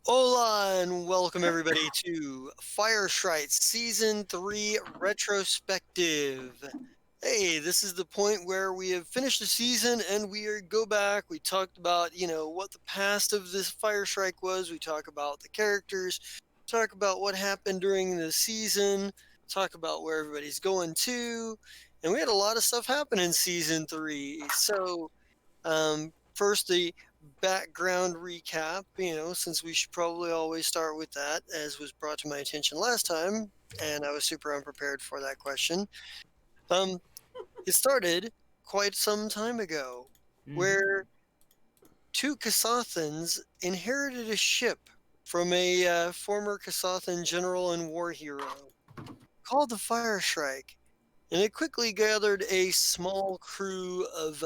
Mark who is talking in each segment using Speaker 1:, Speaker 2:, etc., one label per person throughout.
Speaker 1: Hola and welcome everybody to Fire Shrike Season 3 Retrospective. Hey, this is the point where we have finished the season and go back. We talked about, what the past of this Fire Shrike was. We talk about the characters, talk about what happened during the season, talk about where everybody's going to. And we had a lot of stuff happen in Season 3. First, the background recap, since we should probably always start with that, as was brought to my attention last time, and I was super unprepared for that question. Um, it started quite some time ago, where two Kasathans inherited a ship from a former Kasathan general and war hero called the Fire Shrike, and it quickly gathered a small crew of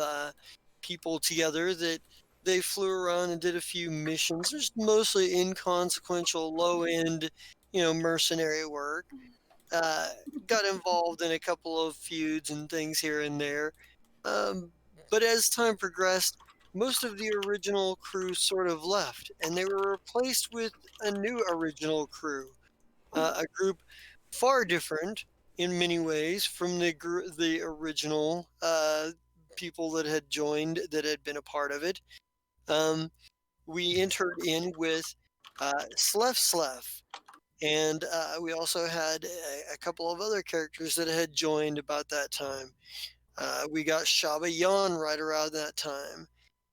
Speaker 1: people together that they flew around and did a few missions. Just mostly inconsequential, low end, mercenary work. Uh, got involved in a couple of feuds and things here and there. Um, but as time progressed, most of the original crew sort of left, and they were replaced with a new original crew, a group far different in many ways from the original people that had joined, that had been a part of it. Um, we entered in with Slef, and we also had a couple of other characters that had joined about that time. We got Shaba Yan right around that time.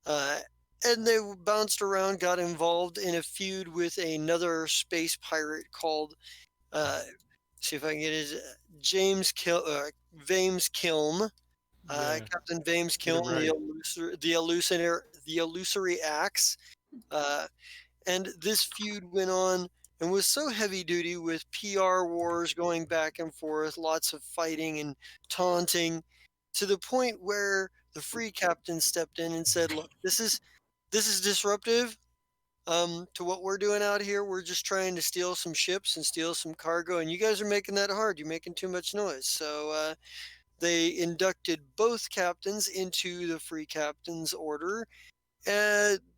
Speaker 1: Uh, and they bounced around, got involved in a feud with another space pirate called uh, see if I can get his Vames Kiln,
Speaker 2: Yeah,
Speaker 1: Captain Vames
Speaker 2: get it
Speaker 1: Kiln,
Speaker 2: right.
Speaker 1: the illusory axe, uh, and this feud went on and was so heavy duty with PR wars going back and forth, lots of fighting and taunting, to the point where the free captain stepped in and said, "Look, this is disruptive to what we're doing out here. We're just trying to steal some ships and steal some cargo, and you guys are making that hard. You're making too much noise." So they inducted both captains into the free captain's order,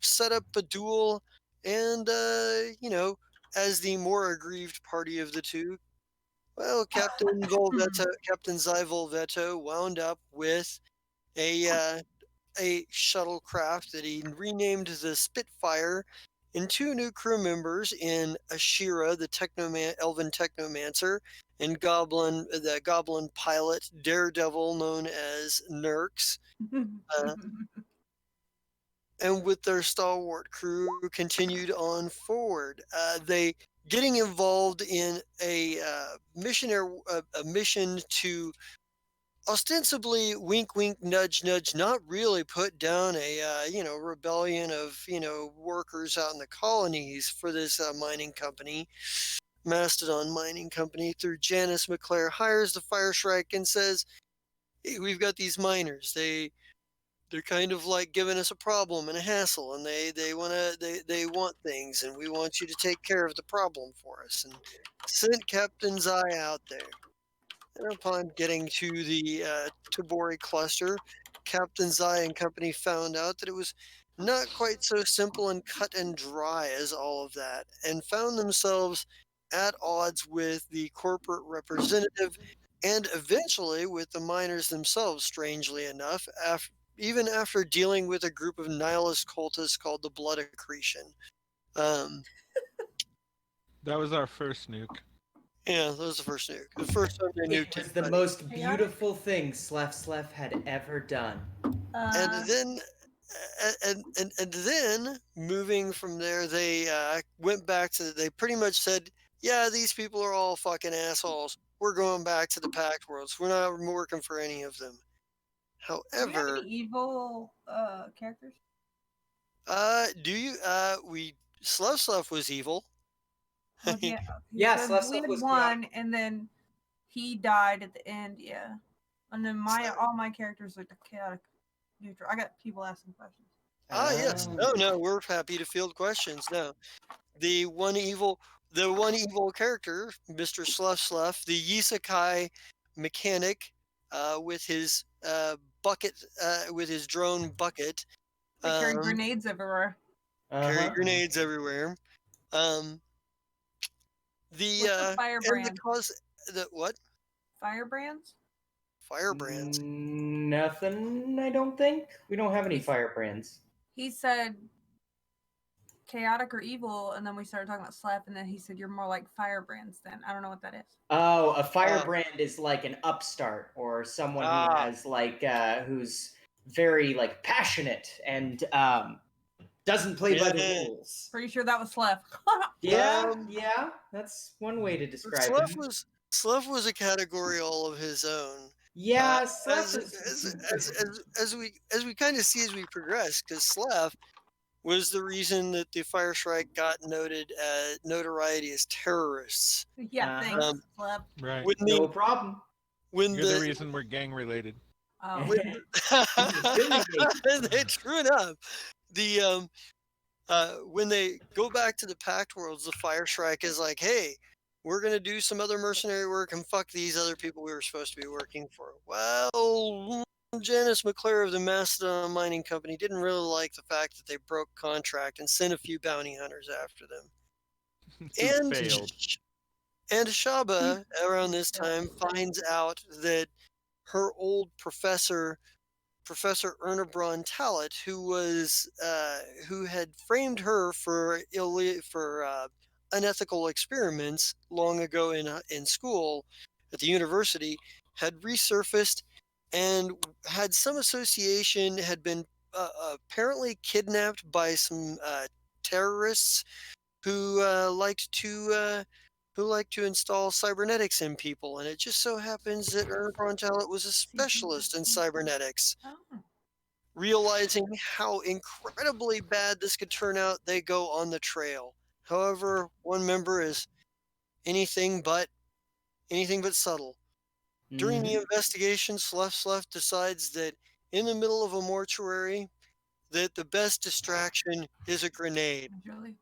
Speaker 1: set up a duel, and as the more aggrieved party of the two, well, Captain Zy Volvetto wound up with a shuttlecraft that he renamed the Spitfire, and two new crew members in Ashira, the elven technomancer, and the goblin pilot Daredevil, known as Nurx. Uh, and with their stalwart crew, continued on forward. They getting involved in a mission to ostensibly, wink wink, nudge nudge, not really put down a rebellion of workers out in the colonies for this mining company, Mastodon Mining Company. Through Janice McClare, hires the Fire Shrike and says, "Hey, we've got these miners. They're kind of like giving us a problem and a hassle, and they want things, and we want you to take care of the problem for us." And sent Captain Zai out there. And upon getting to the Tabori cluster, Captain Zai and company found out that it was not quite so simple and cut and dry as all of that, and found themselves at odds with the corporate representative, and eventually with the miners themselves, strangely enough, even after dealing with a group of nihilist cultists called the Blood Accretion. Um,
Speaker 2: That was our first nuke.
Speaker 1: yeah, that was the first nuke. The first time they
Speaker 3: It
Speaker 1: nuked
Speaker 3: was the
Speaker 1: anybody.
Speaker 3: most beautiful thing Slef had ever done.
Speaker 1: And
Speaker 4: Uh,
Speaker 1: then and then moving from there, they went back to, they pretty much said, yeah, these people are all fucking assholes, we're going back to the packed worlds, we're not working for any of them.
Speaker 4: do we have
Speaker 1: However,
Speaker 4: any evil characters?
Speaker 1: do you we Sluff was evil.
Speaker 4: Well, yeah.
Speaker 3: Yeah,
Speaker 4: So we
Speaker 3: Slef
Speaker 4: had
Speaker 3: was
Speaker 4: one,
Speaker 3: chaotic.
Speaker 4: and then he died at the end. Yeah, and then all my characters are the chaotic neutral. I got people asking questions.
Speaker 1: Yes,
Speaker 3: Oh.
Speaker 1: no, we're happy to field questions. No, the one evil character, Mr. Sluff, the Yisakai mechanic, with his bucket, with his drone bucket,
Speaker 4: They carry
Speaker 1: um,
Speaker 4: grenades everywhere.
Speaker 1: carry
Speaker 3: Uh-huh.
Speaker 1: grenades everywhere. Um,
Speaker 4: What's the
Speaker 1: and the
Speaker 4: firebrand?
Speaker 1: cause the what
Speaker 4: Firebrands?
Speaker 1: firebrands?
Speaker 3: Nothing, I don't think. We don't have any firebrands.
Speaker 4: He said chaotic or evil, and then we started talking about slap, and then he said you're more like firebrands. Then I don't know what that is.
Speaker 3: Oh, a firebrand is like an upstart or someone who
Speaker 1: Ah.
Speaker 3: has like who's very like passionate and doesn't play by the
Speaker 1: Yeah.
Speaker 3: rules.
Speaker 4: Pretty sure that was slap.
Speaker 3: Yeah,
Speaker 1: Um,
Speaker 3: yeah, that's one way to describe
Speaker 1: Sluff
Speaker 3: him.
Speaker 1: was a category all of his own.
Speaker 3: Yeah,
Speaker 1: As
Speaker 3: Sleph
Speaker 1: as we kind of see as we progress, because Slav was the reason that the Fire Shrike got notoriety as terrorists.
Speaker 4: Yeah, thanks,
Speaker 1: Um,
Speaker 4: slap.
Speaker 2: Right.
Speaker 1: When
Speaker 3: no
Speaker 1: the
Speaker 3: problem.
Speaker 1: when
Speaker 2: You're the
Speaker 1: the
Speaker 2: reason we're gang related.
Speaker 4: Oh.
Speaker 1: when
Speaker 3: Affiliate.
Speaker 1: true enough, the when they go back to the Pact Worlds, the Fire Shrike is like, "Hey, we're gonna do some other mercenary work and fuck these other people we were supposed to be working for." Well, Janice McClure of the Mastodon Mining Company didn't really like the fact that they broke contract and sent a few bounty hunters after them.
Speaker 2: Who
Speaker 1: And
Speaker 2: failed.
Speaker 1: and Shaba around this time finds out that her old professor, Professor Erna Braun Tallet, who had framed her for unethical experiments long ago in school at the university, had resurfaced and had some association, had been apparently kidnapped by some terrorists who liked to install cybernetics in people, and it just so happens that Erna Braun Tallet was a specialist in cybernetics.
Speaker 4: Oh.
Speaker 1: Realizing how incredibly bad this could turn out, they go on the trail. However, one member is anything but subtle. During the
Speaker 3: Mhm.
Speaker 1: investigation, Slef decides that in the middle of a mortuary, that the best distraction is a grenade,
Speaker 4: Really?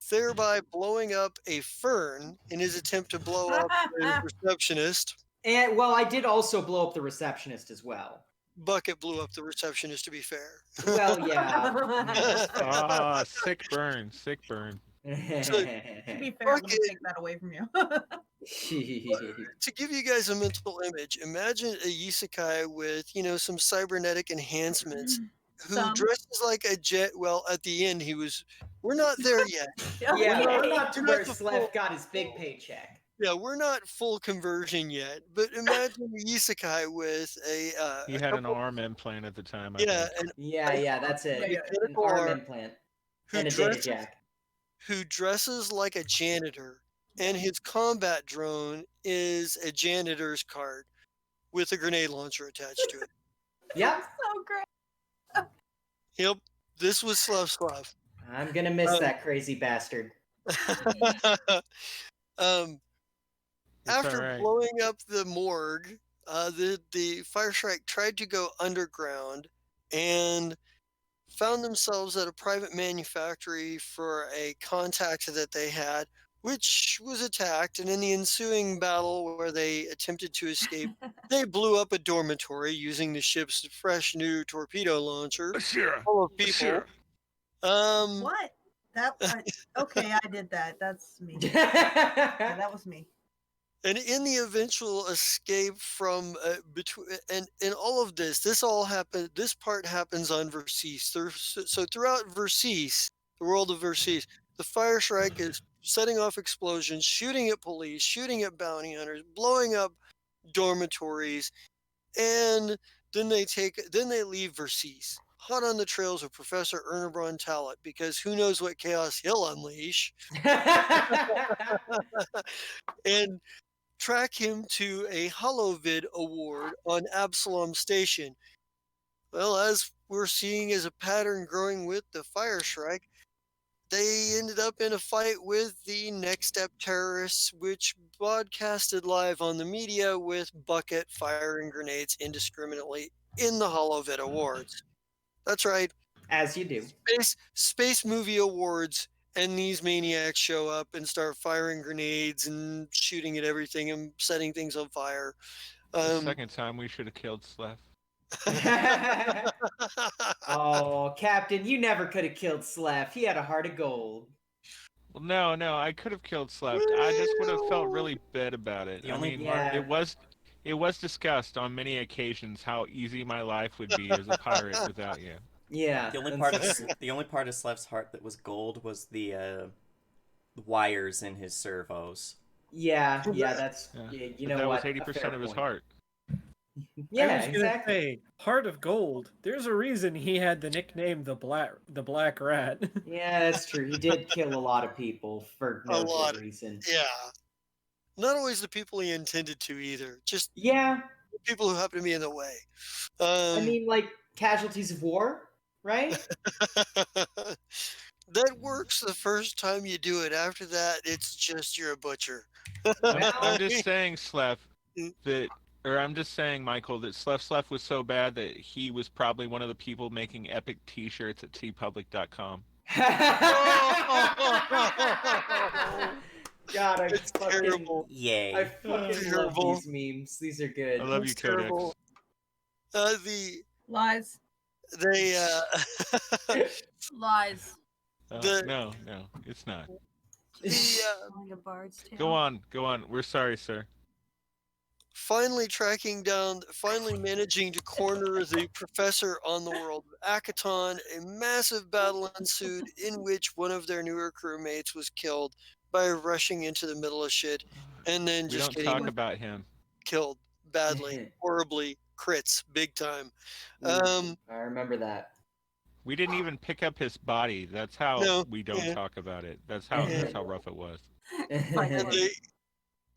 Speaker 1: thereby blowing up a fern in his attempt to blow up the receptionist.
Speaker 3: And well, I did also blow up the receptionist as well.
Speaker 1: Bucket blew up the receptionist, to be fair.
Speaker 3: Well, yeah.
Speaker 2: Ah, sick burn. Sick burn.
Speaker 1: So,
Speaker 4: To be fair, let me
Speaker 1: Bucket,
Speaker 4: take that away from you.
Speaker 1: to give you guys a mental image, imagine a isekai with, some cybernetic enhancements who
Speaker 4: Some.
Speaker 1: dresses like a jet. Well, at the end, we're not there yet.
Speaker 3: Yeah, we're
Speaker 4: Okay.
Speaker 3: not to
Speaker 1: We're
Speaker 3: where
Speaker 1: not the
Speaker 3: Sleph
Speaker 1: full,
Speaker 3: got his big paycheck.
Speaker 1: yeah, we're not full conversion yet, but imagine a isekai with
Speaker 2: He
Speaker 1: a
Speaker 2: had an
Speaker 1: couple,
Speaker 2: arm implant at the time, I
Speaker 1: yeah,
Speaker 2: think.
Speaker 1: an
Speaker 3: Yeah, that's it.
Speaker 4: Yeah.
Speaker 3: An
Speaker 1: mechanical
Speaker 3: arm
Speaker 1: arm
Speaker 3: implant
Speaker 1: who
Speaker 3: and a data
Speaker 1: dresses
Speaker 3: jack.
Speaker 1: who dresses like a janitor, and his combat drone is a janitor's cart with a grenade launcher attached to it.
Speaker 3: Yep.
Speaker 4: So great.
Speaker 1: Yep, this was Slav.
Speaker 3: I'm gonna miss
Speaker 1: Um,
Speaker 3: that crazy bastard.
Speaker 1: um,
Speaker 2: It's all
Speaker 1: after
Speaker 2: right.
Speaker 1: blowing up the morgue, the Fire Strike tried to go underground and found themselves at a private manufactory for a contact that they had, which was attacked. And in the ensuing battle, where they attempted to escape, they blew up a dormitory using the ship's fresh new torpedo launcher
Speaker 2: Ashira.
Speaker 1: full of people.
Speaker 2: Ashira.
Speaker 4: What? Okay, I did that. That's me. Yeah, that was me.
Speaker 1: And in the eventual escape from between, and in all of this, this part happens on Versis. So throughout Versis, the world of Versis, the Fire Shrike is setting off explosions, shooting at police, shooting at bounty hunters, blowing up dormitories, and then they leave Versis, hot on the trails of Professor Ernebron Tallet, because who knows what chaos he'll unleash, and track him to a Holovid award on Absalom Station. Well, as we're seeing as a pattern growing with the Fire Shrike, they ended up in a fight with the Next Step terrorists, which broadcasted live on the media with Bucket firing grenades indiscriminately in the Holovid Awards. That's right,
Speaker 3: As you do.
Speaker 1: Space Movie Awards, and these maniacs show up and start firing grenades and shooting at everything and setting things on fire.
Speaker 2: The second time we should have killed Sleph.
Speaker 3: Oh, Captain, you never could have killed Sleph. He had a heart of gold.
Speaker 2: Well, no, I could have killed Sleft. I just would have felt really bad about it.
Speaker 5: The
Speaker 2: I
Speaker 5: only
Speaker 2: mean,
Speaker 3: part-
Speaker 2: it was discussed on many occasions how easy my life would be as a pirate without you.
Speaker 3: Yeah.
Speaker 5: The only part of Sleft's heart that was gold was the wires in his servos.
Speaker 3: Yeah, that's
Speaker 2: Yeah.
Speaker 3: you
Speaker 2: But
Speaker 3: know
Speaker 2: that
Speaker 3: what?
Speaker 2: was
Speaker 3: A
Speaker 2: 80%
Speaker 3: fair
Speaker 2: of his
Speaker 3: point.
Speaker 2: heart.
Speaker 3: Yeah,
Speaker 6: I was gonna
Speaker 3: exactly.
Speaker 6: say, Heart of Gold. There's a reason he had the nickname the Black Rat.
Speaker 3: Yeah, that's true. He did kill a lot of people for
Speaker 1: A
Speaker 3: no
Speaker 1: lot.
Speaker 3: good reason.
Speaker 1: Yeah. Not always the people he intended to either. Just
Speaker 3: Yeah,
Speaker 1: people who happen to be in the way.
Speaker 3: I mean, like casualties of war, right?
Speaker 1: that works the first time you do it. After that, it's just you're a butcher.
Speaker 2: I'm just saying, Slef,
Speaker 1: Mm.
Speaker 2: that, or I'm just saying, Michael, that Slef was so bad that he was probably one of the people making epic T-shirts at tpublic.com.
Speaker 3: God,
Speaker 1: It's terrible.
Speaker 5: Yay.
Speaker 3: I fucking love
Speaker 1: Terrible.
Speaker 3: these memes. These are good.
Speaker 2: I love
Speaker 1: It's
Speaker 2: you, Codex.
Speaker 1: terrible.
Speaker 4: Lies.
Speaker 1: They
Speaker 4: Lies.
Speaker 1: The-
Speaker 2: No, it's not.
Speaker 4: Telling a bard's tale.
Speaker 2: Go on. We're sorry, sir.
Speaker 1: finally managing to corner the professor on the world of Akaton, a massive battle ensued in which one of their newer crewmates was killed by rushing into the middle of shit and then
Speaker 2: We
Speaker 1: just
Speaker 2: don't
Speaker 1: getting
Speaker 2: talk about him.
Speaker 1: killed badly, horribly, crits, big time.
Speaker 3: Ooh, I remember that.
Speaker 2: We didn't even pick up his body. That's how
Speaker 1: No,
Speaker 2: we don't
Speaker 1: yeah.
Speaker 2: talk about it. That's how rough it was.
Speaker 1: And they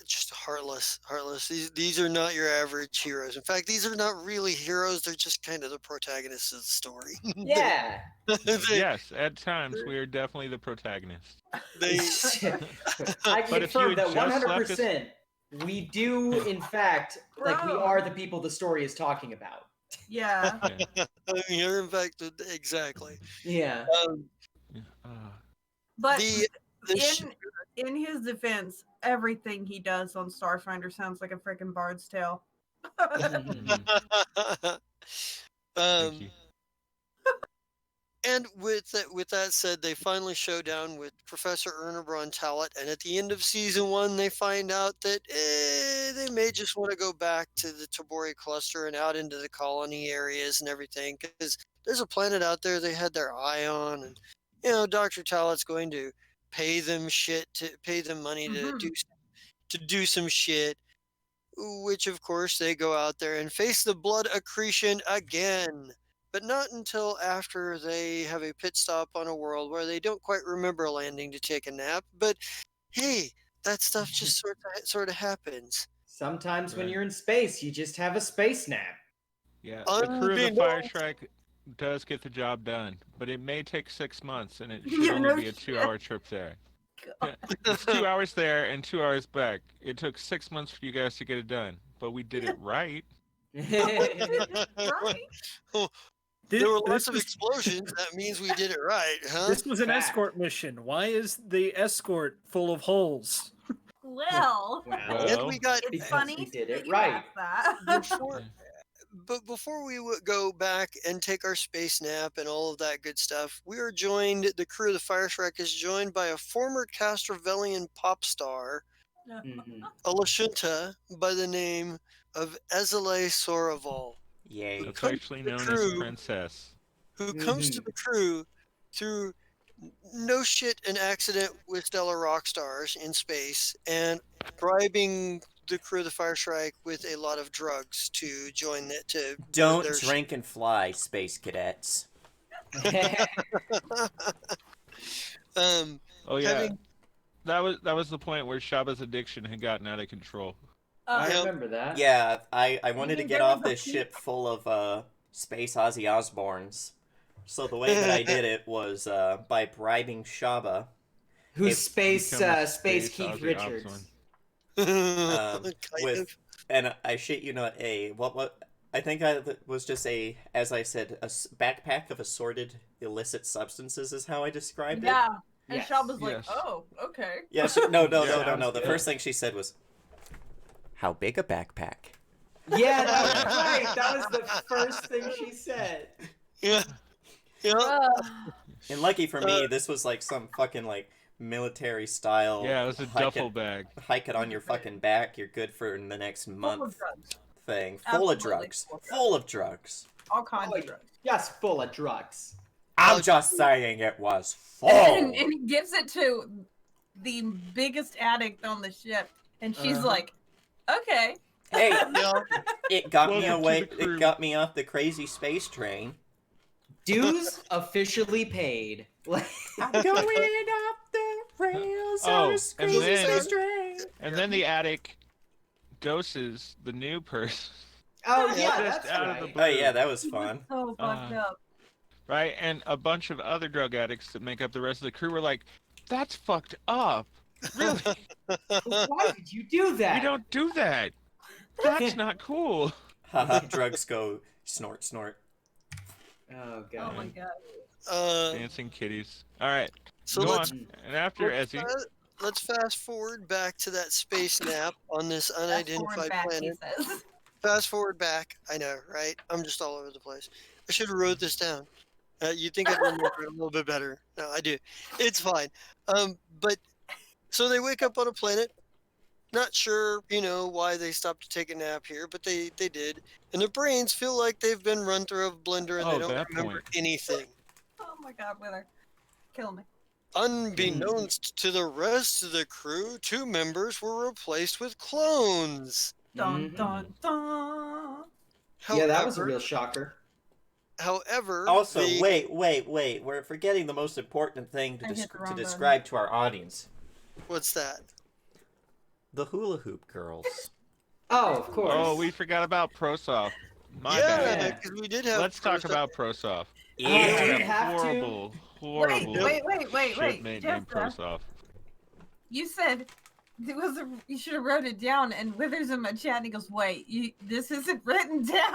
Speaker 1: just heartless. These are not your average heroes. In fact, these are not really heroes. They're just kind of the protagonists of the story.
Speaker 3: Yeah.
Speaker 2: Yes, at times we are definitely the protagonist.
Speaker 1: they
Speaker 3: I can
Speaker 2: But if you
Speaker 3: confirm that
Speaker 2: had just left us-
Speaker 3: 100%. We do, in fact, like we
Speaker 4: Bro.
Speaker 3: are the people the story is talking about.
Speaker 4: Yeah.
Speaker 1: you're in fact exactly.
Speaker 3: Yeah.
Speaker 2: Uh,
Speaker 4: But
Speaker 1: The sh-
Speaker 4: in his defense, everything he does on Starfinder sounds like a freaking bard's tale.
Speaker 2: thank
Speaker 1: um,
Speaker 2: you.
Speaker 1: and with that said, they finally show down with Professor Ernebron Tallet, and at the end of season 1, they find out that they may just want to go back to the Tabori cluster and out into the colony areas and everything, because there's a planet out there they had their eye on, and Dr. Tallet's going to pay them money
Speaker 4: Mhm.
Speaker 1: to do some shit, which of course they go out there and face the blood accretion again. But not until after they have a pit stop on a world where they don't quite remember landing to take a nap. But hey, that stuff just sort of happens.
Speaker 3: Sometimes when
Speaker 2: Right.
Speaker 3: you're in space, you just have a space nap.
Speaker 2: Yeah, the crew of the Fire
Speaker 1: Unbeknownst-
Speaker 2: Shrike does get the job done, but it may take 6 months, and it should
Speaker 4: Yeah,
Speaker 2: only
Speaker 4: no
Speaker 2: be a
Speaker 4: shit.
Speaker 2: 2-hour trip there. Yeah, it's 2 hours there and 2 hours back. It took 6 months for you guys to get it done, but we did it right.
Speaker 4: Right?
Speaker 1: There were lots
Speaker 6: This
Speaker 1: of
Speaker 6: was-
Speaker 1: explosions. That means we did it right, huh?
Speaker 6: This was an
Speaker 3: Fact.
Speaker 6: escort mission. Why is the escort full of holes?
Speaker 4: Well,
Speaker 2: Well,
Speaker 1: And we got
Speaker 4: it's
Speaker 3: Because
Speaker 4: funny
Speaker 3: we did
Speaker 4: that
Speaker 3: it
Speaker 4: you
Speaker 3: right.
Speaker 4: asked that.
Speaker 1: before we would go back and take our space nap and all of that good stuff, we are joined. The crew of the Fire Shrike is joined by a former Castrovillian pop star,
Speaker 3: Mhm.
Speaker 1: a Lashunta by the name of Ezele Soraval,
Speaker 5: Yay.
Speaker 2: That's
Speaker 1: Come
Speaker 2: actually
Speaker 1: to the
Speaker 2: known as
Speaker 1: crew.
Speaker 2: Princess.
Speaker 1: who comes to
Speaker 3: Mhm.
Speaker 1: the crew through no shit an accident with stellar rock stars in space and bribing the crew of the Fire Shrike with a lot of drugs to join it to board
Speaker 5: Don't
Speaker 1: their
Speaker 5: drink and fly, space cadets.
Speaker 1: um
Speaker 2: Oh yeah,
Speaker 1: having
Speaker 2: that was the point where Shaba's addiction had gotten out of control.
Speaker 3: I
Speaker 1: Yeah.
Speaker 3: remember that.
Speaker 5: Yeah, I wanted to
Speaker 4: mean,
Speaker 5: get
Speaker 4: there was
Speaker 5: off
Speaker 4: a
Speaker 5: this
Speaker 4: peak-
Speaker 5: ship full of space Ozzy Osbournes. So the way that I did it was by bribing Shaba.
Speaker 3: Who's
Speaker 5: It
Speaker 3: space
Speaker 2: becomes
Speaker 3: Space
Speaker 2: Space
Speaker 3: Keith
Speaker 2: Ozzy
Speaker 3: Richards.
Speaker 2: Osbourne.
Speaker 1: kind
Speaker 5: with
Speaker 1: of.
Speaker 5: and I shit you not, what I think I was just as I said, backpack of assorted illicit substances is how I described it.
Speaker 4: Yeah. And
Speaker 3: Yes.
Speaker 4: Shaba's like,
Speaker 2: Yes.
Speaker 4: oh, okay.
Speaker 5: Yeah, no. The
Speaker 6: good.
Speaker 5: first thing she said was, "How big a backpack?"
Speaker 3: Yeah, that was right. That was the first thing she said.
Speaker 1: Yeah. Yeah.
Speaker 4: Uh,
Speaker 5: And lucky for me, this was like some fucking like military style.
Speaker 2: Yeah, it was a duffel bag.
Speaker 5: Hike it on your fucking back. You're good for the next
Speaker 4: Full of
Speaker 5: month
Speaker 4: drugs.
Speaker 5: thing. Full of
Speaker 4: Absolutely
Speaker 5: drugs.
Speaker 4: full of drugs.
Speaker 5: Full of drugs.
Speaker 4: All kinds
Speaker 3: Oh,
Speaker 4: of drugs.
Speaker 3: just full of drugs.
Speaker 5: I'm just saying it was full.
Speaker 4: And he gives it to the biggest addict on the ship, and she's
Speaker 3: Uh-huh.
Speaker 4: like, "Okay."
Speaker 5: Hey,
Speaker 1: Yeah.
Speaker 5: it got me
Speaker 2: Welcome to
Speaker 5: away.
Speaker 2: the crew.
Speaker 5: It got me off the crazy space train.
Speaker 3: Dues officially paid.
Speaker 5: I'm going off the rails
Speaker 2: Oh,
Speaker 5: on a
Speaker 2: and
Speaker 5: crazy
Speaker 2: then-
Speaker 5: space train.
Speaker 2: And then the addict doses the new person.
Speaker 3: Oh
Speaker 1: Yeah,
Speaker 3: yeah,
Speaker 2: just
Speaker 3: that's
Speaker 2: out of the
Speaker 3: right.
Speaker 2: blue.
Speaker 5: Oh yeah, that was fun.
Speaker 4: So fucked up.
Speaker 2: Right? And a bunch of other drug addicts that make up the rest of the crew were like, that's fucked up. Really?
Speaker 3: Why did you do that?
Speaker 2: We don't do that. That's not cool.
Speaker 5: Haha, drugs go snort, snort.
Speaker 3: Oh
Speaker 4: Oh
Speaker 3: god.
Speaker 4: my god.
Speaker 2: Dancing kitties. All right.
Speaker 1: So
Speaker 2: Go
Speaker 1: let's
Speaker 2: on. And after
Speaker 1: let's,
Speaker 2: Ezzy.
Speaker 1: let's fast forward back to that space nap on this
Speaker 4: Fast forward
Speaker 1: unidentified
Speaker 4: back,
Speaker 1: planet.
Speaker 4: he says.
Speaker 1: Fast forward back. I know, right? I'm just all over the place. I should have wrote this down. You'd think I'd remember it a little bit better. No, I do. It's fine. But so they wake up on a planet. Not sure, why they stopped to take a nap here, but they did. And their brains feel like they've been run through a blender and
Speaker 2: Oh,
Speaker 1: they don't
Speaker 2: that
Speaker 1: remember
Speaker 2: point.
Speaker 1: anything.
Speaker 4: Oh my god, Wither. Kill me.
Speaker 1: Unbeknownst to the rest of the crew, 2 members were replaced with clones.
Speaker 4: Dun
Speaker 3: Mhm.
Speaker 4: dun dun.
Speaker 3: Yeah, that was a
Speaker 1: However-
Speaker 3: real shocker.
Speaker 1: However,
Speaker 5: Also,
Speaker 1: the-
Speaker 5: wait. We're forgetting the most important thing
Speaker 4: I hit the wrong button.
Speaker 5: describe to our audience.
Speaker 1: What's that?
Speaker 5: The hula hoop girls.
Speaker 3: Oh, of course.
Speaker 2: Oh, we forgot about ProSoft. My
Speaker 1: yeah,
Speaker 2: bad.
Speaker 1: because we did have.
Speaker 2: Let's talk
Speaker 1: Prosa-
Speaker 2: about ProSoft.
Speaker 3: do
Speaker 2: Had
Speaker 3: we
Speaker 2: a
Speaker 3: have to?
Speaker 2: horrible
Speaker 4: Wait.
Speaker 2: shipmate named
Speaker 4: Jessica,
Speaker 2: ProSoft.
Speaker 4: you said it was you should have wrote it down, and Wither's in my chat, and he goes, "Wait, this isn't written down."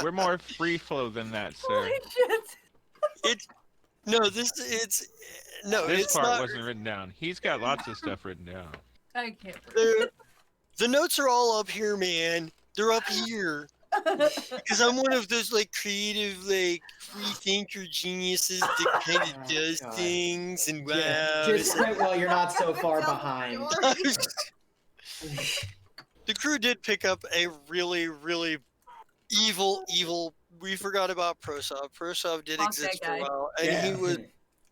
Speaker 2: We're more free flow than that, sir.
Speaker 4: Holy shit!
Speaker 1: It's no, this it's no,
Speaker 2: This
Speaker 1: it's
Speaker 2: part
Speaker 1: not.
Speaker 2: wasn't written down. He's got lots of stuff written down.
Speaker 4: I can't.
Speaker 1: The notes are all up here, man. They're up here because I'm one of those like creative, like free thinker geniuses that kind of does
Speaker 3: God.
Speaker 1: things and wow.
Speaker 3: Yeah, just well, you're not so far
Speaker 4: Tell the
Speaker 3: behind.
Speaker 4: story.
Speaker 1: The crew did pick up a really, really evil. We forgot about Prosov. Prosov did
Speaker 4: Fuck
Speaker 1: exist
Speaker 4: that
Speaker 1: for a
Speaker 4: guy.
Speaker 1: while, and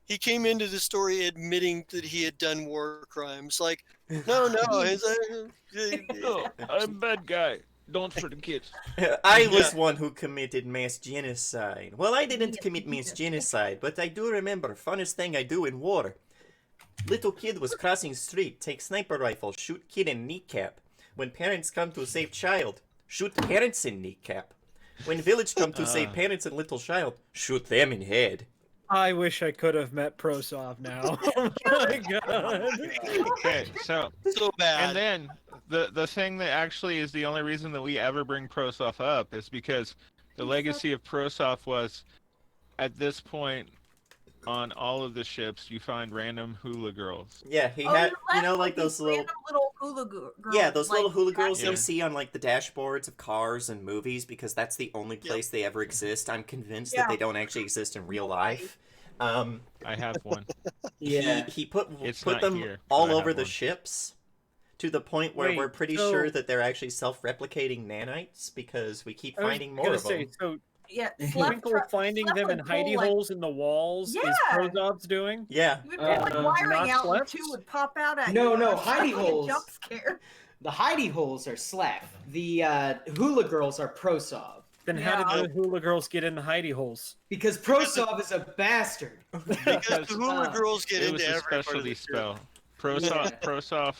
Speaker 1: he came into the story admitting that he had done war crimes. Like, no,
Speaker 2: Oh, I'm a bad guy. Don't forget.
Speaker 5: I was one who committed mass genocide. Well, I didn't commit mass genocide, but I do remember funnest thing I do in war. Little kid was crossing street, take sniper rifle, shoot kid in kneecap. When parents come to save child, shoot parents in kneecap. When village come to save parents and little child, shoot them in head.
Speaker 6: I wish I could have met Prosov now. Oh my god.
Speaker 2: Okay, so
Speaker 1: so bad.
Speaker 2: and then the thing that actually is the only reason that we ever bring ProSoft up is because the legacy of ProSoft was at this point on all of the ships you find random hula girls.
Speaker 5: Yeah, he
Speaker 4: Oh,
Speaker 5: had,
Speaker 4: you're left
Speaker 5: like
Speaker 4: with
Speaker 5: those
Speaker 4: these
Speaker 5: little...
Speaker 4: random little hula girls.
Speaker 5: Yeah, those little
Speaker 4: like,
Speaker 5: hula girls
Speaker 2: Yeah.
Speaker 5: you see on like the dashboards of cars and movies because that's the only
Speaker 1: Yep.
Speaker 5: place they ever exist. I'm convinced
Speaker 4: Yeah.
Speaker 5: that they don't actually exist in real
Speaker 4: No
Speaker 5: life.
Speaker 2: I have one.
Speaker 3: Yeah.
Speaker 5: He put
Speaker 2: It's
Speaker 5: put
Speaker 2: not
Speaker 5: them
Speaker 2: here, but
Speaker 5: all
Speaker 2: I
Speaker 5: over
Speaker 2: have
Speaker 5: the
Speaker 2: one.
Speaker 5: ships to the point where
Speaker 6: Wait,
Speaker 5: we're pretty
Speaker 6: so-
Speaker 5: sure that they're actually self-replicating nanites because we keep
Speaker 6: I was
Speaker 5: finding more
Speaker 6: gonna
Speaker 5: of
Speaker 6: say,
Speaker 5: them.
Speaker 6: so
Speaker 4: Yeah,
Speaker 6: Twinkle finding
Speaker 4: Slep
Speaker 6: them in
Speaker 4: would pull,
Speaker 6: hidey
Speaker 4: like-
Speaker 6: holes in the walls is
Speaker 4: Yeah.
Speaker 6: Prosov's doing?
Speaker 5: Yeah,
Speaker 4: You would pull like wiring
Speaker 6: not
Speaker 4: out, and
Speaker 6: Slep's?
Speaker 4: two would pop out at
Speaker 3: No,
Speaker 4: you.
Speaker 3: no,
Speaker 4: It was
Speaker 3: hidey
Speaker 4: like a
Speaker 3: holes.
Speaker 4: Jump scare.
Speaker 3: The hidey holes are Slap. The hula girls are Prosov.
Speaker 6: Then how
Speaker 4: Yeah.
Speaker 6: did the hula girls get in the hidey holes?
Speaker 3: Because Prosov is a bastard.
Speaker 1: because the hula
Speaker 3: Oh.
Speaker 1: girls get
Speaker 2: It was
Speaker 1: into
Speaker 2: a
Speaker 1: every part of
Speaker 2: specialty
Speaker 1: the ship.
Speaker 2: spell.
Speaker 3: Yeah.
Speaker 2: ProSoft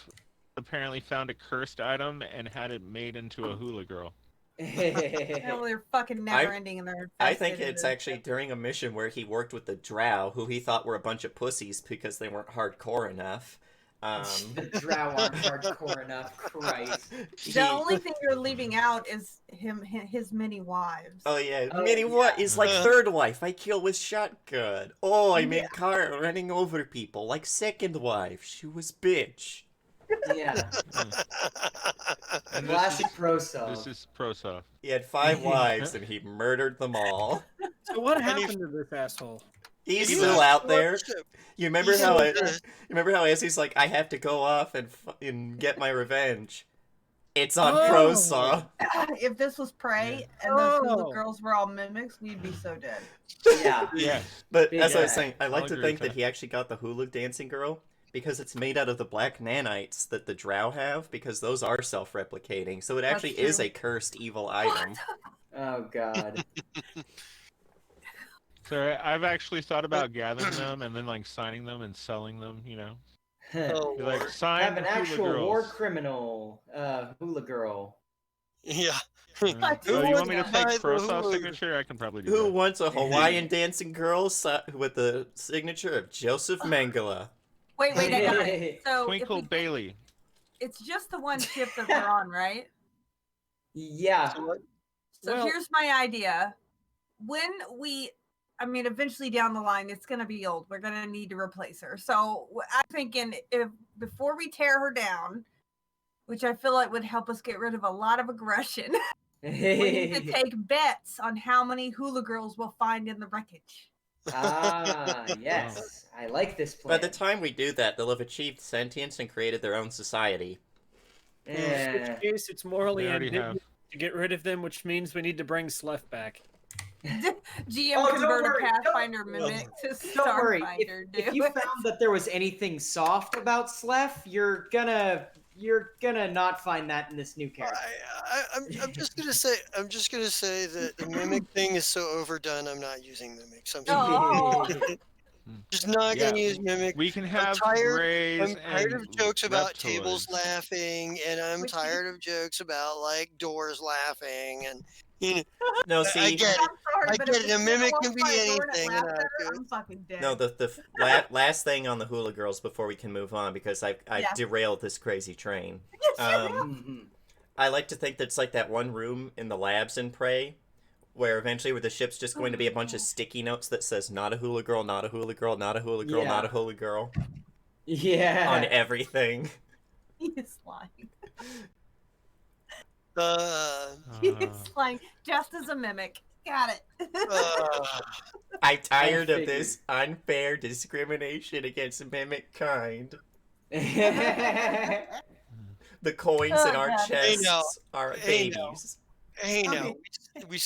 Speaker 2: apparently found a cursed item and had it made into a hula girl.
Speaker 4: No, they're fucking never ending and they're
Speaker 5: I think
Speaker 4: infested
Speaker 5: it's
Speaker 4: in
Speaker 5: actually during a mission where he worked with the Drow, who he thought were a bunch of pussies because they weren't hardcore enough.
Speaker 3: The drow aren't hardcore enough. Christ.
Speaker 4: The only thing you're leaving out is his many wives.
Speaker 5: Oh yeah,
Speaker 3: Oh,
Speaker 5: Minnie, what is like
Speaker 1: Uh.
Speaker 5: third wife? I kill with shotgun. Oh, I made
Speaker 4: Yeah.
Speaker 5: car running over people. Like second wife, she was bitch.
Speaker 3: Yeah.
Speaker 2: And
Speaker 3: Classic
Speaker 2: this
Speaker 3: Prosov.
Speaker 2: is ProSoft.
Speaker 5: He had 5 wives and he murdered them all.
Speaker 6: So what
Speaker 1: And he-
Speaker 6: happened to this asshole?
Speaker 5: He's
Speaker 1: You
Speaker 5: still
Speaker 1: have to
Speaker 5: out
Speaker 1: run
Speaker 5: there.
Speaker 1: the ship.
Speaker 5: You remember
Speaker 1: He's
Speaker 5: how
Speaker 1: still
Speaker 5: I,
Speaker 1: there.
Speaker 5: you remember how Essie's like, I have to go off and get my revenge. It's on
Speaker 6: Oh.
Speaker 5: ProSaw.
Speaker 4: If this was Prey and those Hula
Speaker 6: Oh.
Speaker 4: girls were all mimics, we'd be so dead.
Speaker 3: Yeah.
Speaker 2: Yes.
Speaker 5: But
Speaker 3: Big
Speaker 5: as I was
Speaker 3: guy.
Speaker 5: saying, I like
Speaker 2: I'll
Speaker 5: to
Speaker 2: agree
Speaker 5: think
Speaker 2: with
Speaker 5: that
Speaker 2: that.
Speaker 5: he actually got the hula dancing girl because it's made out of the black nanites that the drow have, because those are self-replicating. So it
Speaker 4: That's
Speaker 5: actually is
Speaker 4: true.
Speaker 5: a cursed evil item.
Speaker 3: Oh God.
Speaker 2: So I've actually thought about gathering them and then like signing them and selling them.
Speaker 1: Oh,
Speaker 2: Be like
Speaker 1: Lord.
Speaker 2: sign
Speaker 3: Have an
Speaker 2: Hula
Speaker 3: actual
Speaker 2: girls.
Speaker 3: war criminal, hula girl.
Speaker 1: Yeah.
Speaker 2: Oh, you want me to
Speaker 1: wants to
Speaker 2: take
Speaker 1: buy the
Speaker 2: ProSoft
Speaker 1: Hula?
Speaker 2: signature? I can probably do
Speaker 5: Who
Speaker 2: that.
Speaker 5: wants a Hawaiian dancing girl with the signature of Joseph Mengele?
Speaker 4: Wait, I got it. So if
Speaker 2: Twinkle
Speaker 4: we,
Speaker 2: Bailey.
Speaker 4: it's just the one ship that they're on, right?
Speaker 3: Yeah.
Speaker 1: So what?
Speaker 4: So
Speaker 6: Well-
Speaker 4: here's my idea. When eventually down the line, it's going to be old. We're going to need to replace her. So I'm thinking before we tear her down, which I feel like would help us get rid of a lot of aggression, we need to take bets on how many hula girls we'll find in the wreckage.
Speaker 3: Ah, yes. I like this
Speaker 5: By
Speaker 3: plan.
Speaker 5: the time we do that, they'll have achieved sentience and created their own society.
Speaker 6: In
Speaker 3: Yeah.
Speaker 6: which case, it's morally
Speaker 2: They already
Speaker 6: ambiguous to get rid of them, which means we need to bring Slef back.
Speaker 4: GM
Speaker 3: Oh, don't
Speaker 4: convert a
Speaker 3: worry, don't-
Speaker 4: Pathfinder mimic to
Speaker 3: Don't worry.
Speaker 4: Starfinder.
Speaker 3: If you found that there was anything soft about Slef, you're gonna not find that in this new character.
Speaker 1: I'm just gonna say that the mimic thing is so overdone. I'm not using mimics. I'm sorry.
Speaker 4: Oh.
Speaker 1: Just not
Speaker 2: Yeah.
Speaker 1: gonna use mimic.
Speaker 2: We can
Speaker 1: I'm
Speaker 2: have
Speaker 1: tired.
Speaker 2: rays
Speaker 1: I'm tired
Speaker 2: and
Speaker 1: of jokes about tables
Speaker 2: reptoids.
Speaker 1: laughing, and I'm
Speaker 4: Which
Speaker 1: tired of jokes about like doors laughing, and you know,
Speaker 5: No,
Speaker 1: I
Speaker 5: see,
Speaker 1: get
Speaker 4: I'm
Speaker 1: it.
Speaker 4: sorry,
Speaker 1: I
Speaker 4: but
Speaker 1: get
Speaker 4: if
Speaker 1: it.
Speaker 4: the
Speaker 1: A mimic can
Speaker 4: walks
Speaker 1: be
Speaker 4: by a door and it
Speaker 1: anything,
Speaker 4: laughs
Speaker 1: and
Speaker 4: at
Speaker 1: I
Speaker 4: her,
Speaker 1: do it.
Speaker 4: I'm fucking dead.
Speaker 5: no, the last thing on the hula girls before we can move on, because I've
Speaker 4: Yeah.
Speaker 5: derailed this crazy train.
Speaker 4: Yes, you have.
Speaker 3: Mhm.
Speaker 5: I like to think that's like that one room in the labs in Prey, where eventually where the ship's just going to be a bunch of sticky notes that says not a hula girl, not a hula girl, not a hula girl, not a
Speaker 3: Yeah.
Speaker 5: hula girl
Speaker 3: Yeah.
Speaker 5: on everything.
Speaker 4: He is lying.
Speaker 1: Uh,
Speaker 4: He is lying. Just as a mimic. Got it.
Speaker 5: I'm tired of
Speaker 3: figured.
Speaker 5: this unfair discrimination against mimic kind. The coins in
Speaker 4: Oh,
Speaker 5: our
Speaker 4: God.
Speaker 1: Hey,
Speaker 5: chests
Speaker 1: now.
Speaker 5: are
Speaker 1: Hey, now.
Speaker 5: babies.
Speaker 1: hey, now
Speaker 4: Okay.
Speaker 1: we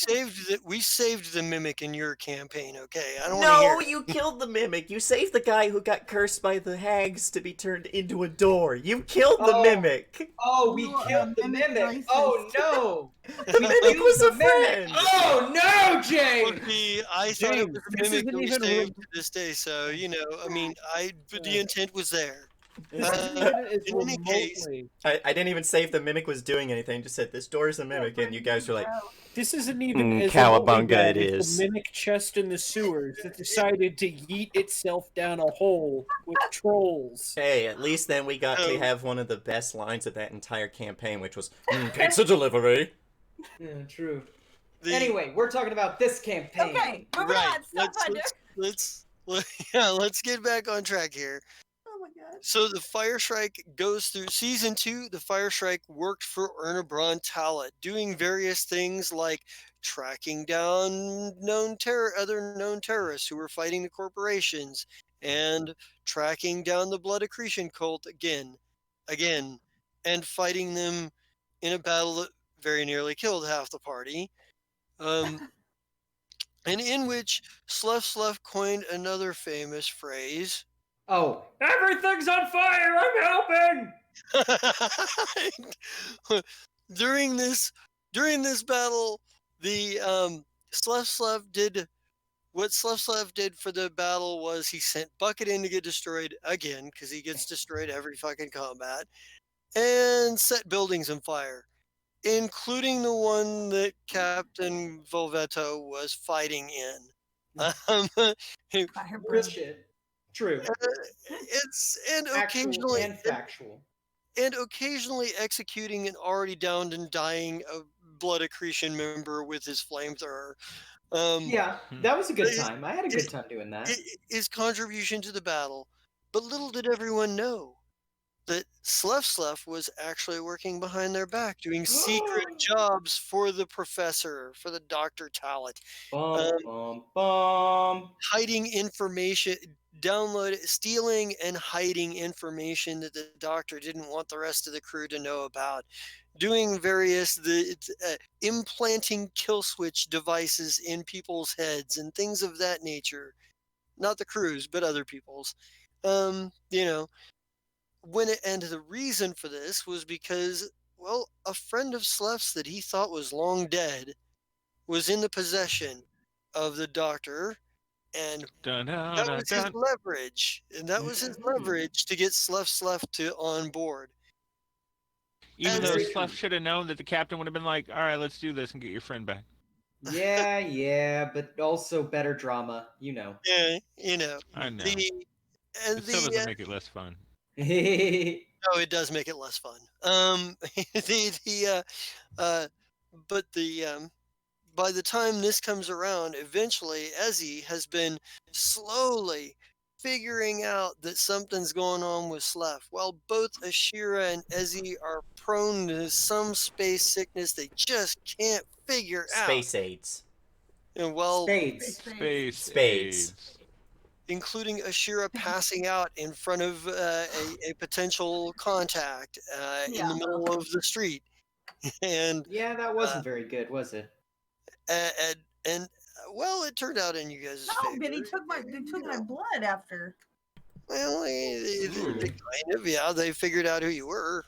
Speaker 1: saved the mimic in your campaign. Okay, I don't want
Speaker 5: No,
Speaker 1: to hear.
Speaker 5: you killed the mimic. You saved the guy who got cursed by the hags to be turned into a door. You killed the
Speaker 3: Oh.
Speaker 5: mimic.
Speaker 3: Oh, we
Speaker 4: You are
Speaker 3: killed the
Speaker 4: mimic
Speaker 3: mimic.
Speaker 4: racist.
Speaker 3: Oh no.
Speaker 5: The mimic was a
Speaker 3: The mimic.
Speaker 5: friend.
Speaker 3: Oh no, James.
Speaker 1: See, I thought it
Speaker 6: James,
Speaker 1: was a
Speaker 6: this
Speaker 1: mimic
Speaker 6: isn't
Speaker 1: that we
Speaker 6: even
Speaker 1: saved to this day. So I mean, the intent was there.
Speaker 6: This isn't
Speaker 1: Uh,
Speaker 6: even as
Speaker 1: in any case-
Speaker 6: remotely.
Speaker 5: I didn't even say if the mimic was doing anything. Just said this door is a mimic, and you guys were like,
Speaker 6: This isn't even
Speaker 5: Mm,
Speaker 6: as
Speaker 5: cowabunga
Speaker 6: remotely bad
Speaker 5: it
Speaker 6: as
Speaker 5: is.
Speaker 6: the mimic chest in the sewers that decided to yeet itself down a hole with trolls.
Speaker 5: hey, at least then we got to
Speaker 1: Oh.
Speaker 5: have one of the best lines of that entire campaign, which was, pizza delivery.
Speaker 3: Yeah, true.
Speaker 1: The-
Speaker 3: Anyway, we're talking about this campaign.
Speaker 4: Okay, moving
Speaker 1: right.
Speaker 4: on. Starfinder.
Speaker 1: Let's get back on track here.
Speaker 4: Oh my god.
Speaker 1: So the Fire Shrike goes through season 2. The Fire Shrike worked for Erna Braun Talat, doing various things like tracking down other known terrorists who were fighting the corporations, and tracking down the Blood Accretion cult again, and fighting them in a battle that very nearly killed half the party. And in which Sluff coined another famous phrase.
Speaker 3: Oh, everything's on fire. I'm helping.
Speaker 1: during this battle, the Sluff did what Sluff did for the battle was he sent Bucket in to get destroyed again, because he gets destroyed every fucking combat, and set buildings on fire, including the one that Captain Volvetto was fighting in.
Speaker 4: Fire
Speaker 3: Real shit. True.
Speaker 1: It's and
Speaker 3: Actual
Speaker 1: occasionally
Speaker 3: and factual.
Speaker 1: and occasionally executing an already downed and dying Blood Accretion member with his flamethrower.
Speaker 3: Yeah, that was a good time. I had a good time doing that.
Speaker 1: His contribution to the battle. But little did everyone know, that Sluff was actually working behind their back, doing secret jobs for the professor, for the Dr. Talent,
Speaker 3: Bum
Speaker 1: um,
Speaker 3: bum bum.
Speaker 1: hiding information, stealing and hiding information that the doctor didn't want the rest of the crew to know about, doing implanting kill switch devices in people's heads and things of that nature. Not the crew's, but other people's. You know, and the reason for this was because, well, a friend of Slef's that he thought was long dead was in the possession of the doctor, and
Speaker 2: Dun, dun,
Speaker 1: that
Speaker 2: dun,
Speaker 1: was his
Speaker 2: dun.
Speaker 1: leverage. And that was his leverage to get Slef to on board.
Speaker 2: Even
Speaker 1: As
Speaker 2: though
Speaker 1: a,
Speaker 2: Sluff should have known that the captain would have been like, all right, let's do this and get your friend back.
Speaker 3: Yeah, but also better drama, you know.
Speaker 1: yeah, you know,
Speaker 2: I know.
Speaker 1: the and
Speaker 2: It still
Speaker 1: the
Speaker 2: doesn't make it less fun.
Speaker 1: oh, it does make it less fun. Uh, but by the time this comes around, eventually Ezzy has been slowly figuring out that something's going on with Slef. While both Ashira and Ezzy are prone to some space sickness they just can't figure out.
Speaker 5: Space AIDS.
Speaker 1: And well,
Speaker 3: Spades.
Speaker 2: Space
Speaker 5: Spades.
Speaker 2: AIDS.
Speaker 1: including Ashira passing out in front of a potential contact in the
Speaker 4: Yeah.
Speaker 1: middle of the street. And
Speaker 3: Yeah, that wasn't very good, was it?
Speaker 1: and well, it turned out in you guys'
Speaker 4: No,
Speaker 1: favor.
Speaker 4: but they took my blood after.
Speaker 1: Well, they
Speaker 3: Hmm.
Speaker 1: kind of, yeah, they figured out who you were.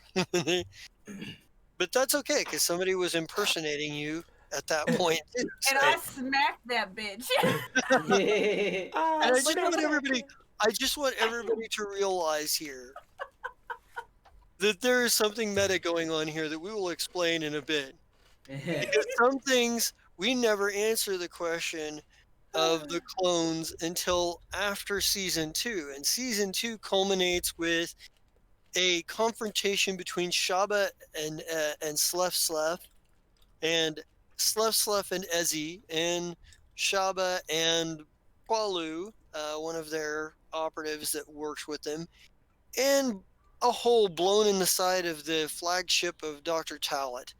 Speaker 1: But that's okay, because somebody was impersonating you at that point. too.
Speaker 4: And I smacked that bitch.
Speaker 1: And I just want everybody to realize here that there is something meta going on here that we will explain in a bit. Because some things we never answer the question of the clones until after season 2, and season 2 culminates with a confrontation between Shaba and Slef, and Slef and Ezzy, and Shaba and Qualu, one of their operatives that works with them, and a hole blown in the side of the flagship of Dr. Talent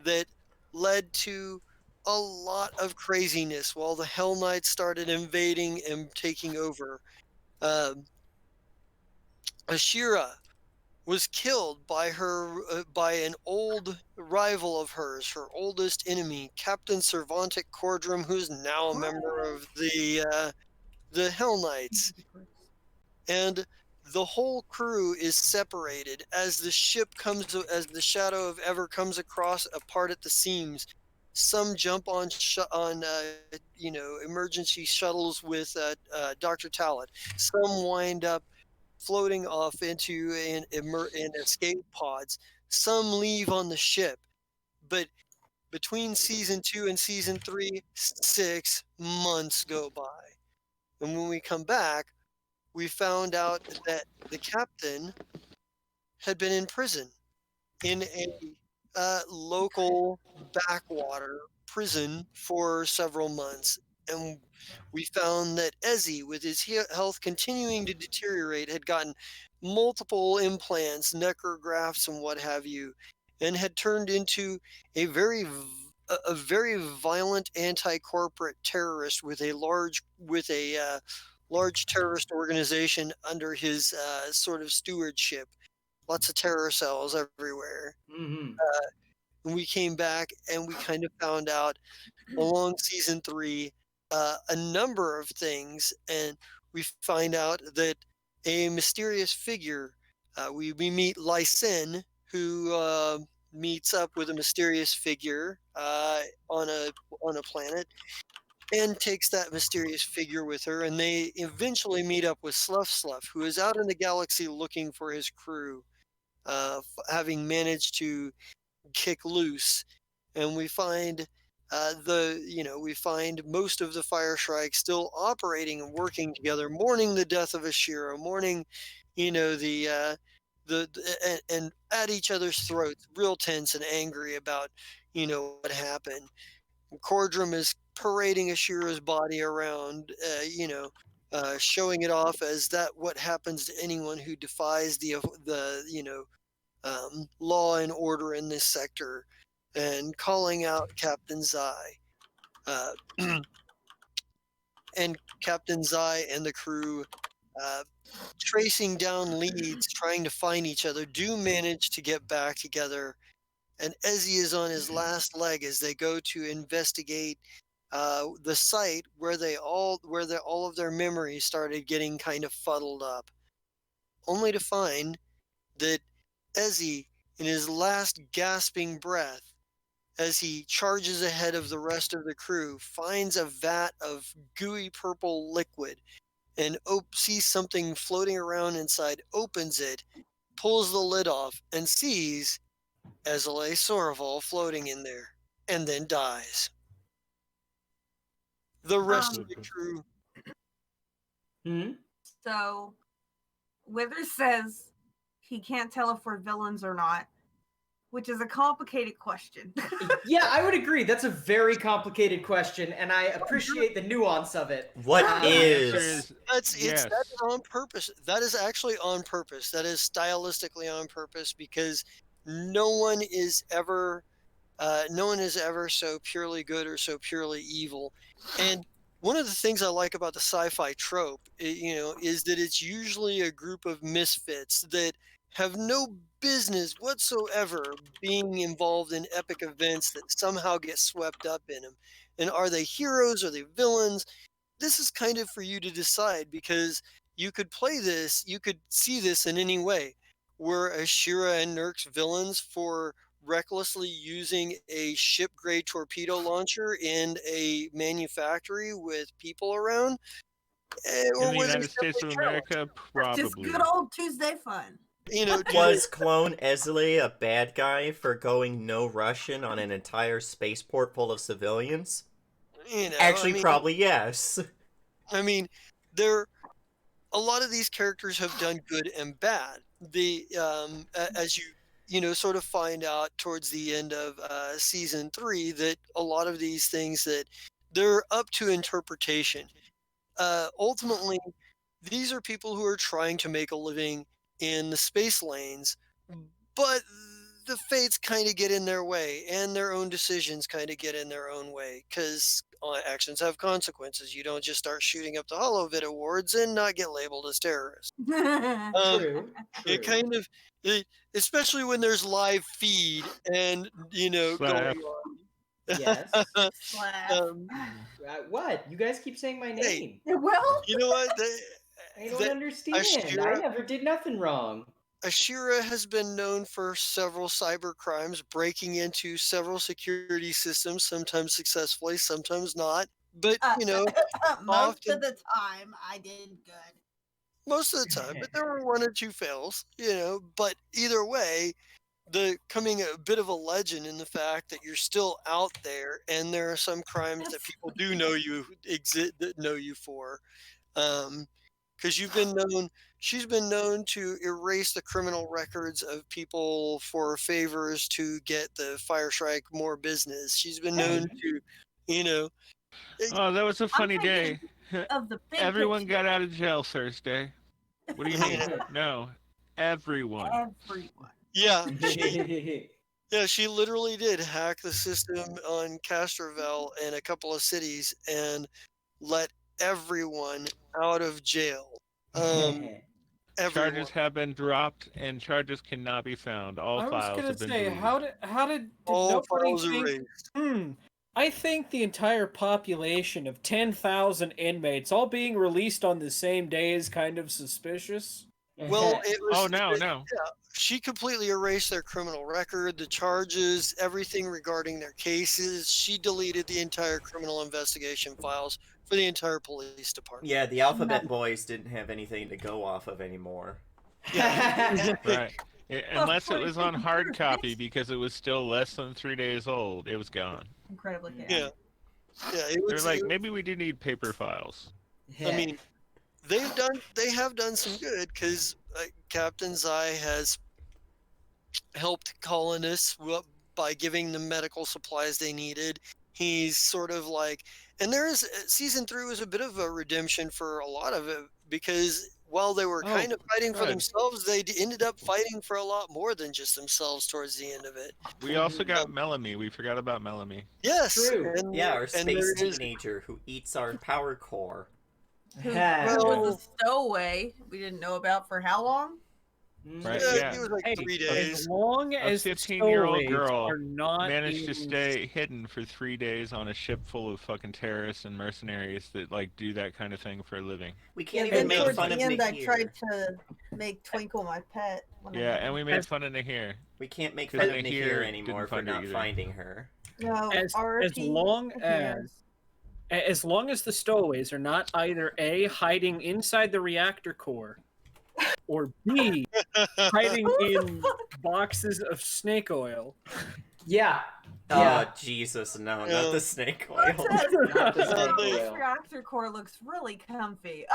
Speaker 1: that led to a lot of craziness while the Hell Knights started invading and taking over. Um, Ashira was killed by an old rival of hers, her oldest enemy, Captain Cervantic Cordrum, who's now a member of the Hell Knights. And the whole crew is separated as the shadow of Ever comes across apart at the seams. Some jump on emergency shuttles with Dr. Talent. Some wind up floating off into in escape pods. Some leave on the ship. But between season 2 and season 3, 6 months go by. And when we come back, we found out that the captain had been in prison in a local backwater prison for several months. And we found that Ezzy, with his health continuing to deteriorate, had gotten multiple implants, necrographs, and what have you, and had turned into a very violent anti-corporate terrorist with a large terrorist organization under his sort of stewardship. Lots of terror cells everywhere.
Speaker 3: Mhm.
Speaker 1: And we came back and we kind of found out along season 3 a number of things, and we find out that a mysterious figure. We meet Lysen, who meets up with a mysterious figure on a planet, and takes that mysterious figure with her, and they eventually meet up with Sluff, who is out in the galaxy looking for his crew, having managed to kick loose. And we find we find most of the Fire Shrike still operating and working together, mourning the death of Ashira, mourning, and at each other's throats, real tense and angry about, what happened. Cordrum is parading Ashira's body around, showing it off as that what happens to anyone who defies the law and order in this sector, and calling out Captain Zai. Uh, and Captain Zai and the crew, uh, tracing down leads, trying to find each other, do manage to get back together. And Ezzy is on his last leg as they go to investigate the site where all of their memories started getting kind of fuddled up, only to find that Ezzy, in his last gasping breath, as he charges ahead of the rest of the crew, finds a vat of gooey purple liquid and sees something floating around inside, opens it, pulls the lid off, and sees Ezele Sorval floating in there, and then dies. The rest of the crew.
Speaker 3: Hmm?
Speaker 4: So Withers says he can't tell if we're villains or not, which is a complicated question.
Speaker 3: Yeah, I would agree. That's a very complicated question, and I appreciate the nuance of it.
Speaker 5: What
Speaker 2: The answer
Speaker 5: is?
Speaker 2: yes.
Speaker 1: That is on purpose. That is actually on purpose. That is stylistically on purpose, because no one is ever so purely good or so purely evil. And one of the things I like about the sci-fi trope, is that it's usually a group of misfits that have no business whatsoever being involved in epic events that somehow get swept up in them. And are they heroes? Are they villains? This is kind of for you to decide, because you could see this in any way. Were Ashira and Nurk's villains for recklessly using a ship grade torpedo launcher in a manufactory with people around? Or
Speaker 2: In the
Speaker 1: were they
Speaker 2: United States
Speaker 1: simply
Speaker 2: of
Speaker 1: careless?
Speaker 2: America,
Speaker 4: Just
Speaker 2: probably.
Speaker 4: good old Tuesday fun.
Speaker 1: Do
Speaker 5: Was Clone Ezeli a bad guy for going no Russian on an entire spaceport full of civilians? Actually, probably yes.
Speaker 1: I mean, a lot of these characters have done good and bad. As you sort of find out towards the end of season 3, that a lot of these things that they're up to interpretation. Ultimately, these are people who are trying to make a living in the space lanes, but the fates kind of get in their way, and their own decisions kind of get in their own way, because actions have consequences. You don't just start shooting up the Holovid Awards and not get labeled as terrorists.
Speaker 3: True.
Speaker 1: It kind of, especially when there's live feed and
Speaker 2: Slav.
Speaker 1: going on.
Speaker 3: Yes.
Speaker 4: Slav.
Speaker 3: What? You guys keep saying my name.
Speaker 4: Well,
Speaker 1: You know what?
Speaker 3: I don't understand. I never did nothing wrong.
Speaker 1: Ashira has been known for several cyber crimes, breaking into several security systems, sometimes successfully, sometimes not. But,
Speaker 4: most
Speaker 1: often,
Speaker 4: of the time I did good.
Speaker 1: most of the time, but there were one or two fails, but either way, becoming a bit of a legend in the fact that you're still out there, and there are some crimes that people do know you for. Because she's been known to erase the criminal records of people for favors to get the Fire Shrike more business. She's been known to,
Speaker 2: Oh, that was a funny day.
Speaker 4: Of the big
Speaker 2: Everyone
Speaker 4: picture.
Speaker 2: got out of jail Thursday. What do you mean? No, everyone.
Speaker 4: Everyone.
Speaker 1: yeah, she literally did hack the system on Castrovel and a couple of cities and let everyone out of jail. Everyone.
Speaker 2: Charges have been dropped, and charges cannot be found. All
Speaker 6: I was
Speaker 2: files
Speaker 6: gonna
Speaker 2: have been
Speaker 6: say,
Speaker 2: deleted.
Speaker 6: how did
Speaker 1: All
Speaker 6: nobody
Speaker 1: files
Speaker 6: think?
Speaker 1: erased.
Speaker 6: I think the entire population of 10,000 inmates all being released on the same day is kind of suspicious.
Speaker 1: Well, it was.
Speaker 2: Oh no.
Speaker 1: Yeah, she completely erased their criminal record, the charges, everything regarding their cases. She deleted the entire criminal investigation files for the entire police department.
Speaker 5: Yeah, the Alphabet Boys didn't have anything to go off of anymore.
Speaker 2: Right. Unless it was on hard copy because it was still less than 3 days old, it was gone.
Speaker 4: Incredibly
Speaker 1: Yeah.
Speaker 4: chaotic.
Speaker 2: They're like, maybe we do need paper files.
Speaker 1: I mean, they have done some good, because Captain Zai has helped colonists by giving them medical supplies they needed. He's sort of like, and there is season 3 was a bit of a redemption for a lot of it because while they were kind of fighting for
Speaker 2: good.
Speaker 1: themselves, they ended up fighting for a lot more than just themselves towards the end of it.
Speaker 2: We also got Melanie. We forgot about Melanie.
Speaker 1: Yes,
Speaker 3: True.
Speaker 1: and
Speaker 5: Yeah, our
Speaker 1: and
Speaker 5: space
Speaker 1: there is
Speaker 5: teenager who eats our power core.
Speaker 4: Who
Speaker 1: Well-
Speaker 4: was a stowaway we didn't know about for how long?
Speaker 2: Right,
Speaker 1: it was like
Speaker 6: Hey,
Speaker 1: 3
Speaker 6: as
Speaker 1: days.
Speaker 6: long
Speaker 2: A
Speaker 6: as the
Speaker 2: 15-year-old
Speaker 6: stowaways
Speaker 2: girl
Speaker 6: are not
Speaker 2: managed to
Speaker 6: in-
Speaker 2: stay hidden for 3 days on a ship full of fucking terrorists and mercenaries that like do that kind of thing for a living.
Speaker 5: We can't
Speaker 4: And
Speaker 5: even
Speaker 4: then
Speaker 5: make
Speaker 4: towards
Speaker 5: fun
Speaker 4: the
Speaker 5: of
Speaker 4: end, I
Speaker 5: Nahir.
Speaker 4: tried to make Twinkle my pet. when I
Speaker 2: Yeah,
Speaker 4: had
Speaker 2: and
Speaker 4: him.
Speaker 2: we made fun of Nahir.
Speaker 5: We can't make
Speaker 2: Because
Speaker 5: fun of
Speaker 2: Nahir
Speaker 5: Nahir
Speaker 2: didn't
Speaker 5: anymore for
Speaker 2: find her
Speaker 5: not
Speaker 2: either.
Speaker 5: finding her.
Speaker 4: No,
Speaker 6: as
Speaker 4: RIP
Speaker 6: long
Speaker 4: here.
Speaker 6: as long as the stowaways are not either A, hiding inside the reactor core, or B, hiding in boxes of snake oil.
Speaker 3: Yeah.
Speaker 5: Oh,
Speaker 3: Yeah.
Speaker 5: Jesus, no,
Speaker 1: Yeah.
Speaker 5: not the snake oil.
Speaker 3: Not the
Speaker 1: No,
Speaker 3: snake
Speaker 1: they-
Speaker 4: This
Speaker 3: oil.
Speaker 4: reactor core looks really comfy.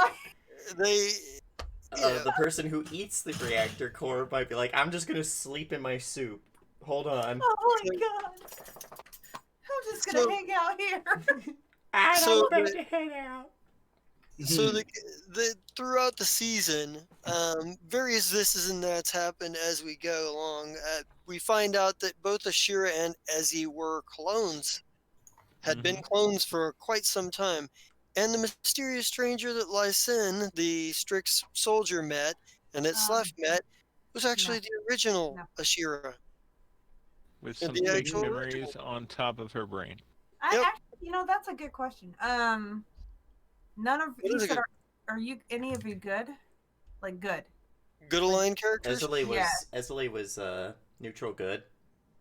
Speaker 1: They yeah.
Speaker 5: The person who eats the reactor core might be like, I'm just gonna sleep in my soup. Hold on.
Speaker 4: Oh my god. I'm just gonna
Speaker 1: So-
Speaker 4: hang out here.
Speaker 5: I'm
Speaker 1: So
Speaker 5: going
Speaker 1: the-
Speaker 5: to hang out.
Speaker 1: So the throughout the season, various thises and that's happened as we go along. We find out that both Ashira and Ezzy were clones, had been clones for quite some time, and the mysterious stranger that Lysin, the Strix soldier, met and that Slef met was actually the original
Speaker 4: No.
Speaker 1: Ashira.
Speaker 2: With
Speaker 1: Yeah,
Speaker 2: some
Speaker 1: the
Speaker 2: fake
Speaker 1: actual
Speaker 2: memories
Speaker 1: original.
Speaker 2: on top of her brain.
Speaker 1: Yep.
Speaker 4: Actually, that's a good question. None of
Speaker 1: It
Speaker 4: you
Speaker 1: is a
Speaker 4: said,
Speaker 1: good-
Speaker 4: are you any of you good? Like good?
Speaker 1: Good aligned characters.
Speaker 5: Esley was neutral good.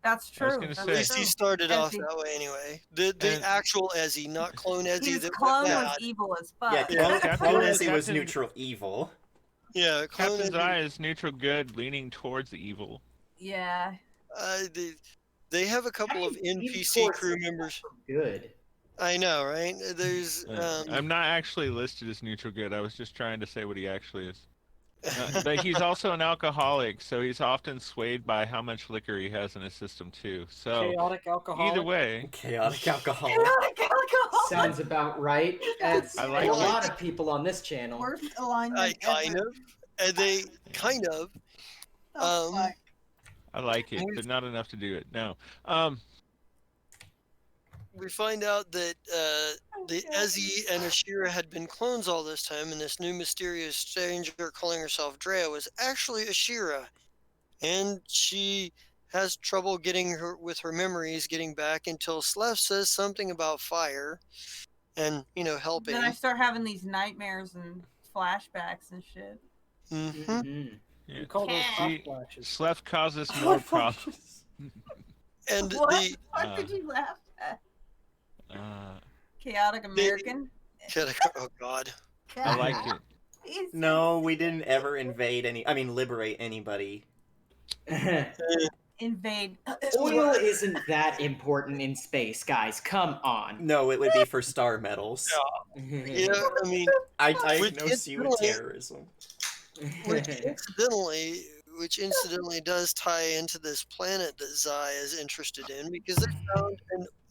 Speaker 4: That's
Speaker 2: I was
Speaker 4: true.
Speaker 2: gonna
Speaker 4: that's
Speaker 1: At
Speaker 2: say-
Speaker 1: least he
Speaker 4: true.
Speaker 1: started off
Speaker 4: Ezzy.
Speaker 1: that way anyway. The
Speaker 2: And-
Speaker 1: actual Ezzy, not clone Ezzy.
Speaker 4: His
Speaker 1: that
Speaker 4: clone
Speaker 1: went
Speaker 4: was
Speaker 1: bad.
Speaker 4: evil as fuck.
Speaker 5: Yeah,
Speaker 1: Yeah.
Speaker 5: Clone Ezzy was
Speaker 2: Captain-
Speaker 5: neutral evil.
Speaker 1: Yeah, clone
Speaker 2: Captain's
Speaker 1: Ezzy.
Speaker 2: Eye is neutral good, leaning towards evil.
Speaker 4: Yeah.
Speaker 1: They have a couple of NPC crew members.
Speaker 3: Good.
Speaker 1: I know, right? There's
Speaker 2: I'm not actually listed as neutral good. I was just trying to say what he actually is. But he's also an alcoholic, so he's often swayed by how much liquor he has in his system too. So
Speaker 6: Chaotic alcoholic.
Speaker 2: either way,
Speaker 5: Chaotic alcohol.
Speaker 4: Chaotic alcohol.
Speaker 3: Sounds about right. As
Speaker 2: I
Speaker 3: a
Speaker 2: like
Speaker 3: lot
Speaker 1: it.
Speaker 3: of people on this channel.
Speaker 4: Worst alignment
Speaker 1: I kind
Speaker 4: ever.
Speaker 1: of, and they kind of.
Speaker 4: Oh, fuck.
Speaker 2: I like it, but not enough to do it. No.
Speaker 1: We find out that the
Speaker 4: Okay.
Speaker 1: Ezzy and Ashira had been clones all this time, and this new mysterious stranger calling herself Drea was actually Ashira, and she has trouble getting her memories getting back until Slef says something about fire, and helping.
Speaker 4: Then I start having these nightmares and flashbacks and shit.
Speaker 1: hmm
Speaker 3: Mhm.
Speaker 2: Yeah.
Speaker 6: We call those
Speaker 4: Yeah.
Speaker 6: hot flashes.
Speaker 2: Slef causes more problems.
Speaker 1: And
Speaker 4: What?
Speaker 1: the
Speaker 4: What did you laugh at? Chaotic American?
Speaker 1: oh god.
Speaker 2: I like it.
Speaker 4: He's-
Speaker 5: No, we didn't ever liberate anybody.
Speaker 4: Invade.
Speaker 3: Oil isn't that important in space, guys. Come on.
Speaker 5: No, it would be for star medals.
Speaker 1: Yeah, I mean,
Speaker 5: I
Speaker 1: Which
Speaker 5: diagnose you with
Speaker 1: incidentally-
Speaker 5: terrorism.
Speaker 1: which incidentally does tie into this planet that Zai is interested in because they found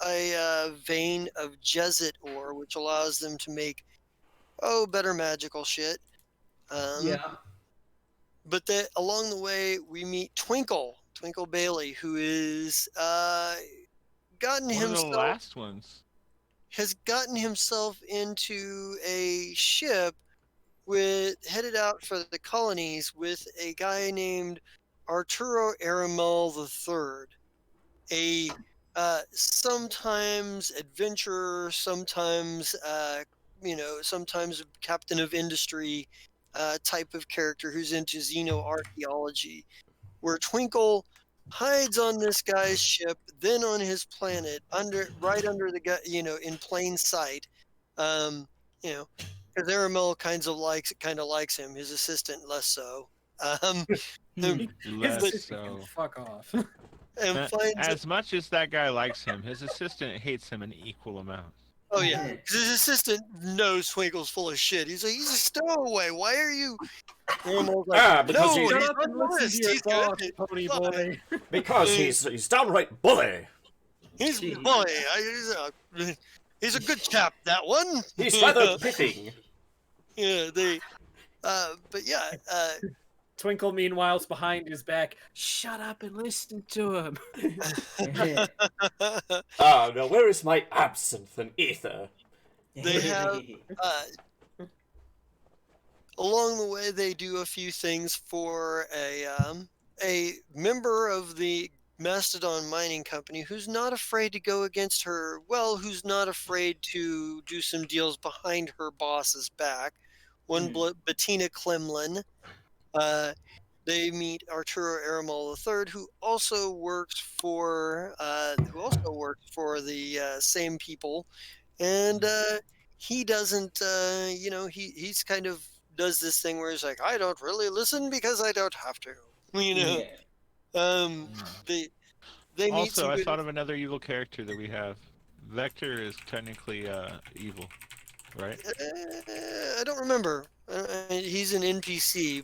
Speaker 1: a vein of Jezit ore, which allows them to make better magical shit.
Speaker 3: Yeah.
Speaker 1: But along the way we meet Twinkle Bailey, who is gotten
Speaker 2: One of the
Speaker 1: himself
Speaker 2: last ones.
Speaker 1: has gotten himself into a ship headed out for the colonies with a guy named Arturo Aramel III, a sometimes adventurer, sometimes sometimes captain of industry type of character who's into xenoarchaeology, where Twinkle hides on this guy's ship, then on his planet, right under the guy, in plain sight. Because Aramel kind of likes him. His assistant less so.
Speaker 2: Less so.
Speaker 6: Fuck off.
Speaker 1: And finds
Speaker 2: As much as that guy likes him, his assistant hates him an equal amount.
Speaker 1: oh yeah, 'cause his assistant knows Twinkle's full of shit. He's like, he's a stowaway. Why are you? Aramel's like,
Speaker 5: because
Speaker 1: no,
Speaker 5: he's-
Speaker 1: he's
Speaker 6: Shut up
Speaker 1: on
Speaker 6: and
Speaker 1: the
Speaker 6: listen to
Speaker 1: list.
Speaker 6: your
Speaker 1: He's
Speaker 6: boss,
Speaker 1: good.
Speaker 6: pony
Speaker 1: Fine."
Speaker 6: boy.
Speaker 5: Because he's downright bully.
Speaker 1: He's
Speaker 3: Gee.
Speaker 1: boy. He's a good chap. That one.
Speaker 5: He's rather giving.
Speaker 1: Yeah. They. But yeah.
Speaker 6: Twinkle, meanwhile's behind his back. Shut up and listen to him.
Speaker 5: Ah, now where is my absinthe and ether?
Speaker 1: They have. Along the way, they do a few things for a member of the Mastodon Mining Company who's not afraid to go against her. Well, who's not afraid to do some deals behind her boss's back. One, Bettina Klemlin. They meet Arturo Aramal III, who also works for the same people, and he doesn't. He's kind of does this thing where he's like, I don't really listen because I don't have to. You know. They meet
Speaker 2: Also,
Speaker 1: some
Speaker 2: I
Speaker 1: good.
Speaker 2: thought of another evil character that we have. Vector is technically evil, right?
Speaker 1: I don't remember. He's an NPC.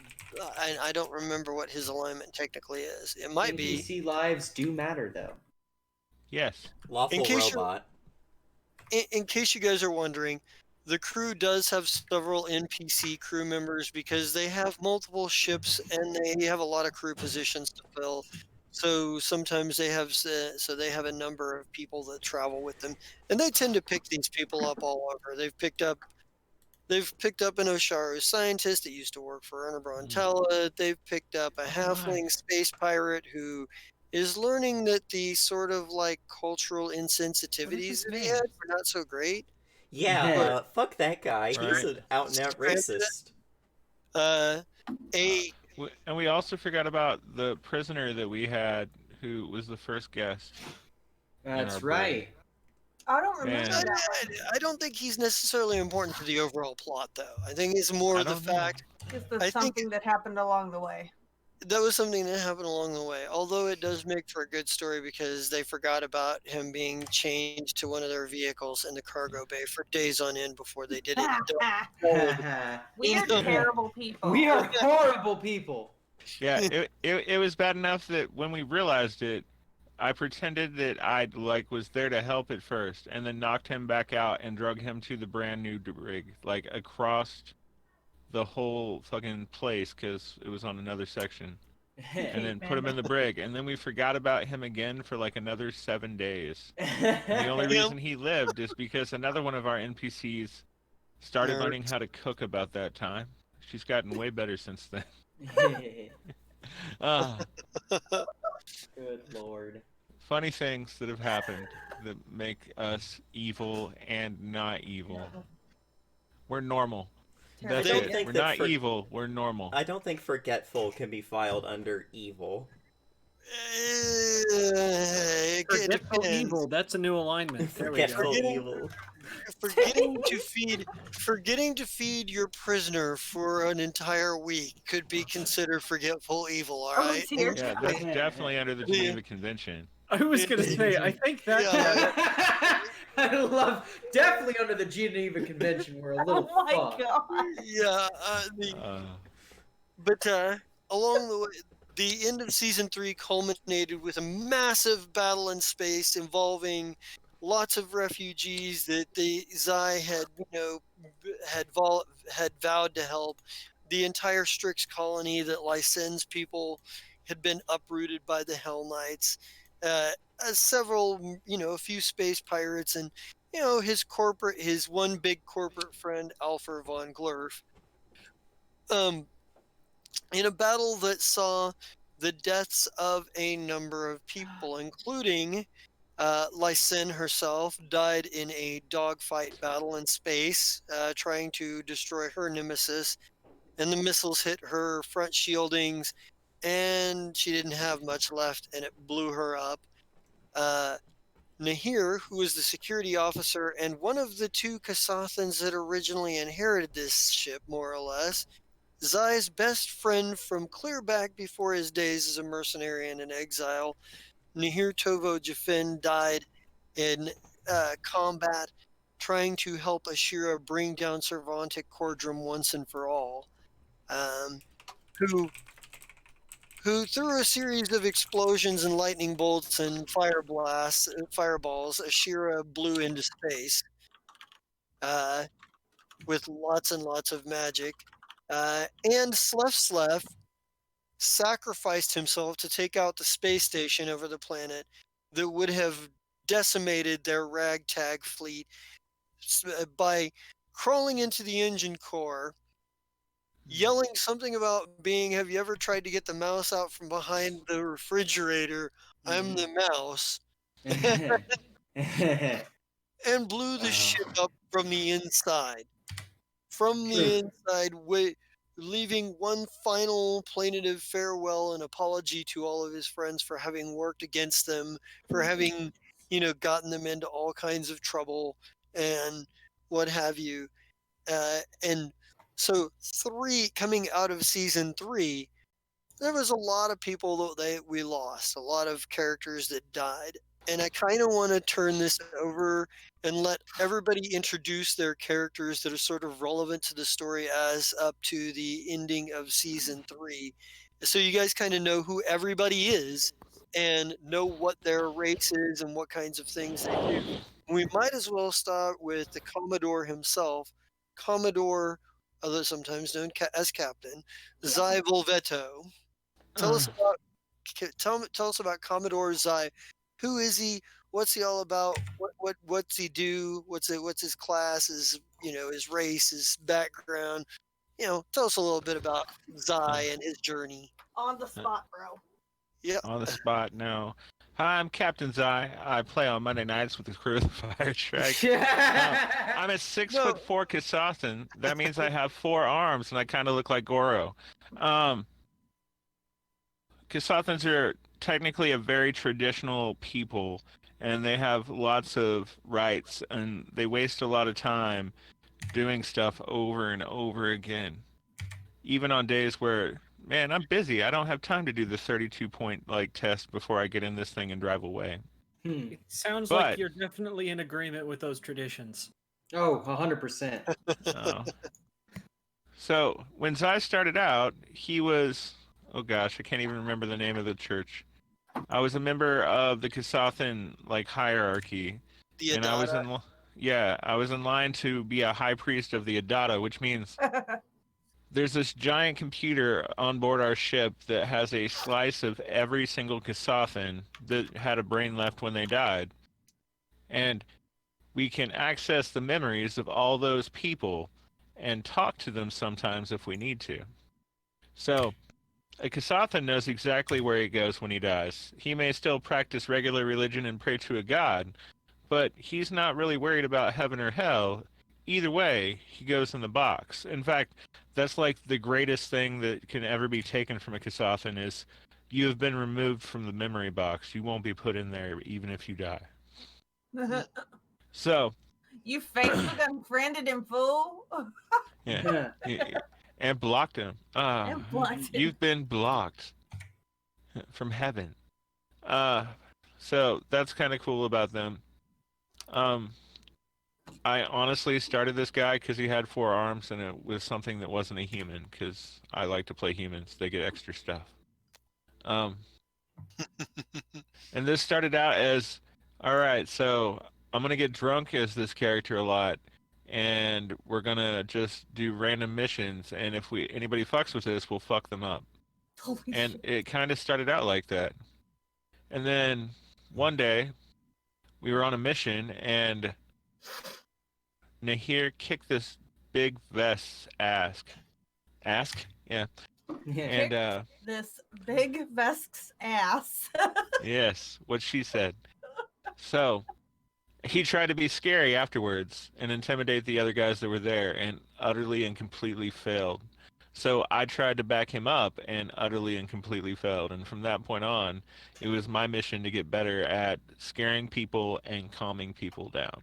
Speaker 1: I don't remember what his alignment technically is. It might be.
Speaker 3: NPC lives do matter, though.
Speaker 2: Yes.
Speaker 5: Lawful
Speaker 1: case
Speaker 5: robot.
Speaker 1: In case you guys are wondering, the crew does have several NPC crew members because they have multiple ships and they have a lot of crew positions to fill. So sometimes they have a number of people that travel with them, and they tend to pick these people up all over. They've picked up an Osharu scientist that used to work for Ernabron Tella. They've picked up a halfling space pirate who is learning that the sort of like cultural insensitivities that he had were not so great.
Speaker 5: Yeah, fuck that guy. He's
Speaker 2: Right.
Speaker 5: an out and out racist.
Speaker 2: And we also forgot about the prisoner that we had, who was the first guest.
Speaker 3: That's right.
Speaker 4: I don't remember
Speaker 2: And-
Speaker 4: that.
Speaker 1: I don't think he's necessarily important to the overall plot, though. I think it's more
Speaker 2: I
Speaker 1: the
Speaker 2: don't know.
Speaker 1: fact
Speaker 4: It's
Speaker 1: I think-
Speaker 4: something that happened along the way.
Speaker 1: that was something that happened along the way. Although it does make for a good story because they forgot about him being changed to one of their vehicles in the cargo bay for days on end before they did it.
Speaker 4: We are terrible people.
Speaker 3: We are horrible people.
Speaker 2: Yeah, it was bad enough that when we realized it, I pretended that I was there to help at first, and then knocked him back out and drug him to the brand new rig, like across the whole fucking place because it was on another section, and then put him in the brig, and then we forgot about him again for like another 7 days. And the only reason he lived is because another one of our NPCs started
Speaker 1: Nerd.
Speaker 2: learning how to cook about that time. She's gotten way better since then.
Speaker 3: Good lord.
Speaker 2: Funny things that have happened that make us evil and not evil. We're normal. That's
Speaker 5: don't
Speaker 2: it.
Speaker 5: think
Speaker 2: We're
Speaker 5: that
Speaker 2: not
Speaker 5: for-
Speaker 2: evil. We're normal.
Speaker 5: I don't think forgetful can be filed under evil.
Speaker 1: It
Speaker 6: Forgetful
Speaker 1: depends.
Speaker 6: evil. That's a new alignment. There we go.
Speaker 5: Forgetful
Speaker 1: Forgetting-
Speaker 5: evil.
Speaker 1: Forgetting to feed your prisoner for an entire week could be considered forgetful evil. All
Speaker 4: Oh,
Speaker 1: right.
Speaker 4: dear.
Speaker 2: Yeah, that's definitely under the Geneva Convention.
Speaker 6: I was gonna say, I think that.
Speaker 1: Yeah.
Speaker 3: I love definitely under the Geneva Convention. We're a little
Speaker 4: Oh my
Speaker 3: fucked.
Speaker 4: god.
Speaker 1: Yeah. But along the way, the end of season 3 culminated with a massive battle in space involving lots of refugees that the Zai had, had vowed to help. The entire Strix colony that Lysen's people had been uprooted by the Hell Knights. Several, a few space pirates, and his one big corporate friend, Alfred von Glurf. In a battle that saw the deaths of a number of people, including Lysen herself, died in a dogfight battle in space, trying to destroy her nemesis, and the missiles hit her front shieldings, and she didn't have much left, and it blew her up. Nahir, who was the security officer and one of the two Kasathans that originally inherited this ship, more or less, Zai's best friend from clear back before his days as a mercenary and in exile, Nahir Tovo Jafin, died in combat trying to help Ashira bring down Cervantic Cordrum once and for all. who, through a series of explosions and lightning bolts and fireballs, Ashira blew into space with lots and lots of magic. And Slef sacrificed himself to take out the space station over the planet that would have decimated their ragtag fleet by crawling into the engine core, yelling something about being, have you ever tried to get the mouse out from behind the refrigerator? I'm the mouse. And blew the ship up from the inside. From the inside, leaving one final plaintive farewell and apology to all of his friends for having worked against them, for having, gotten them into all kinds of trouble and what have you. And so coming out of season 3, there was a lot of people that we lost, a lot of characters that died. And I kind of want to turn this over and let everybody introduce their characters that are sort of relevant to the story as up to the ending of season 3. So you guys kind of know who everybody is and know what their race is and what kinds of things they do. We might as well start with the Commodore himself, Commodore, although sometimes known as Captain, Zai Volvetto. Tell us about Commodore Zai. Who is he? What's he all about? What's he do? What's his class? His race, his background. Tell us a little bit about Zai and his journey.
Speaker 4: On the spot, bro.
Speaker 1: Yeah.
Speaker 2: On the spot now. Hi, I'm Captain Zai. I play on Monday nights with the crew of the Fire Shrike. I'm a 6'4" Kasathan. That means I have 4 arms and I kind of look like Goro. Kasathans are technically a very traditional people, and they have lots of rights, and they waste a lot of time doing stuff over and over again. Even on days where, man, I'm busy. I don't have time to do the 32-point test before I get in this thing and drive away.
Speaker 6: It sounds like you're definitely in agreement with those traditions.
Speaker 3: Oh, 100%.
Speaker 2: So when Zai started out, he was, oh gosh, I can't even remember the name of the church. I was a member of the Kasathan hierarchy, and I was in line to be a high priest of the Adada, which means there's this giant computer on board our ship that has a slice of every single Kasathan that had a brain left when they died, and we can access the memories of all those people and talk to them sometimes if we need to. So a Kasathan knows exactly where he goes when he dies. He may still practice regular religion and pray to a god, but he's not really worried about heaven or hell. Either way, he goes in the box. In fact, that's the greatest thing that can ever be taken from a Kasathan is you have been removed from the memory box. You won't be put in there even if you die. So
Speaker 4: you Facebook unfriended him, fool.
Speaker 2: Yeah. And blocked him. You've been blocked from heaven. So that's kind of cool about them. I honestly started this guy because he had 4 arms, and it was something that wasn't a human, because I like to play humans. They get extra stuff. And this started out as, all right, so I'm going to get drunk as this character a lot, and we're going to just do random missions, and if anybody fucks with this, we'll fuck them up. And it kind of started out like that. And then one day, we were on a mission, and Nahir kicked this big vest's ass. Yeah. And
Speaker 4: this big vest's ass.
Speaker 2: Yes, what she said. So he tried to be scary afterwards and intimidate the other guys that were there, and utterly and completely failed. So I tried to back him up and utterly and completely failed. And from that point on, it was my mission to get better at scaring people and calming people down.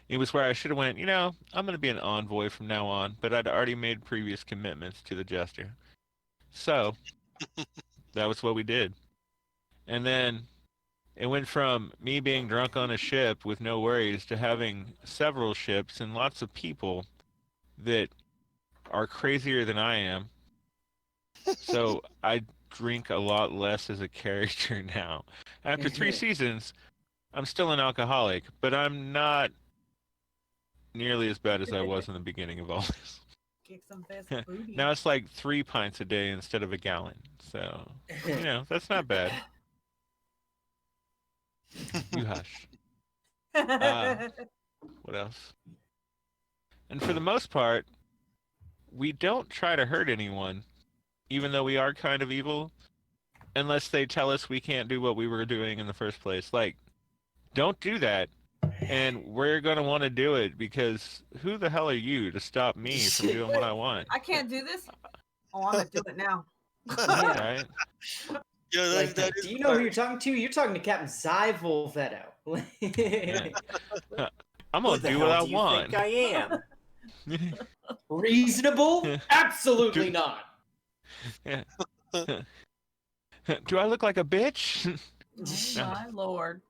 Speaker 2: It was where I should have went, I'm going to be an envoy from now on, but I'd already made previous commitments to the jester. So that was what we did. And then it went from me being drunk on a ship with no worries to having several ships and lots of people that are crazier than I am. So I drink a lot less as a character now. After 3 seasons, I'm still an alcoholic, but I'm not nearly as bad as I was in the beginning of all this.
Speaker 4: Kick some fast booty.
Speaker 2: Now it's like 3 pints a day instead of a gallon. So, that's not bad. You hush. What else? And for the most part, we don't try to hurt anyone, even though we are kind of evil, unless they tell us we can't do what we were doing in the first place. Like, don't do that. And we're going to want to do it because who the hell are you to stop me from doing what I want?
Speaker 4: I can't do this. Oh, I'm gonna do it now.
Speaker 2: Right?
Speaker 1: Yeah,
Speaker 3: Like,
Speaker 1: that
Speaker 3: do
Speaker 1: is
Speaker 3: you know who you're talking to? You're talking to Captain Zy Volvetto.
Speaker 2: I'm
Speaker 5: Who
Speaker 2: going
Speaker 5: the
Speaker 2: to do
Speaker 5: hell
Speaker 2: what I
Speaker 5: do you
Speaker 2: want.
Speaker 5: think I am?
Speaker 3: Reasonable? Absolutely not.
Speaker 2: Yeah. Do I look like a bitch?
Speaker 4: Oh, my lord.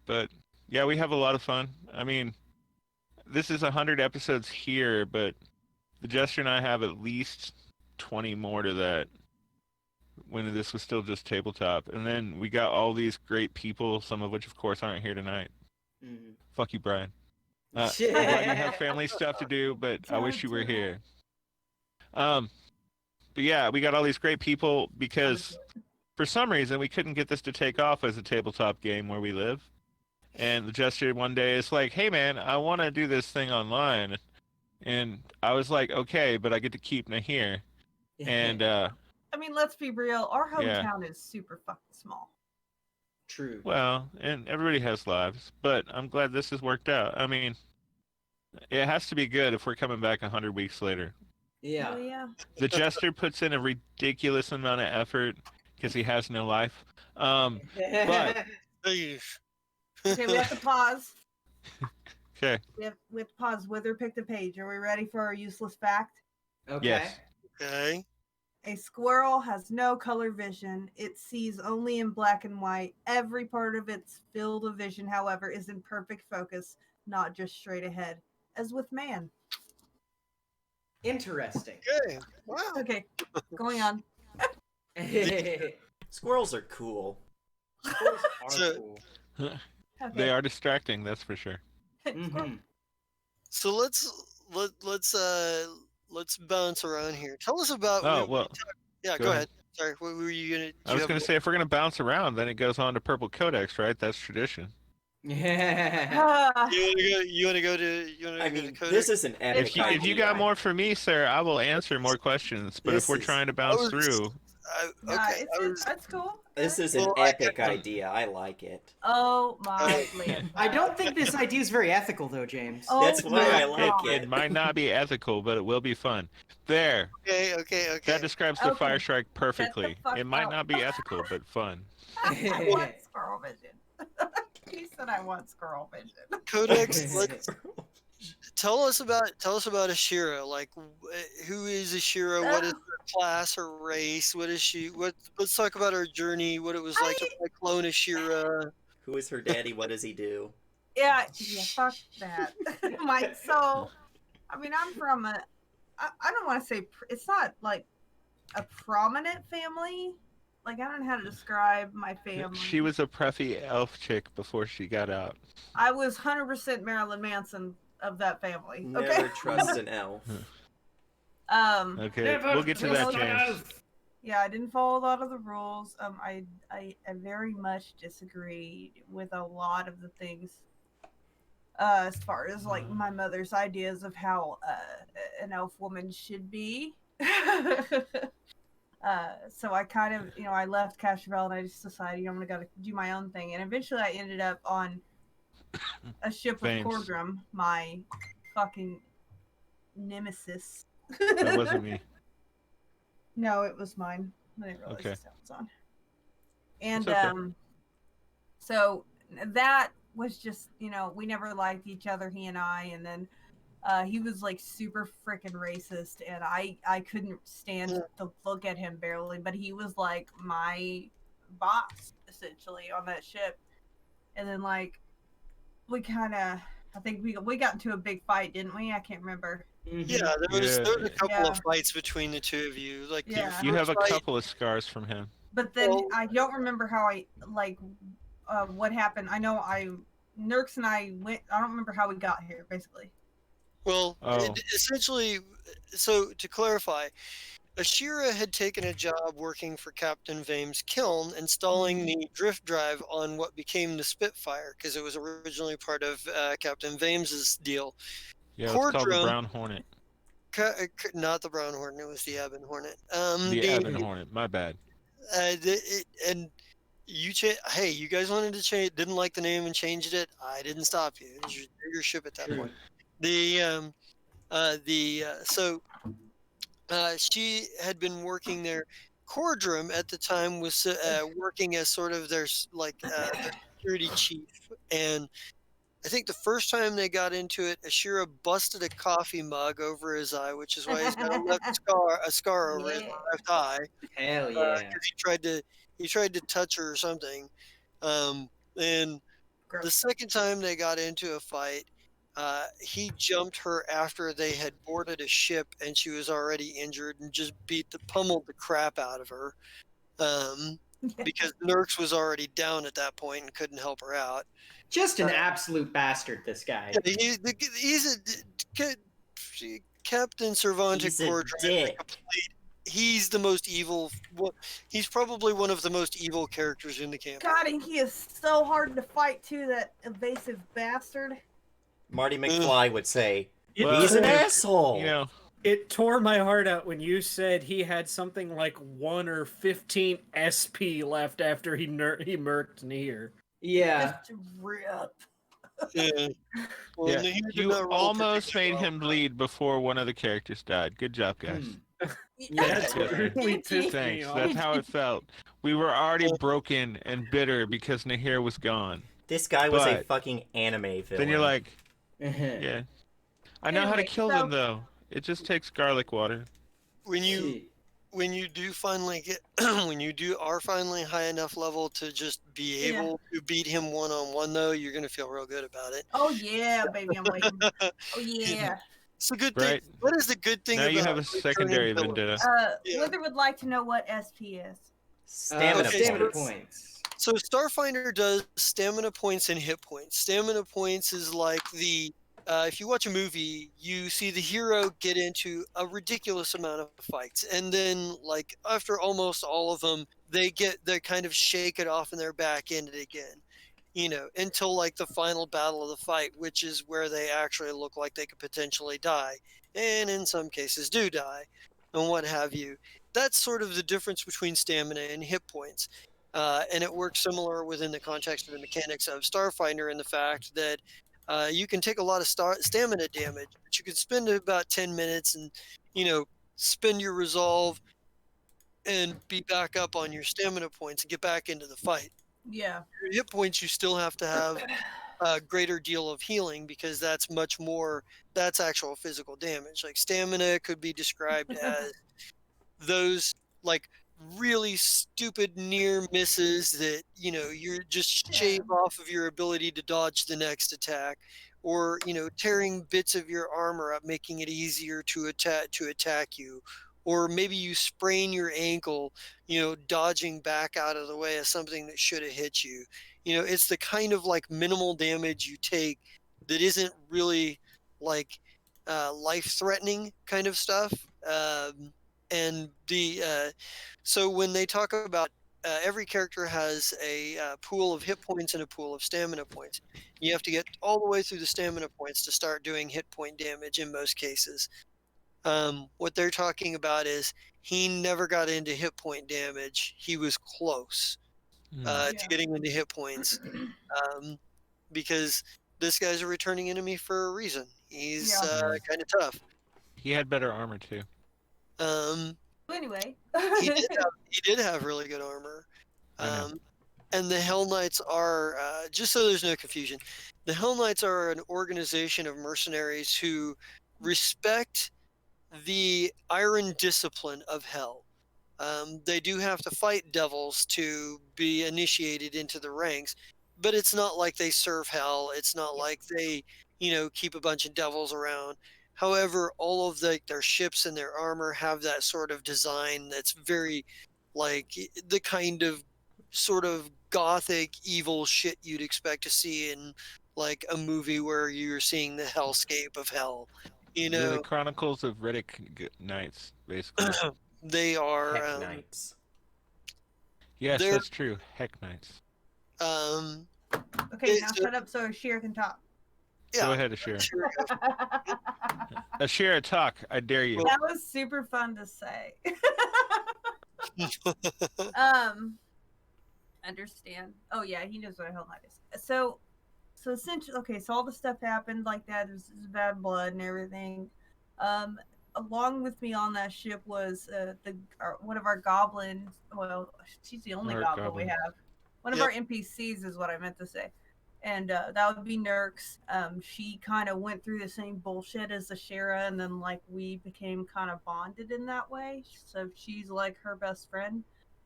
Speaker 2: But yeah, we have a lot of fun. I mean, this is 100 episodes here, but the Jester and I have at least 20 more to that when this was still just tabletop. And then we got all these great people, some of which, of course, aren't here tonight.
Speaker 3: Mhm.
Speaker 2: Fuck you, Brian. I'm glad you have family stuff to do, but I wish you were here. But yeah, we got all these great people because for some reason we couldn't get this to take off as a tabletop game where we live. And the Jester one day is like, "Hey man, I want to do this thing online," and I was like, "Okay, but I get to keep Nahir." And
Speaker 4: I mean, let's be real. Our
Speaker 2: Yeah.
Speaker 4: hometown is super fucking small.
Speaker 3: True.
Speaker 2: well, and everybody has lives, but I'm glad this has worked out. I mean, it has to be good if we're coming back 100 weeks later.
Speaker 3: Yeah.
Speaker 4: Oh yeah.
Speaker 2: The Jester puts in a ridiculous amount of effort because he has no life. But
Speaker 1: Hey,
Speaker 4: Okay, we have to pause.
Speaker 2: okay,
Speaker 4: We have to pause. Wither picked a page. Are we ready for our useless fact?
Speaker 3: Okay.
Speaker 2: yes.
Speaker 1: okay.
Speaker 4: A squirrel has no color vision. It sees only in black and white. Every part of its field of vision, however, is in perfect focus, not just straight ahead, as with man.
Speaker 3: Interesting.
Speaker 1: Okay. Wow.
Speaker 4: Okay, going on.
Speaker 5: Squirrels are cool.
Speaker 3: Squirrels are
Speaker 1: So-
Speaker 3: cool.
Speaker 4: Okay.
Speaker 2: They are distracting, that's for sure.
Speaker 3: Mhm.
Speaker 1: So let's bounce around here. Tell us about.
Speaker 2: Oh, well,
Speaker 1: yeah,
Speaker 2: go
Speaker 1: go
Speaker 2: ahead.
Speaker 1: ahead. Sorry, what were you gonna?
Speaker 2: I was going to say if we're going to bounce around, then it goes on to Purple Codex, right? That's tradition.
Speaker 4: Ah,
Speaker 1: You wanna go to?
Speaker 5: I
Speaker 1: go to
Speaker 5: mean,
Speaker 1: Codex?
Speaker 5: this is an epic
Speaker 2: If you
Speaker 5: idea.
Speaker 2: got more for me, sir, I will answer more questions. But
Speaker 5: This
Speaker 2: if we're
Speaker 5: is-
Speaker 2: trying to bounce
Speaker 1: was-
Speaker 2: through,
Speaker 4: nah,
Speaker 1: Okay. I was-
Speaker 4: it's cool.
Speaker 5: This is an
Speaker 1: Well, I
Speaker 5: epic
Speaker 1: got-
Speaker 5: idea. I like it.
Speaker 4: Oh my land.
Speaker 3: I don't think this idea is very ethical, though, James.
Speaker 4: Oh
Speaker 5: That's why
Speaker 4: my
Speaker 5: I like
Speaker 4: God.
Speaker 5: it.
Speaker 2: it might not be ethical, but it will be fun. There,
Speaker 1: Okay.
Speaker 2: that describes the
Speaker 4: Okay.
Speaker 2: Fire Strike perfectly.
Speaker 4: fuck
Speaker 2: It might
Speaker 4: up.
Speaker 2: not be ethical, but fun.
Speaker 4: I want squirrel vision. He said I want squirrel vision.
Speaker 1: Codex. Tell us about Ashira. Like, who is Ashira? What is her class or race? What is she? Let's talk about her journey. What it was like to play clone Ashira.
Speaker 5: Who is her daddy? What does he do?
Speaker 4: Yeah, fuck that. So, I mean, I'm from I don't want to say, it's not like a prominent family. Like, I don't know how to describe my family.
Speaker 2: She was a preppy elf chick before she got out.
Speaker 4: I was 100% Marilyn Manson of that family.
Speaker 5: Never
Speaker 4: Okay.
Speaker 5: trust an elf.
Speaker 2: Okay, we'll get to that, James.
Speaker 4: Yeah, I didn't follow a lot of the rules. I very much disagreed with a lot of the things. As far as like my mother's ideas of how an elf woman should be. So I kind of, I left Cashevel and I just decided, I'm gonna go do my own thing. And eventually I ended up on a ship with
Speaker 2: Thanks.
Speaker 4: Cordrum, my fucking nemesis.
Speaker 2: That wasn't me.
Speaker 4: No, it was mine. I didn't realize
Speaker 2: Okay.
Speaker 4: this was on. And
Speaker 2: It's okay.
Speaker 4: so that was just, we never liked each other, he and I, and then he was like super freaking racist, and I couldn't stand to look at him barely, but he was like my boss essentially on that ship. And then like we kind of, I think we got into a big fight, didn't we? I can't remember.
Speaker 1: Yeah, there was a couple
Speaker 4: Yeah.
Speaker 1: of fights between the two of you. Like your
Speaker 4: Yeah.
Speaker 2: You have a
Speaker 1: first fight-
Speaker 2: couple of scars from him.
Speaker 4: But then
Speaker 1: Well-
Speaker 4: I don't remember how what happened. I know Nurks and I went. I don't remember how we got here. Basically.
Speaker 1: Well,
Speaker 2: Oh.
Speaker 1: essentially, so to clarify, Ashira had taken a job working for Captain Vame's kiln, installing the drift drive on what became the Spitfire, because it was originally part of Captain Vame's deal.
Speaker 2: Yeah, it's called the
Speaker 1: Cordrum-
Speaker 2: Brown Hornet.
Speaker 1: Not the Brown Hornet, it was the Ebon Hornet.
Speaker 2: The Ebon Hornet, my bad.
Speaker 1: And hey, you guys wanted to change, didn't like the name and changed it. I didn't stop you. It was your ship at that
Speaker 3: True.
Speaker 1: point. She had been working there. Cordrum at the time was working as sort of their their security chief, and I think the first time they got into it, Ashira busted a coffee mug over his eye, which is why he's got a scar over his
Speaker 4: Yeah.
Speaker 1: left eye.
Speaker 3: Hell yeah.
Speaker 1: Because he tried to touch her or something. And the
Speaker 4: Gross.
Speaker 1: second time they got into a fight, he jumped her after they had boarded a ship and she was already injured and just pummeled the crap out of her. Because Nurks was already down at that point and couldn't help her out.
Speaker 3: Just an absolute bastard, this guy.
Speaker 1: He's Captain Cervantes
Speaker 5: He's a
Speaker 1: Cordrum.
Speaker 5: dick.
Speaker 1: He's the most evil. He's probably one of the most evil characters in the campaign.
Speaker 4: God, and he is so hard to fight too. That evasive bastard.
Speaker 5: Marty McFly would say,
Speaker 2: Well,
Speaker 5: he's an
Speaker 2: it-
Speaker 5: asshole.
Speaker 2: You know,
Speaker 6: It tore my heart out when you said he had something like 1 or 15 SP left after he murked Nier.
Speaker 3: Yeah.
Speaker 4: Just rip.
Speaker 1: Yeah. Well,
Speaker 2: yeah,
Speaker 1: Nahir did
Speaker 2: you
Speaker 1: not roll
Speaker 2: almost made
Speaker 1: particularly
Speaker 2: him
Speaker 1: well.
Speaker 2: bleed before one of the characters died. Good job, guys.
Speaker 6: That's what
Speaker 2: Yeah.
Speaker 6: really pissed me
Speaker 2: Thanks.
Speaker 6: off.
Speaker 2: That's how it felt. We were already broken and bitter because Nahir was gone.
Speaker 5: This guy was a
Speaker 2: But-
Speaker 5: fucking anime villain.
Speaker 2: Then you're like,
Speaker 3: Yeah.
Speaker 2: yeah. I know how to
Speaker 4: Anyway,
Speaker 2: kill them though. It just takes garlic water.
Speaker 1: When you do finally get when you are finally high enough level to just be
Speaker 4: Yeah.
Speaker 1: able to beat him one-on-one, though, you're gonna feel real good about it.
Speaker 4: Oh yeah, baby, I'm waiting. Oh yeah.
Speaker 1: It's a good
Speaker 2: Right.
Speaker 1: thing. What is the good thing
Speaker 2: Now
Speaker 1: about
Speaker 2: you have a
Speaker 1: returning
Speaker 2: secondary
Speaker 1: villains?
Speaker 2: vendetta.
Speaker 1: Yeah.
Speaker 4: Wither would like to know what SP is.
Speaker 5: Stamina
Speaker 1: Okay,
Speaker 3: Stamina
Speaker 5: points.
Speaker 3: points.
Speaker 1: So Starfinder does stamina points and hit points. Stamina points is like if you watch a movie, you see the hero get into a ridiculous amount of fights, and then like after almost all of them, they kind of shake it off and they're back in it again. Until like the final battle of the fight, which is where they actually look like they could potentially die, and in some cases do die, and what have you. That's sort of the difference between stamina and hit points. And it works similar within the context of the mechanics of Starfinder in the fact that you can take a lot of stamina damage, but you can spend about 10 minutes and, spend your resolve and be back up on your stamina points and get back into the fight.
Speaker 4: Yeah.
Speaker 1: Your hit points, you still have to have a greater deal of healing because that's actual physical damage. Like stamina could be described as those like really stupid near misses that you're just shave off of your ability to dodge the next attack, or tearing bits of your armor up, making it easier to attack you, or maybe you sprain your ankle dodging back out of the way of something that should have hit you. It's the kind of like minimal damage you take that isn't really like life-threatening kind of stuff. So when they talk about every character has a pool of hit points and a pool of stamina points. You have to get all the way through the stamina points to start doing hit point damage in most cases. What they're talking about is he never got into hit point damage. He was close to getting into hit points because this guy's a returning enemy for a reason. He's kind of tough.
Speaker 2: He had better armor too.
Speaker 4: Anyway.
Speaker 1: He did have really good armor. And the Hell Knights are, just so there's no confusion, the Hell Knights are an organization of mercenaries who respect the iron discipline of Hell. They do have to fight devils to be initiated into the ranks, but it's not like they serve Hell. It's not like they, keep a bunch of devils around. However, all of their ships and their armor have that sort of design that's very like the kind of sort of gothic evil shit you'd expect to see in like a movie where you're seeing the hellscape of hell. You
Speaker 2: They're the
Speaker 1: know,
Speaker 2: Chronicles of Riddick Knights, basically.
Speaker 1: they are
Speaker 5: Heck Knights.
Speaker 2: Yes,
Speaker 1: they're
Speaker 2: that's true. Heck Knights.
Speaker 1: um
Speaker 4: Okay, now
Speaker 1: so,
Speaker 4: shut up so Shira can talk.
Speaker 1: yeah.
Speaker 2: Go ahead, Ashira.
Speaker 1: Sure,
Speaker 2: Ashira, talk. I dare you.
Speaker 4: That was super fun to say. Understand. Oh yeah, he knows what a hell knight is. So essentially, okay, so all the stuff happened like that. There's bad blood and everything. Along with me on that ship was one of our goblins. Well, she's the only
Speaker 2: Our
Speaker 4: goblin we
Speaker 2: goblin.
Speaker 4: have. One of
Speaker 1: Yep.
Speaker 4: our NPCs is what I meant to say. And that would be Nurx. She kind of went through the same bullshit as the Shira, and then like we became kind of bonded in that way. So she's like her best friend,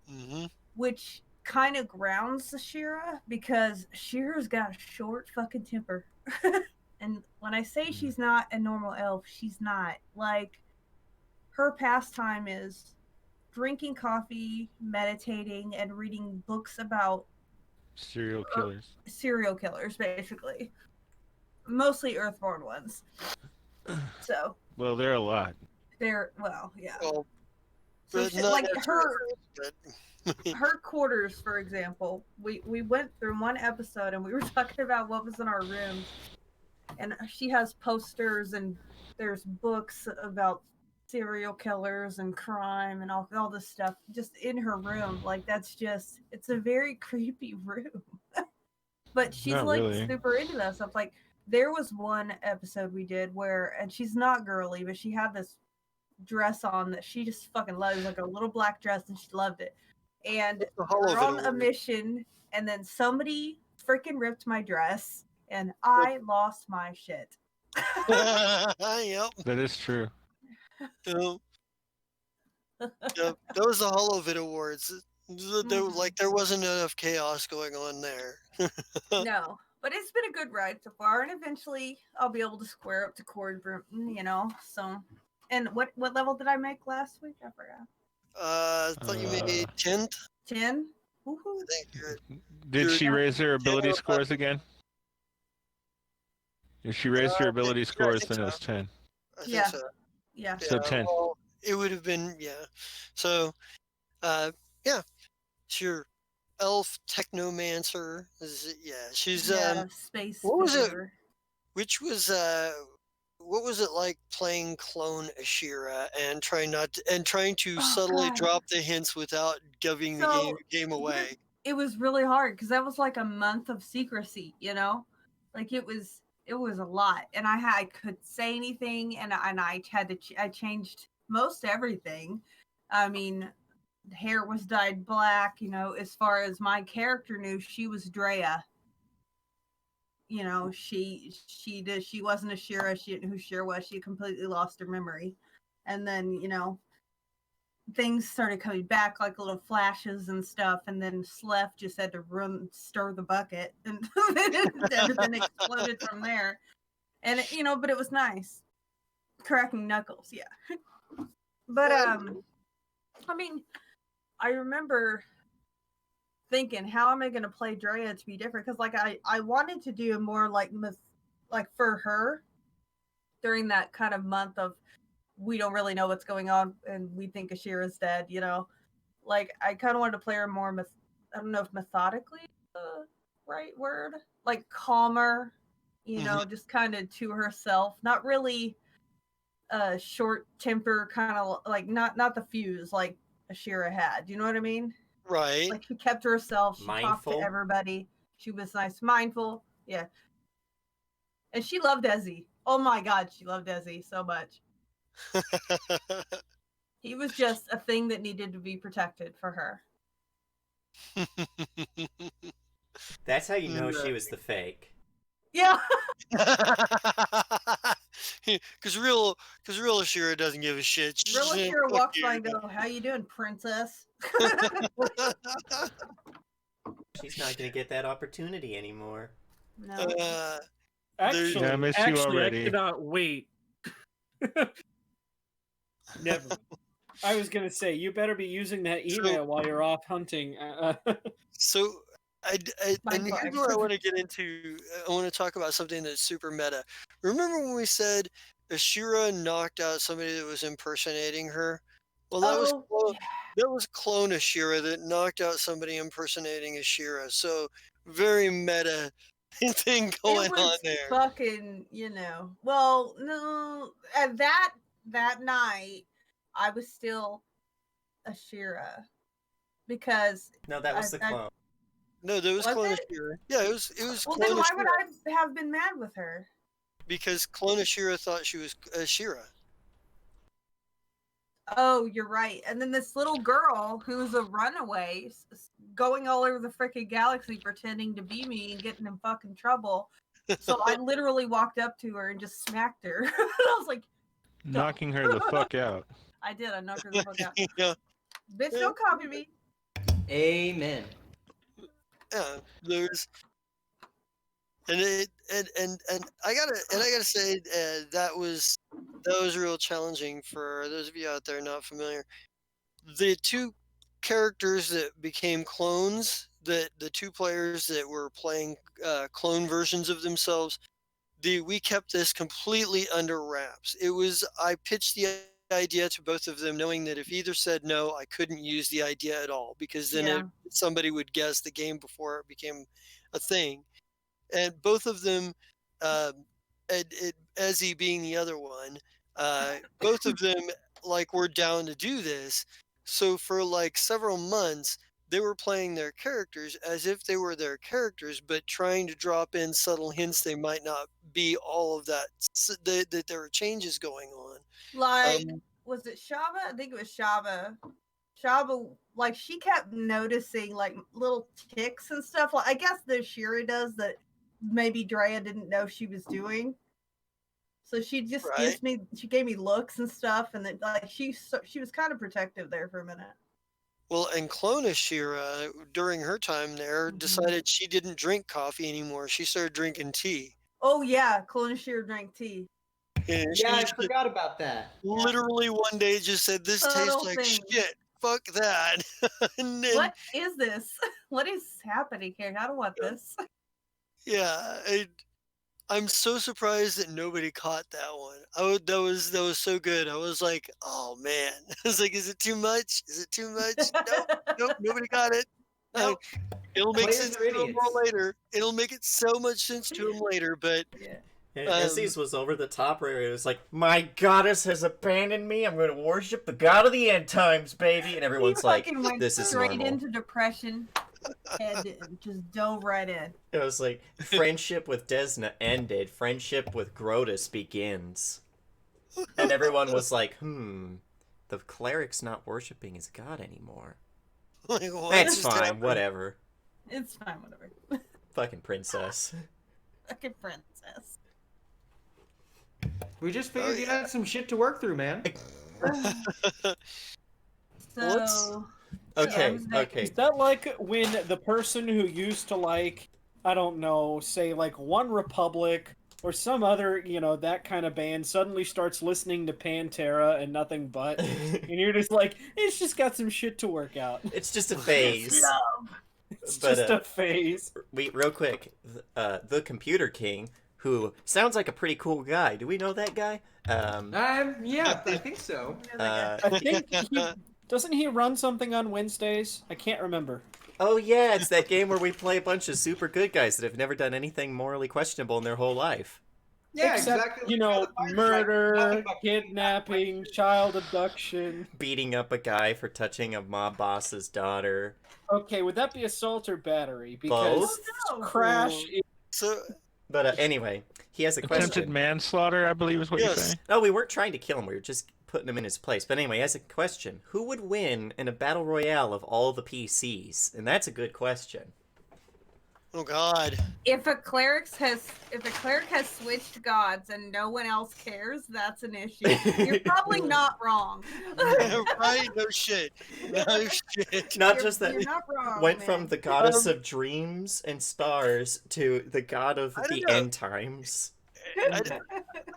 Speaker 1: hmm
Speaker 4: which kind of grounds the Shira because Shira's got a short fucking temper. And when I say she's not a normal elf, she's not. Like, her pastime is drinking coffee, meditating, and reading books about
Speaker 2: Serial killers.
Speaker 4: serial killers, basically. Mostly Earthborn ones. So,
Speaker 2: Well, there are a lot.
Speaker 4: they're, well, yeah.
Speaker 1: Well,
Speaker 4: So,
Speaker 1: but
Speaker 4: she,
Speaker 1: not
Speaker 4: like,
Speaker 1: necessarily, but
Speaker 4: her quarters, for example, we went through one episode and we were talking about what was in our rooms. And she has posters and there's books about serial killers and crime and all this stuff just in her room. Like, that's just, it's a very creepy room. But she's
Speaker 2: Not
Speaker 4: like
Speaker 2: really.
Speaker 4: super into that stuff. Like, there was one episode we did where, and she's not girly, but she had this dress on that she just fucking loves, like a little black dress, and she loved it. And
Speaker 1: the hollow
Speaker 4: we're
Speaker 1: of it
Speaker 4: on a
Speaker 1: award.
Speaker 4: mission, and then somebody freaking ripped my dress, and I lost my shit.
Speaker 1: Yep.
Speaker 2: That is true.
Speaker 1: Yep. Yep. That was the Hollow of It Awards. There wasn't enough chaos going on there.
Speaker 4: No, but it's been a good ride so far, and eventually I'll be able to square up to Cord Bruton, you know. So, and what level did I make last week? I forgot.
Speaker 1: I thought you made 10th.
Speaker 4: 10.
Speaker 1: I
Speaker 4: Woohoo!
Speaker 1: think
Speaker 2: Did
Speaker 1: You're-
Speaker 2: she raise her ability
Speaker 1: Yeah,
Speaker 2: scores again? If she raised her ability
Speaker 1: yeah, I
Speaker 2: scores,
Speaker 1: think
Speaker 2: then it
Speaker 1: so.
Speaker 2: was 10.
Speaker 1: I think
Speaker 4: Yeah.
Speaker 1: so.
Speaker 4: Yeah.
Speaker 2: So 10.
Speaker 1: Well, it would have been So, yeah, sure. Elf technomancer. She's
Speaker 4: Yeah, space.
Speaker 1: what was it?
Speaker 4: fever.
Speaker 1: Which was what was it like playing clone Ashira and trying to
Speaker 4: Oh,
Speaker 1: subtly
Speaker 4: God.
Speaker 1: drop the hints without giving the
Speaker 4: So,
Speaker 1: game away?
Speaker 4: It was really hard because that was like a month of secrecy, you know? Like it was a lot. And I could say anything and I had to I changed most everything. I mean, hair was dyed black, you know, as far as my character knew, she was Drea. You know, she wasn't a Shira, she didn't know who Shira was. She completely lost her memory. And then, you know, things started coming back like little flashes and stuff, and then Slef just had to stir the bucket, and everything exploded from there. And you know, but it was nice, cracking knuckles, yeah. But I mean, I remember thinking, how am I going to play Drea to be different? Because like I wanted to do more like for her during that kind of month of we don't really know what's going on and we think Ashira's dead, you know. Like I kind of wanted to play her more I don't know if methodically is the right word, like calmer, you know, just kind of to herself, not really short temper, kind of like not the fuse like Ashira had, you know what I mean?
Speaker 1: Right.
Speaker 4: Like she kept to herself, she talked
Speaker 5: Mindful.
Speaker 4: to everybody, she was nice, mindful, yeah. And she loved Desi. Oh my god, she loved Desi so much. He was just a thing that needed to be protected for her.
Speaker 5: That's how you know she was the fake.
Speaker 4: Yeah.
Speaker 1: Because real Ashira doesn't give a shit. She's
Speaker 4: Real
Speaker 1: just saying,
Speaker 4: Ashira
Speaker 1: "Fuck
Speaker 4: walks
Speaker 1: you."
Speaker 4: by and go, "How you doing, princess?"
Speaker 5: She's not gonna get that opportunity anymore.
Speaker 4: No.
Speaker 1: Uh,
Speaker 6: Actually,
Speaker 2: Yeah, I miss you
Speaker 6: I
Speaker 2: already.
Speaker 6: cannot wait Never. I was gonna say you better be using that email while you're off hunting.
Speaker 1: So, and
Speaker 4: Mind
Speaker 1: here's
Speaker 4: blank.
Speaker 1: what I want to get into. I want to talk about something that's super meta. Remember when we said Ashira knocked out somebody that was impersonating her? Well,
Speaker 4: Oh,
Speaker 1: that was clone Ashira that knocked out somebody impersonating Ashira. So very meta thing going
Speaker 4: it was
Speaker 1: on there.
Speaker 4: fucking, Well, no, at that night, I was still Ashira because
Speaker 5: No, that was the
Speaker 4: I-
Speaker 5: clone.
Speaker 1: No, that was
Speaker 4: Was
Speaker 1: clone
Speaker 4: it?
Speaker 1: Ashira. Yeah, it was
Speaker 4: well,
Speaker 1: clone
Speaker 4: then why
Speaker 1: Ashira
Speaker 4: would I have been mad with her?
Speaker 1: because clone Ashira thought she was Ashira.
Speaker 4: Oh, you're right. And then this little girl who's a runaway, going all over the freaking galaxy pretending to be me and getting in fucking trouble. So I literally walked up to her and just smacked her. And I was like,
Speaker 2: Knocking her the fuck out.
Speaker 4: I did. I knocked her the fuck out.
Speaker 1: Yeah.
Speaker 4: Bitch, don't copy me.
Speaker 3: Amen.
Speaker 1: Yeah, there's and I gotta say that was real challenging for those of you out there not familiar. The two characters that became clones, the two players that were playing clone versions of themselves, we kept this completely under wraps. I pitched the idea to both of them, knowing that if either said no, I couldn't use the idea at all because then somebody would guess the game before it became a thing. And both of them, Ezzy being the other one, both of them were down to do this. So for several months, they were playing their characters as if they were their characters, but trying to drop in subtle hints they might not be all of that. That there were changes going on.
Speaker 4: Was it Shava? I think it was Shava. Shava, she kept noticing little ticks and stuff. I guess the Shira does that maybe Drea didn't know she was doing. So she just she gave me looks and stuff, and then she was kind of protective there for a minute.
Speaker 1: Well, and Clone Shira, during her time there, decided she didn't drink coffee anymore. She started drinking tea.
Speaker 4: Oh yeah, Clone Shira drank tea.
Speaker 1: Yeah,
Speaker 3: I forgot about that.
Speaker 1: Literally one day just said, "This tastes like shit. Fuck that." And then,
Speaker 4: what is this? What is happening here? I don't want this.
Speaker 1: Yeah, I'm so surprised that nobody caught that one. That was so good. I was like, "Oh man!" I was like, "Is it too much? Is it too much?" Nope, nobody got it.
Speaker 3: Nope.
Speaker 1: It'll make
Speaker 3: Players
Speaker 1: sense
Speaker 3: are
Speaker 1: to them
Speaker 3: idiots.
Speaker 1: more later. It'll make it so much sense to them later, but
Speaker 5: Ezzy's was over the top where it was like, "My goddess has abandoned me. I'm going to worship the god of the end times, baby." And everyone's like,
Speaker 4: went
Speaker 5: "This is
Speaker 4: straight
Speaker 5: normal."
Speaker 4: into depression and just dove right in.
Speaker 5: It was like, friendship with Desna ended. Friendship with Grotus begins. And everyone was like, the cleric's not worshiping his god anymore.
Speaker 1: like, what
Speaker 5: That's
Speaker 1: just
Speaker 5: fine,
Speaker 1: happened?
Speaker 5: whatever.
Speaker 4: It's fine, whatever.
Speaker 5: Fucking princess.
Speaker 4: Fucking princess.
Speaker 3: We just figured you had some shit to work through, man.
Speaker 4: So
Speaker 5: Okay,
Speaker 4: yeah,
Speaker 5: okay.
Speaker 6: Is that like when the person who used to I don't know, say One Republic or some other, that kind of band suddenly starts listening to Pantera and nothing but, and you're just like, it's just got some shit to work out.
Speaker 5: It's just a phase.
Speaker 6: It's
Speaker 5: But,
Speaker 6: just a phase.
Speaker 5: Wait, real quick. The Computer King, who sounds like a pretty cool guy. Do we know that guy?
Speaker 3: Yeah, I think so.
Speaker 6: I think doesn't he run something on Wednesdays? I can't remember.
Speaker 5: Oh yeah, it's that game where we play a bunch of super good guys that have never done anything morally questionable in their whole life.
Speaker 3: Yeah,
Speaker 6: Except,
Speaker 3: exactly.
Speaker 6: murder,
Speaker 3: Nothing but-
Speaker 6: kidnapping, child abduction.
Speaker 5: Beating up a guy for touching a mob boss's daughter.
Speaker 6: Okay, would that be assault or battery? Because
Speaker 5: Both?
Speaker 4: Oh, no.
Speaker 6: Crash.
Speaker 1: So
Speaker 5: But anyway, he has a
Speaker 2: Attempted
Speaker 5: question.
Speaker 2: manslaughter, I believe is what you're
Speaker 1: Yes.
Speaker 2: saying.
Speaker 5: Oh, we weren't trying to kill him. We were just putting him in his place. But anyway, he has a question. Who would win in a battle royale of all the PCs? And that's a good question.
Speaker 1: oh god.
Speaker 4: If a cleric has switched gods and no one else cares, that's an issue. You're probably not wrong.
Speaker 1: Right? No shit. No shit.
Speaker 5: Not
Speaker 4: You're-
Speaker 5: just that.
Speaker 4: you're not wrong,
Speaker 5: Went
Speaker 4: man.
Speaker 5: from the goddess of dreams and stars to the god of
Speaker 1: I
Speaker 5: the
Speaker 1: don't know.
Speaker 5: end times.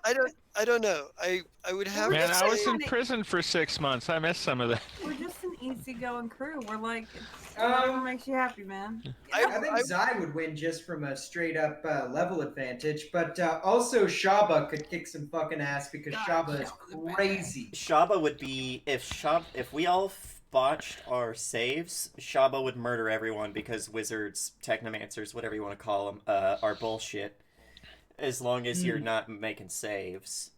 Speaker 1: I I don't know. I would have
Speaker 2: Man,
Speaker 1: to
Speaker 2: I was
Speaker 1: say
Speaker 2: in prison for 6 months. I missed some of that.
Speaker 4: We're just an easygoing crew. We're like, it's
Speaker 3: Um,
Speaker 4: whatever makes you happy, man.
Speaker 3: I think Zai would win just from a straight up level advantage, but also Shaba could kick some fucking ass because
Speaker 4: God,
Speaker 3: Shaba is
Speaker 4: Shaba's a badass.
Speaker 3: crazy.
Speaker 5: Shaba would be if we all botched our saves, Shaba would murder everyone because wizards, technomancers, whatever you want to call them, are bullshit. As long as you're not making saves.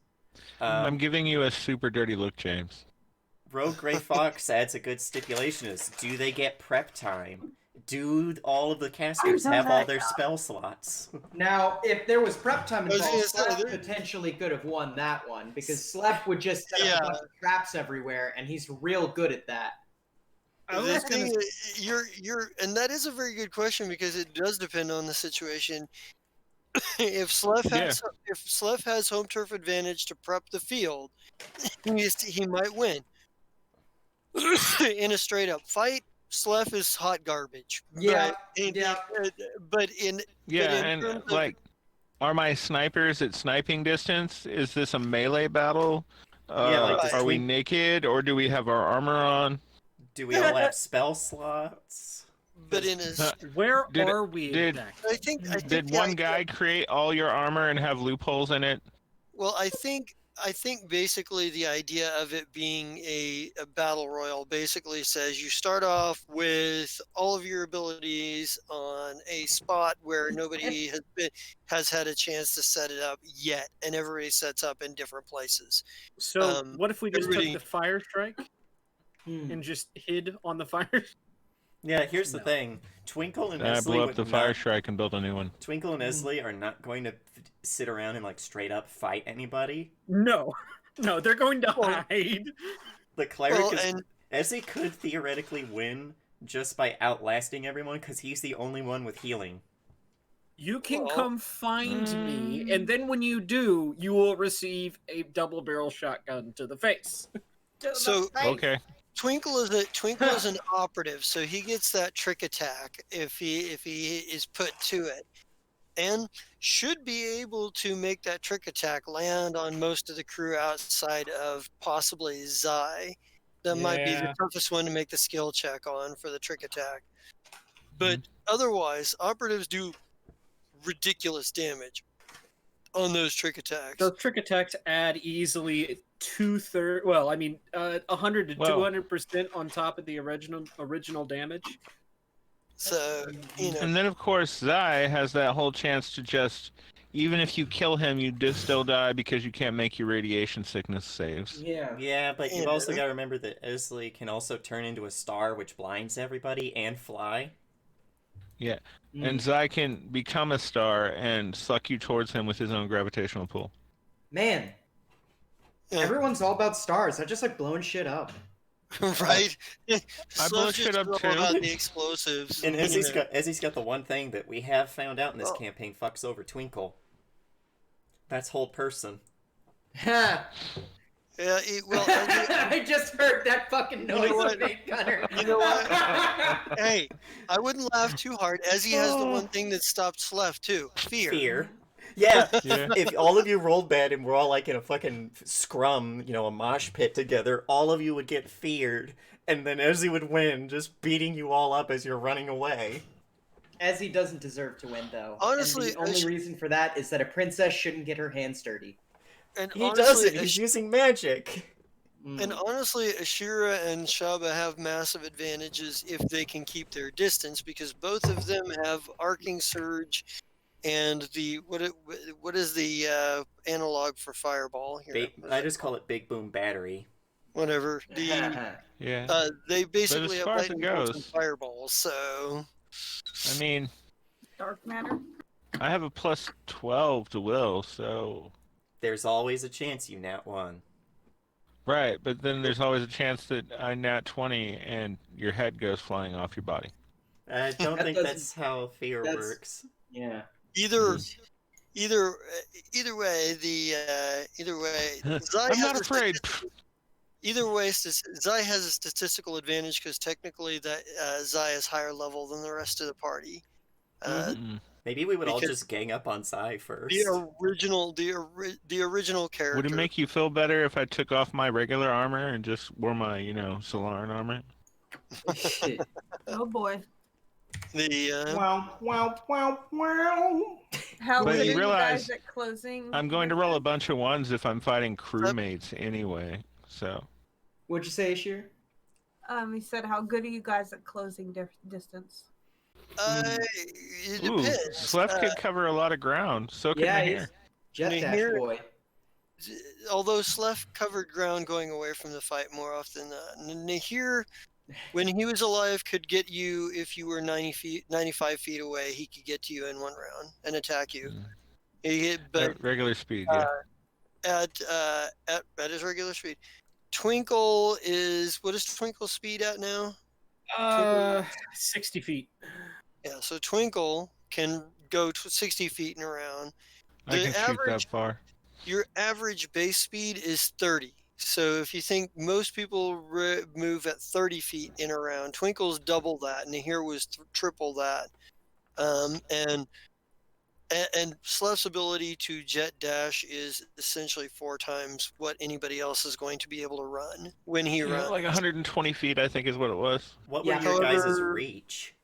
Speaker 2: I'm giving you a super dirty look, James.
Speaker 5: Rogue Grey Fox adds a good stipulation is, do they get prep time? Do all of the casters have all their spell slots?
Speaker 3: Now, if there was prep time
Speaker 1: I was
Speaker 3: involved,
Speaker 1: gonna say,
Speaker 3: Slap
Speaker 1: there-
Speaker 3: potentially could have won that one because Slap would just set up
Speaker 1: Yeah.
Speaker 3: a bunch of traps everywhere, and he's real good at that.
Speaker 1: the thing is, and that is a very good question because it does depend on the situation. If Slef has home turf advantage to prep the field, he might win. In a straight up fight, Slef is hot garbage.
Speaker 3: Yeah,
Speaker 1: But in
Speaker 2: Yeah,
Speaker 1: terms
Speaker 2: and
Speaker 1: of-
Speaker 2: like, are my snipers at sniping distance? Is this a melee battle?
Speaker 5: Yeah, like, does
Speaker 2: are we
Speaker 5: Twink-
Speaker 2: naked or do we have our armor on?
Speaker 5: Do we all have spell slots?
Speaker 1: but in a,
Speaker 6: Where
Speaker 2: Did it-
Speaker 6: are we
Speaker 2: did-
Speaker 6: exactly?
Speaker 1: I think
Speaker 2: Did
Speaker 1: the
Speaker 2: one
Speaker 1: idea-
Speaker 2: guy create all your armor and have loopholes in it?
Speaker 1: Well, I think basically the idea of it being a battle royal basically says you start off with all of your abilities on a spot where nobody has had a chance to set it up yet, and everybody sets up in different places.
Speaker 6: So what if we just
Speaker 1: everybody-
Speaker 6: took the fire strike and just hid on the fire?
Speaker 5: Yeah, here's the
Speaker 6: No.
Speaker 5: thing. Twinkle and
Speaker 2: I
Speaker 5: Esley
Speaker 2: blew up
Speaker 5: would
Speaker 2: the fire
Speaker 5: not-
Speaker 2: strike and built a new one.
Speaker 5: Twinkle and Esley are not going to sit around and like straight up fight anybody.
Speaker 6: No, no, they're going to
Speaker 1: Well-
Speaker 6: hide.
Speaker 5: The cleric
Speaker 1: Well,
Speaker 5: is
Speaker 1: and
Speaker 5: Esley could theoretically win just by outlasting everyone because he's the only one with healing.
Speaker 6: You can
Speaker 1: Well,
Speaker 6: come find me, and then when you do, you will receive a double barrel shotgun to the face.
Speaker 1: so
Speaker 2: Okay.
Speaker 1: Twinkle is an operative, so he gets that trick attack if he is put to it, and should be able to make that trick attack land on most of the crew outside of possibly Zai. That might be the
Speaker 6: Yeah.
Speaker 1: toughest one to make the skill check on for the trick attack. But otherwise, operatives do ridiculous damage on those trick attacks.
Speaker 6: Those trick attacks add easily 2/3. Well, I mean, 100 to
Speaker 2: Well-
Speaker 6: 200% on top of the original damage.
Speaker 1: So you know,
Speaker 2: And then, of course, Zai has that whole chance to just, even if you kill him, you still die because you can't make your radiation sickness saves.
Speaker 3: Yeah.
Speaker 5: Yeah, but you've
Speaker 1: Yeah.
Speaker 5: also got to remember that Esley can also turn into a star which blinds everybody and fly.
Speaker 2: Yeah.
Speaker 3: Mm.
Speaker 2: And Zai can become a star and suck you towards him with his own gravitational pull.
Speaker 3: Man,
Speaker 1: yeah,
Speaker 3: everyone's all about stars. I just like blowing shit up.
Speaker 1: right?
Speaker 2: I blow
Speaker 1: Slow's
Speaker 2: shit
Speaker 1: just
Speaker 2: up
Speaker 1: all
Speaker 2: too.
Speaker 1: about the explosives.
Speaker 5: And
Speaker 1: you
Speaker 5: Esley's
Speaker 1: know.
Speaker 5: got the one thing that we have found out in this
Speaker 1: Oh.
Speaker 5: campaign fucks over Twinkle. That's whole person.
Speaker 3: Ha!
Speaker 1: Yeah, well,
Speaker 3: I just heard that fucking
Speaker 1: know
Speaker 3: noise
Speaker 1: what?
Speaker 3: of made Gunner.
Speaker 1: You know what? hey, I wouldn't laugh too hard, as he has the one thing that stopped Slef too: fear.
Speaker 5: Fear. Yeah,
Speaker 2: Yeah.
Speaker 5: if all of you rolled bad and we're all like in a fucking scrum, you know, a mosh pit together, all of you would get feared, and then Ezzy would win, just beating you all up as you're running away.
Speaker 3: Ezzy doesn't deserve to win, though.
Speaker 1: Honestly,
Speaker 3: and the only reason for that is that a princess shouldn't get her hands dirty.
Speaker 1: And
Speaker 5: He
Speaker 1: honestly,
Speaker 5: doesn't. He's using magic.
Speaker 1: And honestly, Ashira and Shaba have massive advantages if they can keep their distance, because both of them have arcing surge and the what is the analog for fireball here?
Speaker 5: I just call it Big Boom Battery.
Speaker 1: Whatever.
Speaker 2: Yeah.
Speaker 1: They basically
Speaker 2: as
Speaker 1: have
Speaker 2: far as it
Speaker 1: lightning bolts and
Speaker 2: goes-
Speaker 1: fireballs. So
Speaker 2: I mean,
Speaker 4: Dark matter.
Speaker 2: I have a plus 12 to will, so.
Speaker 5: There's always a chance you nat one.
Speaker 2: Right, but then there's always a chance that I nat 20 and your head goes flying off your body.
Speaker 5: I don't
Speaker 3: That
Speaker 5: think
Speaker 3: doesn't-
Speaker 5: that's how fear
Speaker 3: that's-
Speaker 5: works.
Speaker 3: Yeah.
Speaker 1: either way, Zai
Speaker 2: I'm
Speaker 1: has
Speaker 2: not
Speaker 1: a
Speaker 2: afraid.
Speaker 1: Either way, Zai has a statistical advantage because technically that Zai is higher level than the rest of the party.
Speaker 2: Mm.
Speaker 5: Maybe we would all
Speaker 1: Because
Speaker 5: just gang up on Sai first.
Speaker 1: the original character.
Speaker 2: Would it make you feel better if I took off my regular armor and just wore my, Solaran armor?
Speaker 4: Oh boy.
Speaker 1: the
Speaker 3: Wow, wow, wow, wow.
Speaker 4: How
Speaker 2: But
Speaker 4: good
Speaker 2: you
Speaker 4: are you
Speaker 2: realize
Speaker 4: guys at closing?
Speaker 2: I'm going to
Speaker 4: with
Speaker 2: roll a
Speaker 4: that?
Speaker 2: bunch of ones if I'm fighting crewmates anyway. So
Speaker 3: What'd you say, Sheer?
Speaker 4: He said, "How good are you guys at closing distance?"
Speaker 1: it
Speaker 2: ooh,
Speaker 1: depends.
Speaker 2: Slef could cover a lot of ground. So can
Speaker 3: Yeah,
Speaker 2: Nahir.
Speaker 3: he's Jet Dash
Speaker 1: Nahir-
Speaker 3: boy.
Speaker 1: Although Slef covered ground going away from the fight more often than Nahir, when he was alive, could get you if you were 95 feet away. He could get to you in one round and attack you. But
Speaker 2: At regular speed, yeah.
Speaker 1: at his regular speed, Twinkle is what is Twinkle's speed at now?
Speaker 6: 60 feet.
Speaker 1: Yeah, so Twinkle can go 60 feet in a round.
Speaker 2: I
Speaker 1: The
Speaker 2: can shoot that
Speaker 1: average-
Speaker 2: far.
Speaker 1: Your average base speed is 30. So if you think most people move at 30 feet in a round, Twinkle's double that, and here was triple that. And Slef's ability to jet dash is essentially 4 times what anybody else is going to be able to run when he
Speaker 2: Yeah,
Speaker 1: runs.
Speaker 2: like 120 feet, I think, is what it was.
Speaker 5: What
Speaker 3: Yeah,
Speaker 5: were your guys'
Speaker 1: however-
Speaker 5: reach?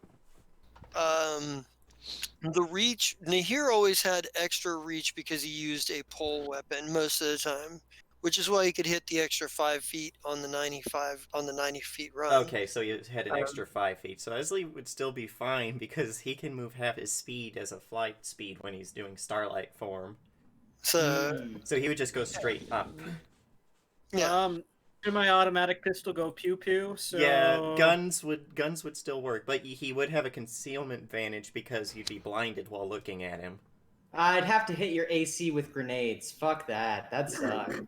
Speaker 1: The reach, Nahir always had extra reach because he used a pole weapon most of the time, which is why he could hit the extra 5 feet on the 90 feet run.
Speaker 5: Okay, so you had an extra 5 feet. So Esley would still be fine because he can move half his speed as a flight speed when he's doing starlight form.
Speaker 1: So
Speaker 5: So he would just go straight up.
Speaker 1: yeah,
Speaker 6: Semi-automatic pistol go pew pew. So
Speaker 5: Yeah, guns would still work, but he would have a concealment advantage because you'd be blinded while looking at him.
Speaker 3: I'd have to hit your AC with grenades. Fuck that. That sucks.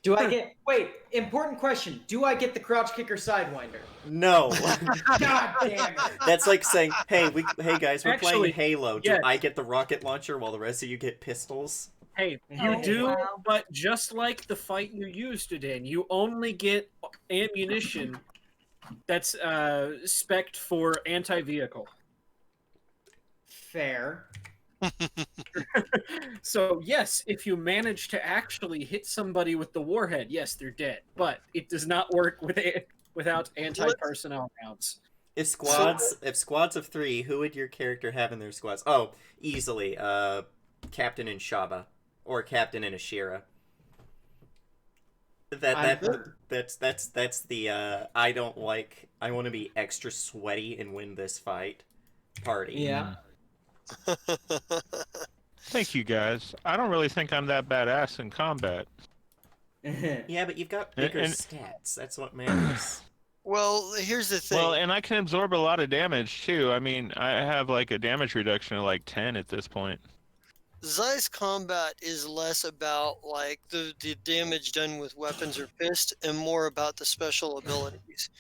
Speaker 3: Do I get... Wait, important question. Do I get the crouch kicker sidewinder?
Speaker 5: No.
Speaker 3: God damn it.
Speaker 5: That's like saying, hey guys, we're
Speaker 6: Actually,
Speaker 5: playing Halo. Do
Speaker 6: yes.
Speaker 5: I get the rocket launcher while the rest of you get pistols?
Speaker 6: Hey,
Speaker 3: Oh,
Speaker 6: you do,
Speaker 4: wow.
Speaker 6: but just like the fight you used it in, you only get ammunition that's spec'd for anti-vehicle.
Speaker 3: Fair.
Speaker 6: So yes, if you manage to actually hit somebody with the warhead, yes, they're dead. But it does not work without anti-personnel rounds.
Speaker 5: If squads of 3, who would your character have in their squads? Oh, easily, Captain and Shaba. Or Captain and Ashira. That's the I want to be extra sweaty and win this fight party.
Speaker 3: Yeah.
Speaker 2: Thank you, guys. I don't really think I'm that badass in combat.
Speaker 5: Yeah, but you've got
Speaker 2: And-
Speaker 5: bigger
Speaker 2: and-
Speaker 5: stats. That's what matters.
Speaker 1: well, here's the thing.
Speaker 2: Well, and I can absorb a lot of damage, too. I mean, I have, like, a damage reduction of, like, 10 at this point.
Speaker 1: Zeiss combat is less about like the damage done with weapons or fist and more about the special abilities.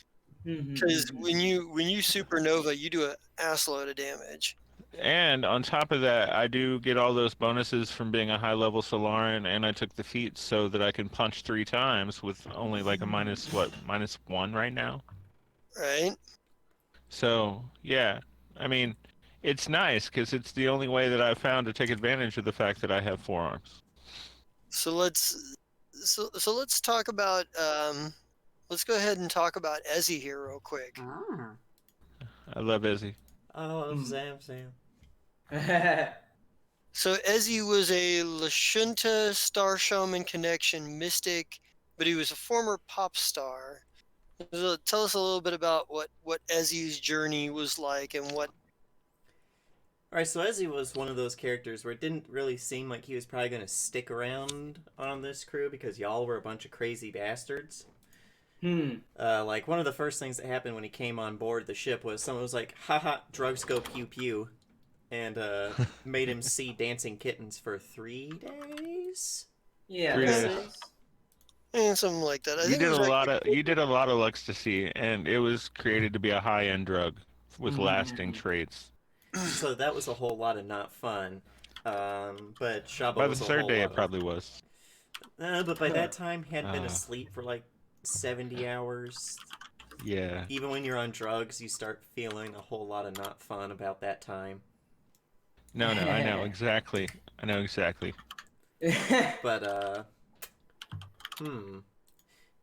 Speaker 1: Because when you supernova, you do an assload of damage.
Speaker 2: And on top of that, I do get all those bonuses from being a high-level Solaran, and I took the feat so that I can punch 3 times with only, like, a -1 right now.
Speaker 1: Right?
Speaker 2: So, yeah. I mean, it's nice, because it's the only way that I've found to take advantage of the fact that I have forearms.
Speaker 1: So let's talk about let's go ahead and talk about Ezzy here real quick.
Speaker 2: I love Izzy.
Speaker 5: Oh, Zam.
Speaker 1: So Ezzy was a Lashunta Star Shaman Connection mystic, but he was a former pop star. So tell us a little bit about what Ezzy's journey was like and what.
Speaker 5: Alright, so Ezzy was one of those characters where it didn't really seem like he was probably going to stick around on this crew because y'all were a bunch of crazy bastards. Like, one of the first things that happened when he came on board the ship was someone was like, haha, drugs go pew pew, and made him see dancing kittens for 3 days?
Speaker 3: Yeah.
Speaker 2: 3
Speaker 3: this
Speaker 2: days.
Speaker 3: is-
Speaker 1: Something like that. I
Speaker 2: You
Speaker 1: think it
Speaker 2: did
Speaker 1: was
Speaker 2: you did a lot of ecstasy, and it was created to be a high-end drug with lasting traits.
Speaker 5: So that was a whole lot of not fun. But Shaba
Speaker 2: By the
Speaker 5: was a
Speaker 2: third
Speaker 5: whole
Speaker 2: day,
Speaker 5: lot
Speaker 2: it
Speaker 5: of-
Speaker 2: probably was.
Speaker 5: But by that time, he had been
Speaker 2: Ah.
Speaker 5: asleep for like 70 hours.
Speaker 2: Yeah.
Speaker 5: Even when you're on drugs, you start feeling a whole lot of not fun about that time.
Speaker 2: No, I know exactly. I know exactly.
Speaker 5: But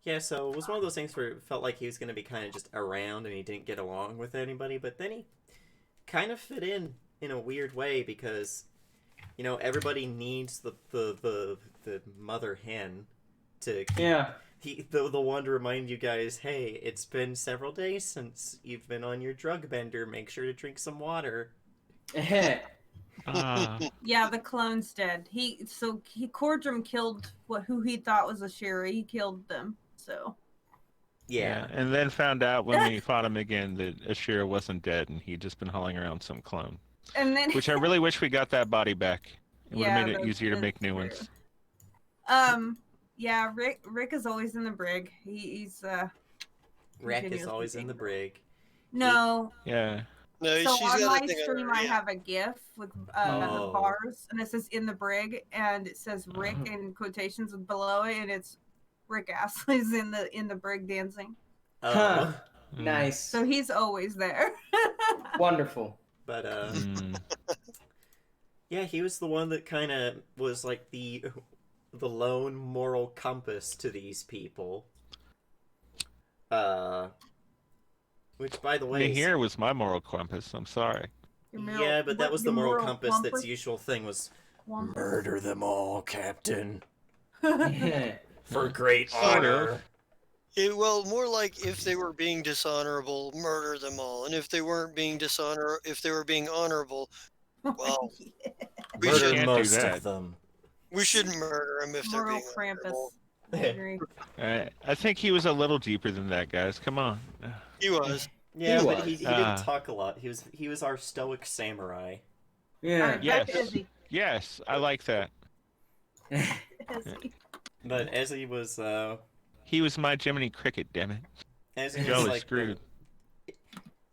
Speaker 5: yeah, so it was one of those things where it felt like he was going to be kind of just around and he didn't get along with anybody, but then he kind of fit in a weird way because, you know, everybody needs the mother hen to keep,
Speaker 3: Yeah.
Speaker 5: the one to remind you guys, hey, it's been several days since you've been on your drug bender. Make sure to drink some water.
Speaker 2: Ah,
Speaker 4: Yeah, the clone's dead. Cordrum killed who he thought was a Shira. He killed them. So
Speaker 5: Yeah.
Speaker 2: and then found out when we fought him again that Ashira wasn't dead and he'd just been hauling around some clone.
Speaker 4: and then
Speaker 2: Which I really wish we got that body back. It would have
Speaker 4: yeah,
Speaker 2: made it easier to
Speaker 4: that's
Speaker 2: make new
Speaker 4: true.
Speaker 2: ones.
Speaker 4: Yeah, Rick is always in the brig. He's
Speaker 5: Wreck is
Speaker 4: continuously
Speaker 5: always in
Speaker 4: being-
Speaker 5: the brig.
Speaker 4: No.
Speaker 2: Yeah.
Speaker 1: No,
Speaker 4: So
Speaker 1: she's
Speaker 4: on
Speaker 1: got
Speaker 4: my
Speaker 1: a thing on
Speaker 4: stream,
Speaker 1: her,
Speaker 4: I
Speaker 1: yeah.
Speaker 4: have a GIF with
Speaker 5: Oh.
Speaker 4: bars, and it says "in the brig," and it says Rick in quotations below it, and it's Rick Astley's in the brig dancing.
Speaker 3: Huh.
Speaker 2: Mm.
Speaker 3: Nice.
Speaker 4: So he's always there.
Speaker 3: Wonderful.
Speaker 5: But
Speaker 2: Mm.
Speaker 5: yeah, he was the one that kind of was like the lone moral compass to these people. Which, by the way,
Speaker 2: Here was my moral compass. I'm sorry.
Speaker 5: yeah, but that was the
Speaker 4: your
Speaker 5: moral
Speaker 4: moral
Speaker 5: compass. That's
Speaker 4: compass?
Speaker 5: the usual thing was
Speaker 4: Compass.
Speaker 5: murder them all, Captain,
Speaker 3: Yeah.
Speaker 5: for great
Speaker 2: Sort
Speaker 5: honor.
Speaker 2: of.
Speaker 1: Well, more like if they were being dishonorable, murder them all, and if they weren't being if they were being honorable, well, we
Speaker 5: Murder
Speaker 1: should
Speaker 2: can't do
Speaker 5: most
Speaker 2: that.
Speaker 5: of them.
Speaker 1: we shouldn't murder them if they're
Speaker 4: Moral
Speaker 1: being
Speaker 4: Krampus.
Speaker 1: honorable.
Speaker 4: I agree.
Speaker 2: I think he was a little deeper than that, guys. Come on.
Speaker 1: He was.
Speaker 5: Yeah, but he
Speaker 3: was.
Speaker 5: didn't talk a lot. He was our stoic samurai.
Speaker 3: Yeah.
Speaker 4: Alright,
Speaker 2: Yes.
Speaker 4: back to Izzy.
Speaker 2: Yes, I like that.
Speaker 4: Izzy.
Speaker 5: But Ezzy was
Speaker 2: He was my Jiminy Cricket, damn it.
Speaker 5: Ezzy was
Speaker 2: Jolly
Speaker 5: like
Speaker 2: screwed.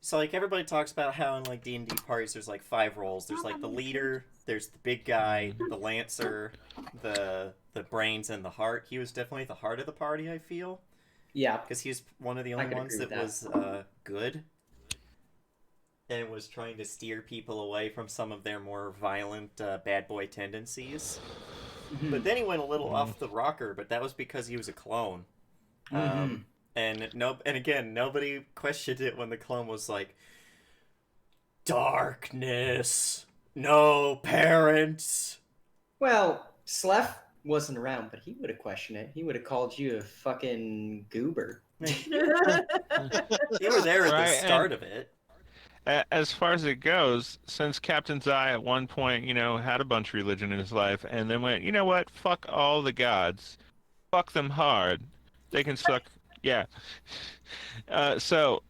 Speaker 5: So like everybody talks about how in like D&D parties there's like 5 roles. There's like the leader, there's the big guy, the lancer, the brains, and the heart. He was definitely the heart of the party, I feel,
Speaker 3: Yeah.
Speaker 5: because he was one of the
Speaker 3: I
Speaker 5: only
Speaker 3: could
Speaker 5: ones
Speaker 3: agree
Speaker 5: that
Speaker 3: with
Speaker 5: was good and was trying to steer people away from some of their more violent bad boy tendencies. But then he went a little off the rocker, but that was because he was a clone. And again, nobody questioned it when the clone was like, "Darkness, no parents."
Speaker 3: Well, Slef wasn't around, but he would have questioned it. He would have called you a fucking goober.
Speaker 5: You were there at
Speaker 2: Right,
Speaker 5: the start of it.
Speaker 2: As far as it goes, since Captain Zai at one point, had a bunch of religion in his life, and then went, you know what? Fuck all the gods. Fuck them hard. They can suck. Yeah. So,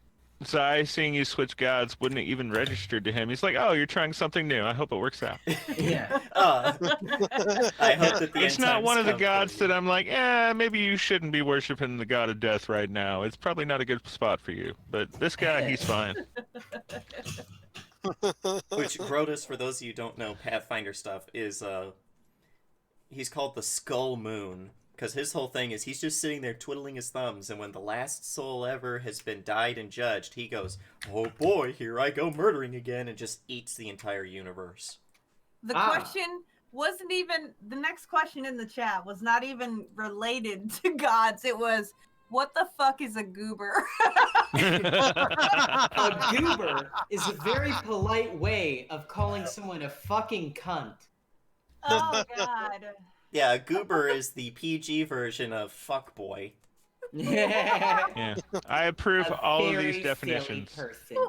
Speaker 2: Zai seeing you switch gods wouldn't have even registered to him. He's like, oh, you're trying something new. I hope it works out.
Speaker 3: Yeah.
Speaker 5: I hope that the
Speaker 2: It's
Speaker 5: end
Speaker 2: not
Speaker 5: times
Speaker 2: one of the
Speaker 5: come for
Speaker 2: gods
Speaker 5: you.
Speaker 2: that I'm like, maybe you shouldn't be worshiping the god of death right now. It's probably not a good spot for you. But this guy, he's fine.
Speaker 5: Which Grotus, for those of you who don't know Pathfinder stuff, is he's called the Skull Moon. Because his whole thing is he's just sitting there twiddling his thumbs, and when the last soul ever has been died and judged, he goes, "Oh boy, here I go murdering again," and just eats the entire universe.
Speaker 4: The question wasn't even the next question in the chat was not even related to gods. It was, what the fuck is a goober?
Speaker 3: A goober is a very polite way of calling someone a fucking cunt.
Speaker 4: Oh god.
Speaker 5: Yeah, a goober is the PG version of fuckboy.
Speaker 3: Yeah.
Speaker 2: Yeah. I approve all of these definitions.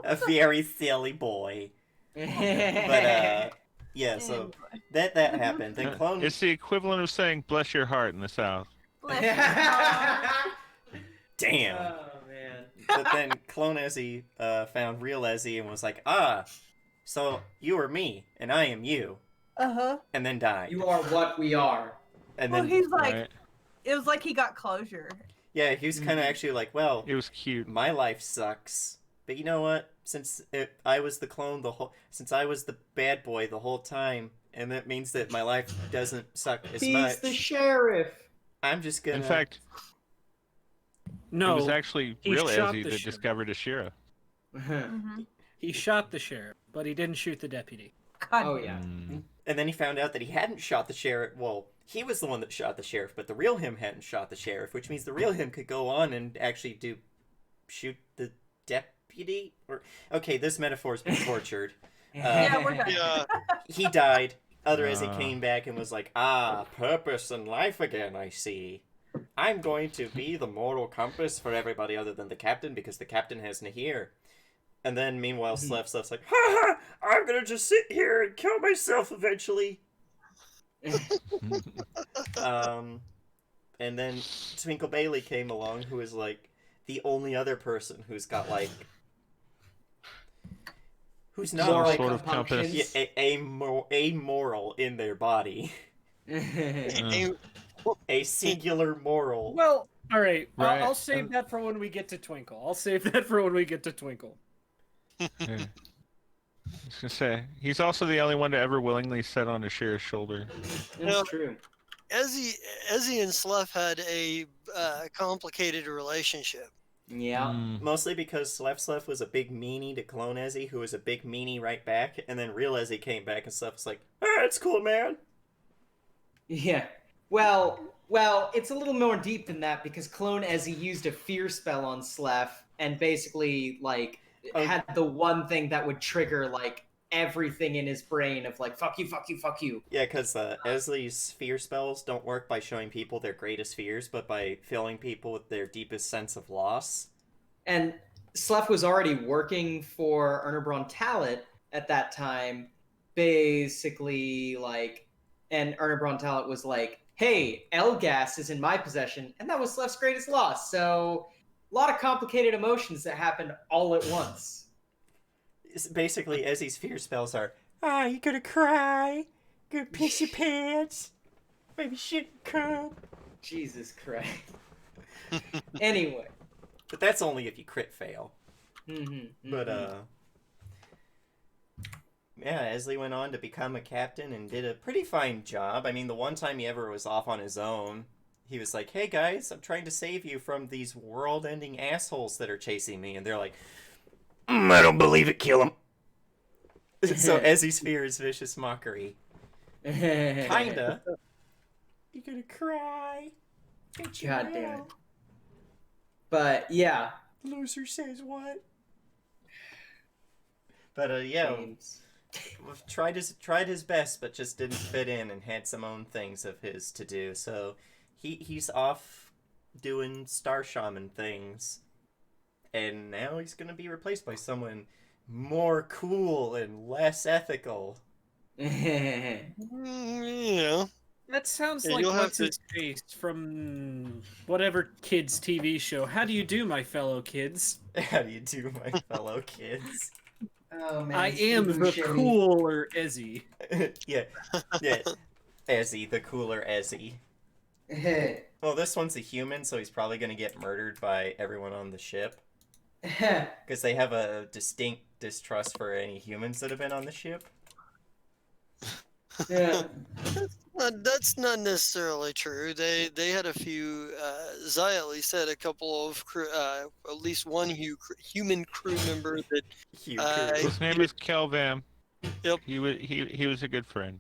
Speaker 5: A very silly boy. But, yeah, so that happened. Then Clone...
Speaker 2: It's the equivalent of saying "bless your heart" in the South.
Speaker 4: Bless your heart.
Speaker 5: Damn.
Speaker 3: Oh, man.
Speaker 5: But then Clone Ezzy found real Ezzy and was like, so you are me, and I am you.
Speaker 4: Uh-huh.
Speaker 5: And then died.
Speaker 3: You are what we are.
Speaker 5: And
Speaker 4: Well,
Speaker 5: then,
Speaker 4: he's like,
Speaker 2: Right.
Speaker 4: it was like he got closure.
Speaker 5: yeah, he was kind of actually like, well,
Speaker 2: It was cute.
Speaker 5: my life sucks. But you know what? Since I was the clone since I was the bad boy the whole time, and that means that my life doesn't suck as
Speaker 3: He's
Speaker 5: much.
Speaker 3: the sheriff.
Speaker 5: I'm just gonna.
Speaker 2: In fact,
Speaker 6: No,
Speaker 2: it was actually
Speaker 6: he
Speaker 2: real
Speaker 6: shot
Speaker 2: Ezzy
Speaker 6: the
Speaker 2: that
Speaker 6: sheriff.
Speaker 2: discovered Ashira.
Speaker 4: Mm-hmm.
Speaker 6: He shot the sheriff, but he didn't shoot the deputy.
Speaker 4: God
Speaker 3: Oh
Speaker 4: damn.
Speaker 3: yeah.
Speaker 5: And then he found out that he hadn't shot the sheriff. Well, he was the one that shot the sheriff, but the real him hadn't shot the sheriff, which means the real him could go on and actually shoot the deputy. Or okay, this metaphor's been tortured.
Speaker 4: Yeah, we're done.
Speaker 1: Yeah.
Speaker 5: He died. Other Ezzy came back and was like, purpose in life again, I see. I'm going to be the moral compass for everybody other than the captain because the captain has Nahir. And then, meanwhile, Sleph's like, ha ha! I'm gonna just sit here and kill myself eventually. And then Twinkle Bailey came along, who is like the only other person who's got like, who's not
Speaker 3: Moral
Speaker 5: like
Speaker 2: sort of compass.
Speaker 3: compunctions.
Speaker 5: amoral in their body, a singular moral.
Speaker 6: Well, all right.
Speaker 2: Right,
Speaker 6: I'll save
Speaker 2: and-
Speaker 6: that for when we get to Twinkle. I'll save that for when we get to Twinkle.
Speaker 2: Yeah. I was gonna say he's also the only one to ever willingly sit on a sheriff's shoulder.
Speaker 3: That's true.
Speaker 1: Ezzy and Sleph had a complicated relationship.
Speaker 3: Yeah.
Speaker 5: Mostly because Sleph was a big meanie to clone Ezzy, who was a big meanie right back, and then real Ezzy came back and Sleph was like, it's cool, man.
Speaker 3: Yeah. Well, it's a little more deep than that because Clone Ezzy used a fear spell on Sleph and basically like had the one thing that would trigger like everything in his brain of like fuck you, fuck you, fuck you.
Speaker 5: Yeah, because Ezly's fear spells don't work by showing people their greatest fears, but by filling people with their deepest sense of loss.
Speaker 3: And Sleph was already working for Ernebron Talit at that time, basically like, and Ernebron Talit was like, hey, Elgas is in my possession, and that was Sleph's greatest loss. So a lot of complicated emotions that happened all at once.
Speaker 5: Basically, Ezzy's fear spells are, you're gonna cry, you're gonna piss your pants, maybe shit come.
Speaker 3: Jesus Christ. Anyway.
Speaker 5: But that's only if you crit fail. But, yeah, Ezly went on to become a captain and did a pretty fine job. I mean, the one time he ever was off on his own, he was like, hey guys, I'm trying to save you from these world-ending assholes that are chasing me. And they're like, I don't believe it, kill him. So Ezzy's fear is vicious mockery. Kinda. You're gonna cry.
Speaker 3: God damn it. But, yeah.
Speaker 5: Loser says what? But, yeah.
Speaker 3: James.
Speaker 5: Tried his best, but just didn't fit in and had some own things of his to do. So he's off doing Star Shaman things, and now he's gonna be replaced by someone more cool and less ethical.
Speaker 1: You know,
Speaker 6: That sounds
Speaker 1: Yeah,
Speaker 6: like
Speaker 1: you'll have
Speaker 6: what's his face from whatever kids TV show. How do you do, my fellow kids?
Speaker 5: How do you do, my fellow kids?
Speaker 3: Oh, man.
Speaker 6: I am
Speaker 3: Steve
Speaker 6: the
Speaker 3: Buscemi.
Speaker 6: cooler Ezzy.
Speaker 5: yeah, Ezzy, the cooler Ezzy. Well, this one's a human, so he's probably gonna get murdered by everyone on the ship. Because they have a distinct distrust for any humans that have been on the ship.
Speaker 3: Yeah.
Speaker 1: that's not necessarily true. They had a few. Zai at least had a couple of at least one human crew member that.
Speaker 5: Hugh
Speaker 1: Uh,
Speaker 5: Crew.
Speaker 2: His name is Kelvam.
Speaker 1: Yep.
Speaker 2: He was a good friend.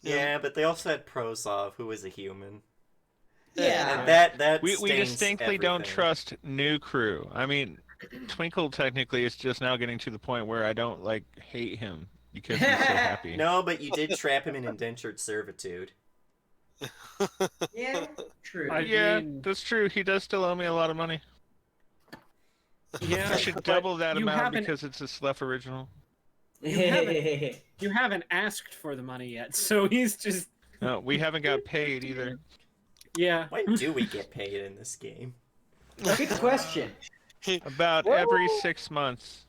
Speaker 5: Yeah, but they also had Prosov, who was a human.
Speaker 3: Yeah.
Speaker 5: And that
Speaker 2: We
Speaker 5: stains
Speaker 2: distinctly don't
Speaker 5: everything.
Speaker 2: trust new crew. I mean, Twinkle technically is just now getting to the point where I don't like hate him because he's so happy.
Speaker 5: No, but you did trap him in indentured servitude.
Speaker 3: Yeah, true.
Speaker 2: Yeah,
Speaker 6: mean-
Speaker 2: that's true. He does still owe me a lot of money.
Speaker 6: Yeah,
Speaker 2: I should
Speaker 6: but
Speaker 2: double that
Speaker 6: you
Speaker 2: amount
Speaker 6: haven't-
Speaker 2: because it's a Slef original.
Speaker 6: You haven't asked for the money yet, so he's just
Speaker 2: No, we haven't got paid either.
Speaker 6: yeah.
Speaker 5: When do we get paid in this game?
Speaker 3: Good question.
Speaker 2: About every 6 months.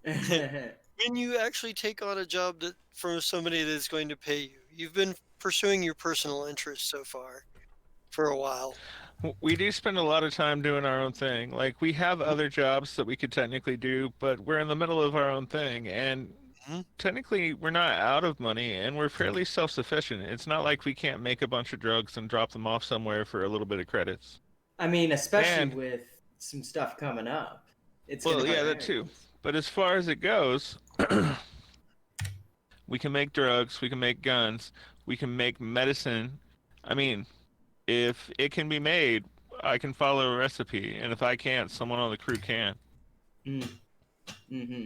Speaker 1: When you actually take on a job that from somebody that's going to pay you, you've been pursuing your personal interests so far for a while.
Speaker 2: We do spend a lot of time doing our own thing. Like, we have other jobs that we could technically do, but we're in the middle of our own thing. And technically, we're not out of money, and we're fairly self-sufficient. It's not like we can't make a bunch of drugs and drop them off somewhere for a little bit of credits.
Speaker 3: I mean, especially
Speaker 2: And-
Speaker 3: with some stuff coming up. It's
Speaker 2: Well,
Speaker 3: gonna
Speaker 2: yeah,
Speaker 3: be
Speaker 2: that too. But as far as it goes, We can make drugs, we can make guns, we can make medicine. I mean, if it can be made, I can follow a recipe, and if I can't, someone on the crew can.
Speaker 3: Mm. Mm-hmm.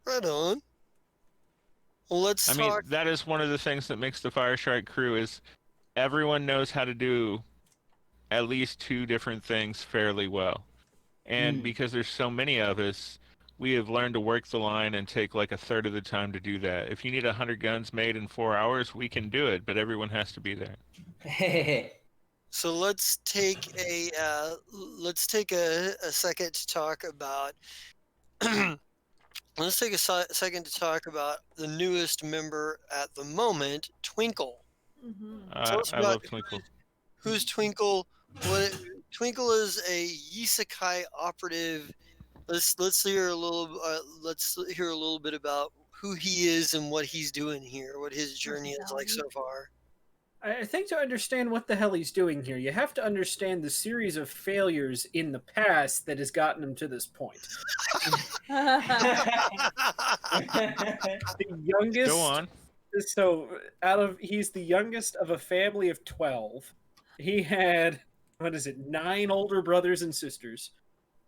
Speaker 1: Right on. Well, let's
Speaker 2: I mean,
Speaker 1: talk.
Speaker 2: that is one of the things that makes the Fire Shrike crew is everyone knows how to do at least two different things fairly well. And
Speaker 3: Mm.
Speaker 2: because there's so many of us, we have learned to work the line and take like a third of the time to do that. If you need 100 guns made in 4 hours, we can do it, but everyone has to be there.
Speaker 1: So let's take a second to talk about. Let's take a second to talk about the newest member at the moment, Twinkle. Tell us
Speaker 2: I
Speaker 1: about
Speaker 2: love Twinkle.
Speaker 1: who's Twinkle. What Twinkle is a isekai operative. Let's hear a little bit about who he is and what he's doing here, what his journey is like so far.
Speaker 6: I think to understand what the hell he's doing here, you have to understand the series of failures in the past that has gotten him to this point. The youngest.
Speaker 2: Go on.
Speaker 6: So he's the youngest of a family of 12. He had, 9 older brothers and sisters.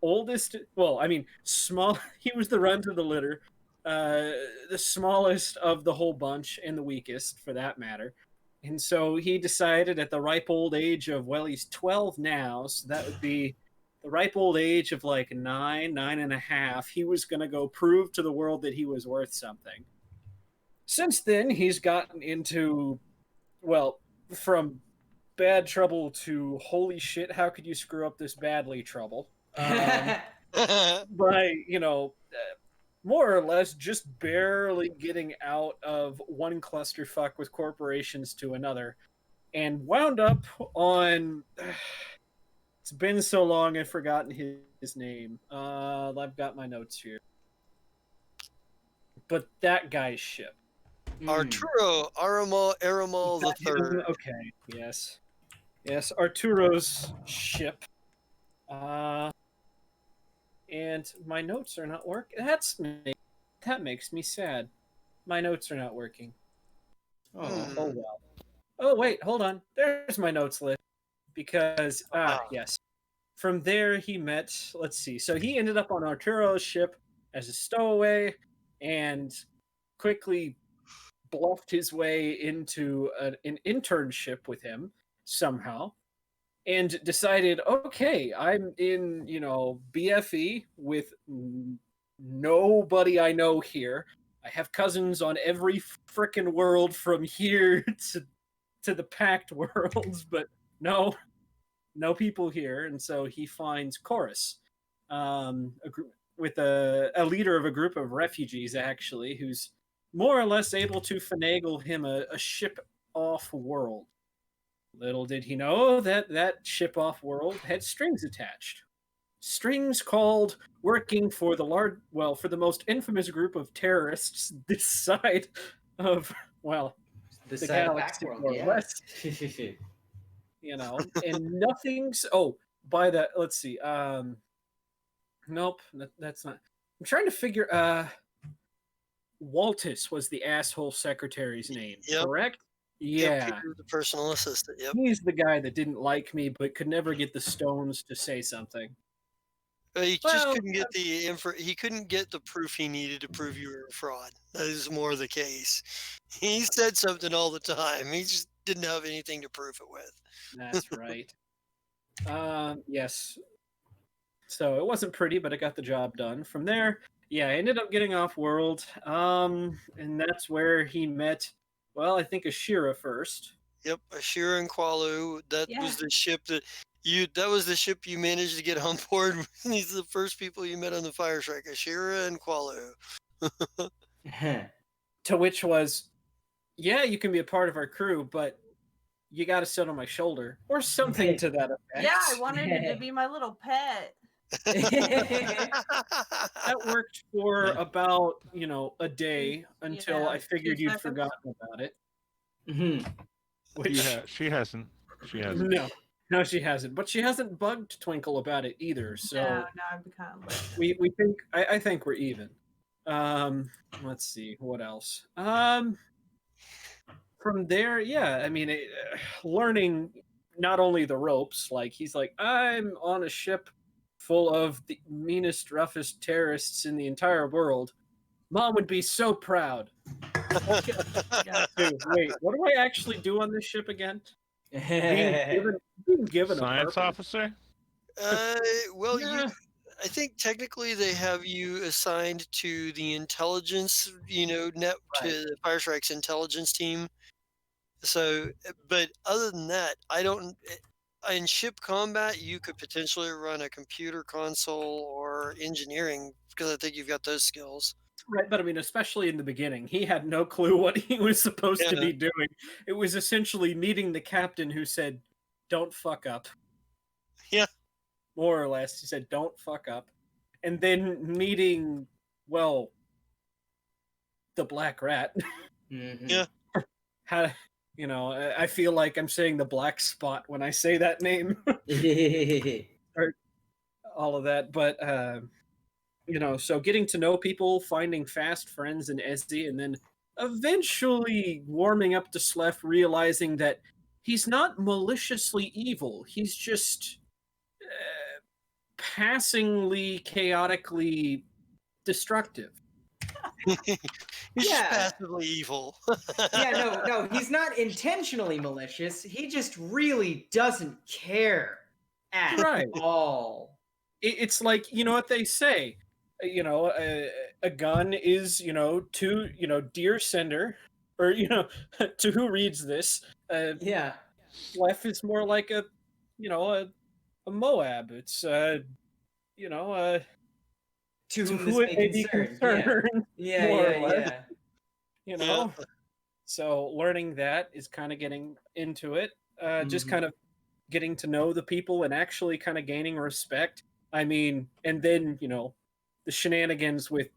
Speaker 6: Small. He was the runt of the litter, the smallest of the whole bunch and the weakest, for that matter. And so he decided at the ripe old age of, he's 12 now, so that would be the ripe old age of like 9.5, he was going to go prove to the world that he was worth something. Since then, he's gotten into, from bad trouble to holy shit, how could you screw up this badly trouble? By, more or less just barely getting out of one clusterfuck with corporations to another, and wound up on. It's been so long I've forgotten his name. I've got my notes here. But that guy's ship.
Speaker 1: Arturo Aramal the Third.
Speaker 6: Okay, yes. Yes, Arturo's ship. And my notes are not working. That makes me sad. My notes are not working. Oh well. Oh wait, hold on. There's my notes list. Because yes. From there he met, let's see. So he ended up on Arturo's ship as a stowaway and quickly bluffed his way into an internship with him somehow. And decided, okay, I'm in, BFE with nobody I know here. I have cousins on every frickin' world from here to the Pact worlds, but no people here. And so he finds Chorus, with a leader of a group of refugees, actually, who's more or less able to finagle him a ship off world. Little did he know that ship off world had strings attached. Strings called working for for the most infamous group of terrorists this side of,
Speaker 3: the
Speaker 6: the
Speaker 3: side of
Speaker 6: galaxy,
Speaker 3: Backworld,
Speaker 6: more or
Speaker 3: yeah.
Speaker 6: less. And nothing's. Oh, by that, let's see. Nope, that's not. I'm trying to figure. Waltus was the asshole secretary's name,
Speaker 1: Yep.
Speaker 6: correct?
Speaker 1: Yep,
Speaker 6: Yeah.
Speaker 1: he was the personal assistant. Yep.
Speaker 6: He's the guy that didn't like me, but could never get the stones to say something.
Speaker 1: He just couldn't get he couldn't get the proof he needed to prove you were a fraud. That is more the case. He said something all the time. He just didn't have anything to prove it with.
Speaker 6: That's right. Yes. So it wasn't pretty, but it got the job done. From there, I ended up getting off world. And that's where he met, I think Ashira first.
Speaker 1: Yep, Ashira and Qualu. That was the ship that was the ship you managed to get on board. These are the first people you met on the Fire Shrike, Ashira and Qualu.
Speaker 6: To which was, you can be a part of our crew, but you got to sit on my shoulder or something to that effect.
Speaker 4: Yeah, I wanted it to be my little pet.
Speaker 6: That worked for about, a day until I figured
Speaker 4: 2
Speaker 6: you'd
Speaker 4: seconds.
Speaker 6: forgotten about it.
Speaker 3: Mm-hmm.
Speaker 2: She hasn't. She hasn't.
Speaker 6: No, she hasn't. But she hasn't bugged Twinkle about it either. So
Speaker 4: No, I've become.
Speaker 6: we think I think we're even. Let's see what else. From there, yeah, I mean, learning not only the ropes, like he's like, I'm on a ship full of the meanest, roughest terrorists in the entire world. Mom would be so proud. Okay, dude, wait, what do I actually do on this ship again? Being given a
Speaker 2: Science
Speaker 6: purpose.
Speaker 2: officer?
Speaker 1: Well,
Speaker 6: Yeah.
Speaker 1: I think technically they have you assigned to the intelligence, to the Fire Strike's intelligence team. So, but other than that, I don't. In ship combat, you could potentially run a computer console or engineering because I think you've got those skills.
Speaker 6: Right, but I mean, especially in the beginning, he had no clue what he was supposed to
Speaker 1: Yeah.
Speaker 6: be doing. It was essentially meeting the captain who said, "Don't fuck up."
Speaker 1: Yeah.
Speaker 6: More or less, he said, "Don't fuck up," and then meeting, well, the Black Rat.
Speaker 3: Mhm.
Speaker 1: Yeah.
Speaker 6: How, I feel like I'm saying the Black Spot when I say that name. Or all of that, but so getting to know people, finding fast friends in Ezzy, and then eventually warming up to Slef, realizing that he's not maliciously evil. He's just passingly, chaotically destructive.
Speaker 1: He's just
Speaker 3: Yeah.
Speaker 1: passively evil.
Speaker 3: Yeah, no, he's not intentionally malicious. He just really doesn't care at
Speaker 6: Right.
Speaker 3: all.
Speaker 6: It's like, you know what they say, a gun is, to, dear sender, or, to who reads this,
Speaker 3: Yeah.
Speaker 6: Slef is more like a Moab. It's
Speaker 3: To
Speaker 6: to
Speaker 3: whom this
Speaker 6: who it
Speaker 3: may
Speaker 6: may be
Speaker 3: concern.
Speaker 6: concerned,
Speaker 3: Yeah,
Speaker 6: more
Speaker 3: yeah,
Speaker 6: or less,
Speaker 3: yeah.
Speaker 6: you know. So learning that is kind of getting into it, just
Speaker 3: Mhm.
Speaker 6: kind of getting to know the people and actually kind of gaining respect. I mean, and then the shenanigans with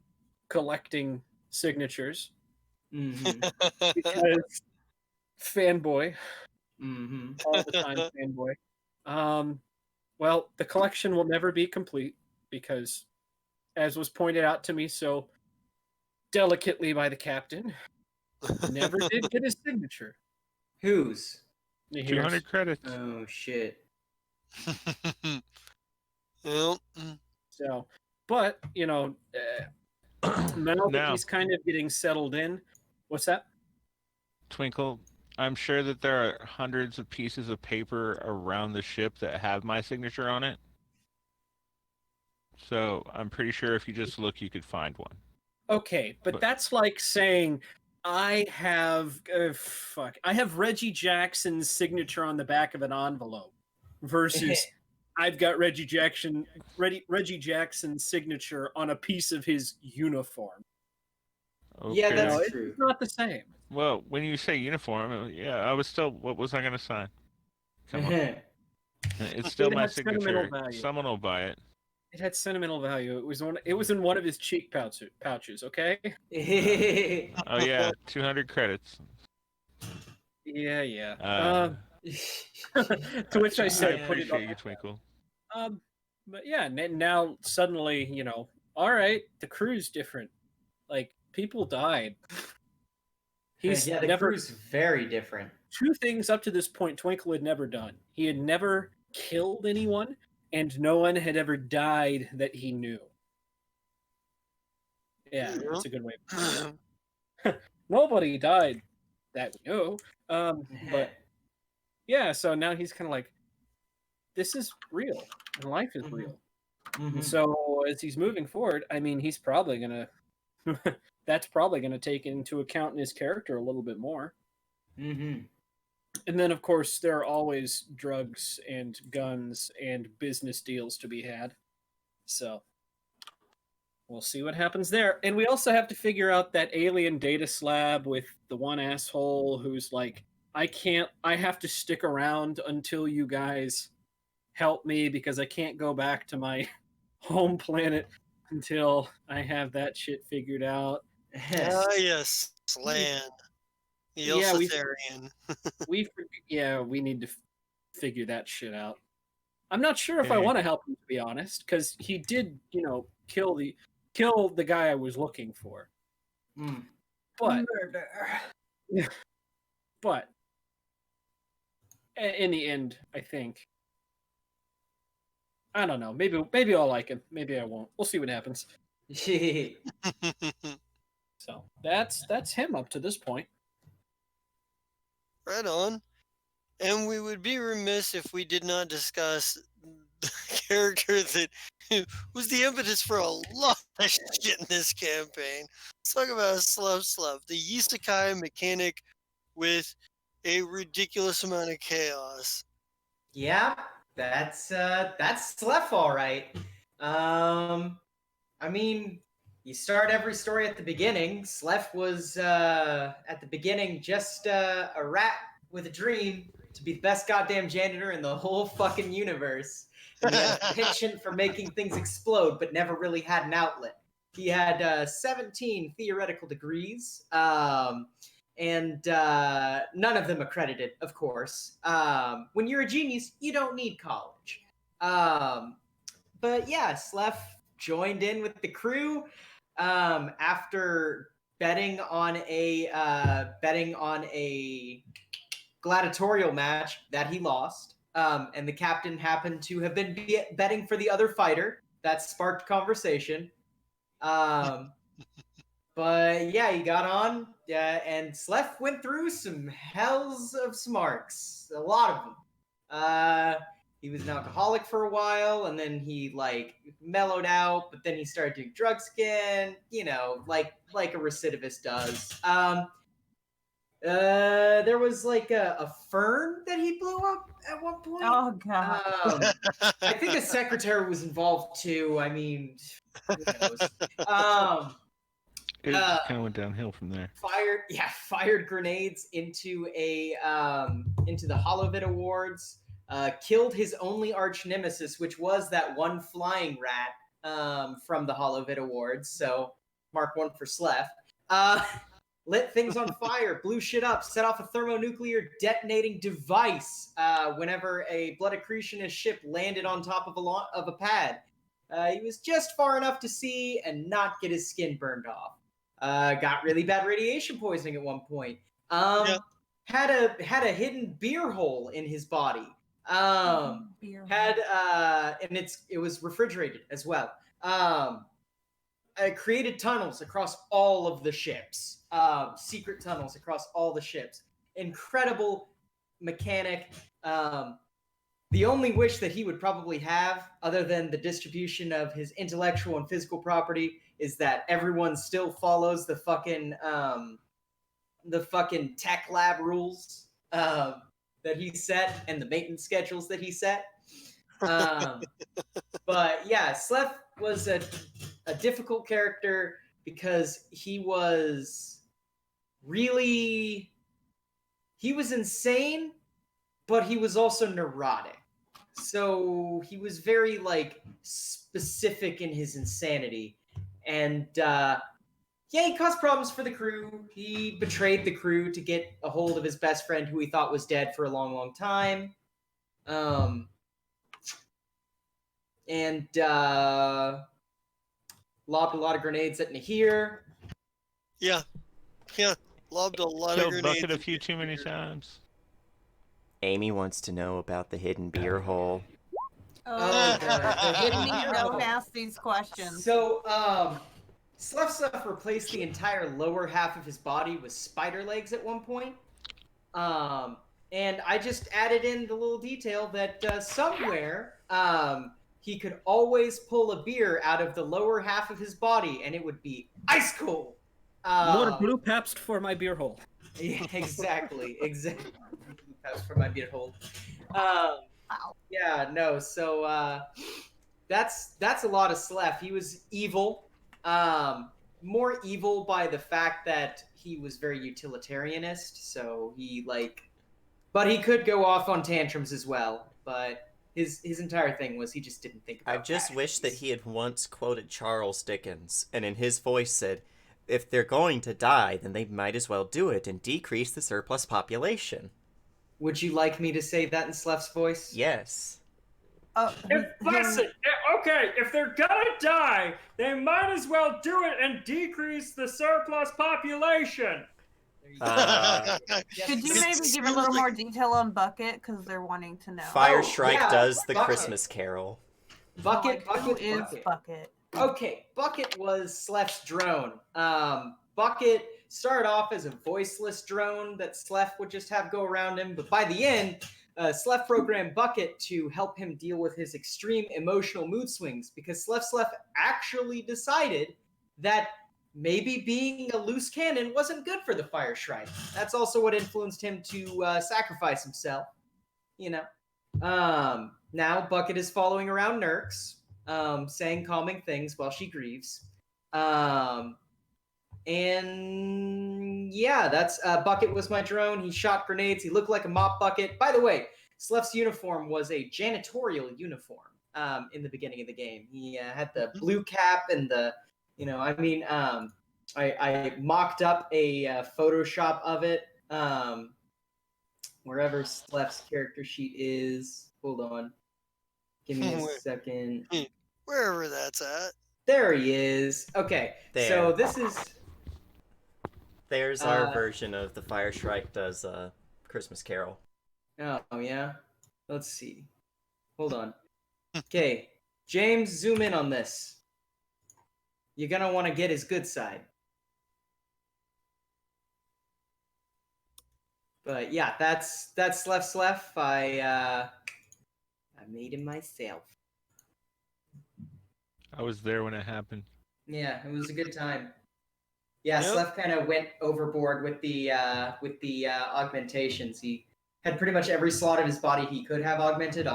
Speaker 6: collecting signatures
Speaker 3: Mhm.
Speaker 6: because fanboy
Speaker 3: Mhm.
Speaker 6: all the time fanboy. Well, the collection will never be complete because, as was pointed out to me so delicately by the captain, never did get his signature.
Speaker 3: Whose?
Speaker 2: 200 credits.
Speaker 3: Oh shit.
Speaker 1: Well,
Speaker 6: So, but now that
Speaker 2: Now,
Speaker 6: he's kind of getting settled in. What's that?
Speaker 2: Twinkle, I'm sure that there are hundreds of pieces of paper around the ship that have my signature on it. So I'm pretty sure if you just look, you could find one.
Speaker 6: Okay, but that's like saying I have I have Reggie Jackson's signature on the back of an envelope versus I've got Reggie Jackson's signature on a piece of his uniform.
Speaker 2: Okay.
Speaker 3: Yeah, that's
Speaker 6: It's
Speaker 3: true.
Speaker 6: not the same.
Speaker 2: Well, when you say uniform, yeah, I was still. What was I going to sign? Come on. It's still
Speaker 6: It
Speaker 2: my
Speaker 6: had sentimental
Speaker 2: signature.
Speaker 6: value.
Speaker 2: Someone will buy it.
Speaker 6: It had sentimental value. It was in one of his cheek pouches. Okay.
Speaker 2: Oh yeah, 200 credits.
Speaker 6: Yeah, yeah. To
Speaker 3: To
Speaker 6: which I said,
Speaker 2: I
Speaker 6: put it on.
Speaker 2: appreciate you, Twinkle.
Speaker 6: But yeah, now suddenly, all right, the crew's different. Like people died. He's
Speaker 3: yeah, the
Speaker 6: never
Speaker 3: crew's very different.
Speaker 6: two things up to this point Twinkle had never done. He had never killed anyone, and no one had ever died that he knew. Yeah, that's a good way. Nobody died that we know. But yeah, so now he's kind of like, this is real, and life is real.
Speaker 3: Mhm.
Speaker 6: So as he's moving forward, I mean, he's probably gonna. That's probably gonna take into account in his character a little bit more.
Speaker 3: Mhm.
Speaker 6: And then, of course, there are always drugs and guns and business deals to be had. So we'll see what happens there. And we also have to figure out that alien data slab with the one asshole who's like, I have to stick around until you guys help me because I can't go back to my home planet until I have that shit figured out.
Speaker 1: Yes, Slan. The
Speaker 6: Yeah,
Speaker 1: Elsitharian.
Speaker 6: we need to figure that shit out. I'm not sure if I
Speaker 2: Okay.
Speaker 6: want to help him, to be honest, because he did, kill kill the guy I was looking for.
Speaker 3: Hmm.
Speaker 6: But
Speaker 4: Murder.
Speaker 6: but in the end, I think I don't know. Maybe I'll like him. Maybe I won't. We'll see what happens. So that's him up to this point.
Speaker 1: Right on. And we would be remiss if we did not discuss the character that was the impetus for a lot of shit in this campaign. Let's talk about Sluff, the isekai mechanic with a ridiculous amount of chaos.
Speaker 3: Yeah, that's Sleph, all right. I mean, you start every story at the beginning. Sleph was at the beginning just a rat with a dream to be the best goddamn janitor in the whole fucking universe. And he had a penchant for making things explode, but never really had an outlet. He had 17 theoretical degrees, and none of them accredited, of course. When you're a genius, you don't need college. But yeah, Sleph joined in with the crew after betting on a gladiatorial match that he lost. And the captain happened to have been betting for the other fighter. That sparked conversation. But yeah, he got on, and Sleph went through some hells of smarks, a lot of them. He was an alcoholic for a while, and then he like mellowed out, but then he started doing drugs again, like a recidivist does. There was like a fern that he blew up at one point.
Speaker 4: Oh god.
Speaker 3: I think a secretary was involved too. I mean, who knows?
Speaker 2: It just kind of went downhill from there.
Speaker 3: Fired grenades into the Holovit Awards. Killed his only arch nemesis, which was that one flying rat from the Holovit Awards. So mark one for Sleph. Lit things on fire, blew shit up, set off a thermonuclear detonating device whenever a blood accretionist ship landed on top of a pad. He was just far enough to see and not get his skin burned off. Got really bad radiation poisoning at one point. Had a hidden beer hole in his body. And it was refrigerated as well. Created tunnels across all of the ships. Secret tunnels across all the ships. Incredible mechanic. The only wish that he would probably have, other than the distribution of his intellectual and physical property, is that everyone still follows the fucking tech lab rules that he set and the maintenance schedules that he set. But yeah, Sleph was a difficult character because he was insane, but he was also neurotic. So he was very like specific in his insanity. And he caused problems for the crew. He betrayed the crew to get a hold of his best friend who he thought was dead for a long, long time. And lobbed a lot of grenades at Nahir.
Speaker 1: Yeah, lobbed a lot of grenades.
Speaker 2: Bucket a few too many times.
Speaker 5: Amy wants to know about the hidden beer hole.
Speaker 3: The hidden beer hole.
Speaker 4: Don't ask these questions.
Speaker 3: So, Sleph replaced the entire lower half of his body with spider legs at one point. And I just added in the little detail that somewhere he could always pull a beer out of the lower half of his body, and it would be ice cold.
Speaker 6: More blue Pabst for my beer hole.
Speaker 3: Yeah, exactly. Blue Pabst for my beer hole. Yeah, no. So that's a lot of Sleph. He was evil. More evil by the fact that he was very utilitarianist. So but he could go off on tantrums as well. But his entire thing was he just didn't think about
Speaker 5: I just wish that he had once quoted Charles Dickens, and in his voice said, "If they're going to die, then they might as well do it and decrease the surplus population."
Speaker 3: Would you like me to say that in Sleph's voice?
Speaker 5: Yes.
Speaker 7: Listen, okay, if they're gonna die, they might as well do it and decrease the surplus population.
Speaker 4: Could you maybe give a little more detail on Bucket because they're wanting to know?
Speaker 5: Fire Shrike
Speaker 3: yeah,
Speaker 5: does the
Speaker 3: Bucket.
Speaker 5: Christmas Carol.
Speaker 3: Bucket,
Speaker 4: Who
Speaker 3: Bucket,
Speaker 4: is
Speaker 3: Bucket.
Speaker 4: Bucket?
Speaker 3: Okay, Bucket was Sleph's drone. Bucket started off as a voiceless drone that Sleph would just have go around him, but by the end, Sleph programmed Bucket to help him deal with his extreme emotional mood swings because Sleph actually decided that maybe being a loose cannon wasn't good for the Fire Shrike. That's also what influenced him to sacrifice himself. You know. Now Bucket is following around Nurks, saying calming things while she grieves. And yeah, that's Bucket was my drone. He shot grenades. He looked like a mop bucket. By the way, Sleph's uniform was a janitorial uniform in the beginning of the game. He had the blue cap and the, I mocked up a Photoshop of it wherever Sleph's character sheet is. Hold on. Give me a second.
Speaker 1: Wherever that's at.
Speaker 3: There he is. Okay,
Speaker 5: There.
Speaker 3: so this is...
Speaker 5: There's our version of the Fire Shrike does Christmas Carol.
Speaker 3: Oh, yeah? Let's see. Hold on. Okay, James, zoom in on this. You're gonna want to get his good side. But yeah, that's Sleph. I made him myself.
Speaker 2: I was there when it happened.
Speaker 3: Yeah, it was a good time. Yeah,
Speaker 1: Yep.
Speaker 3: Sleph kind of went overboard with the augmentations. He had pretty much every slot of his body he could have augmented.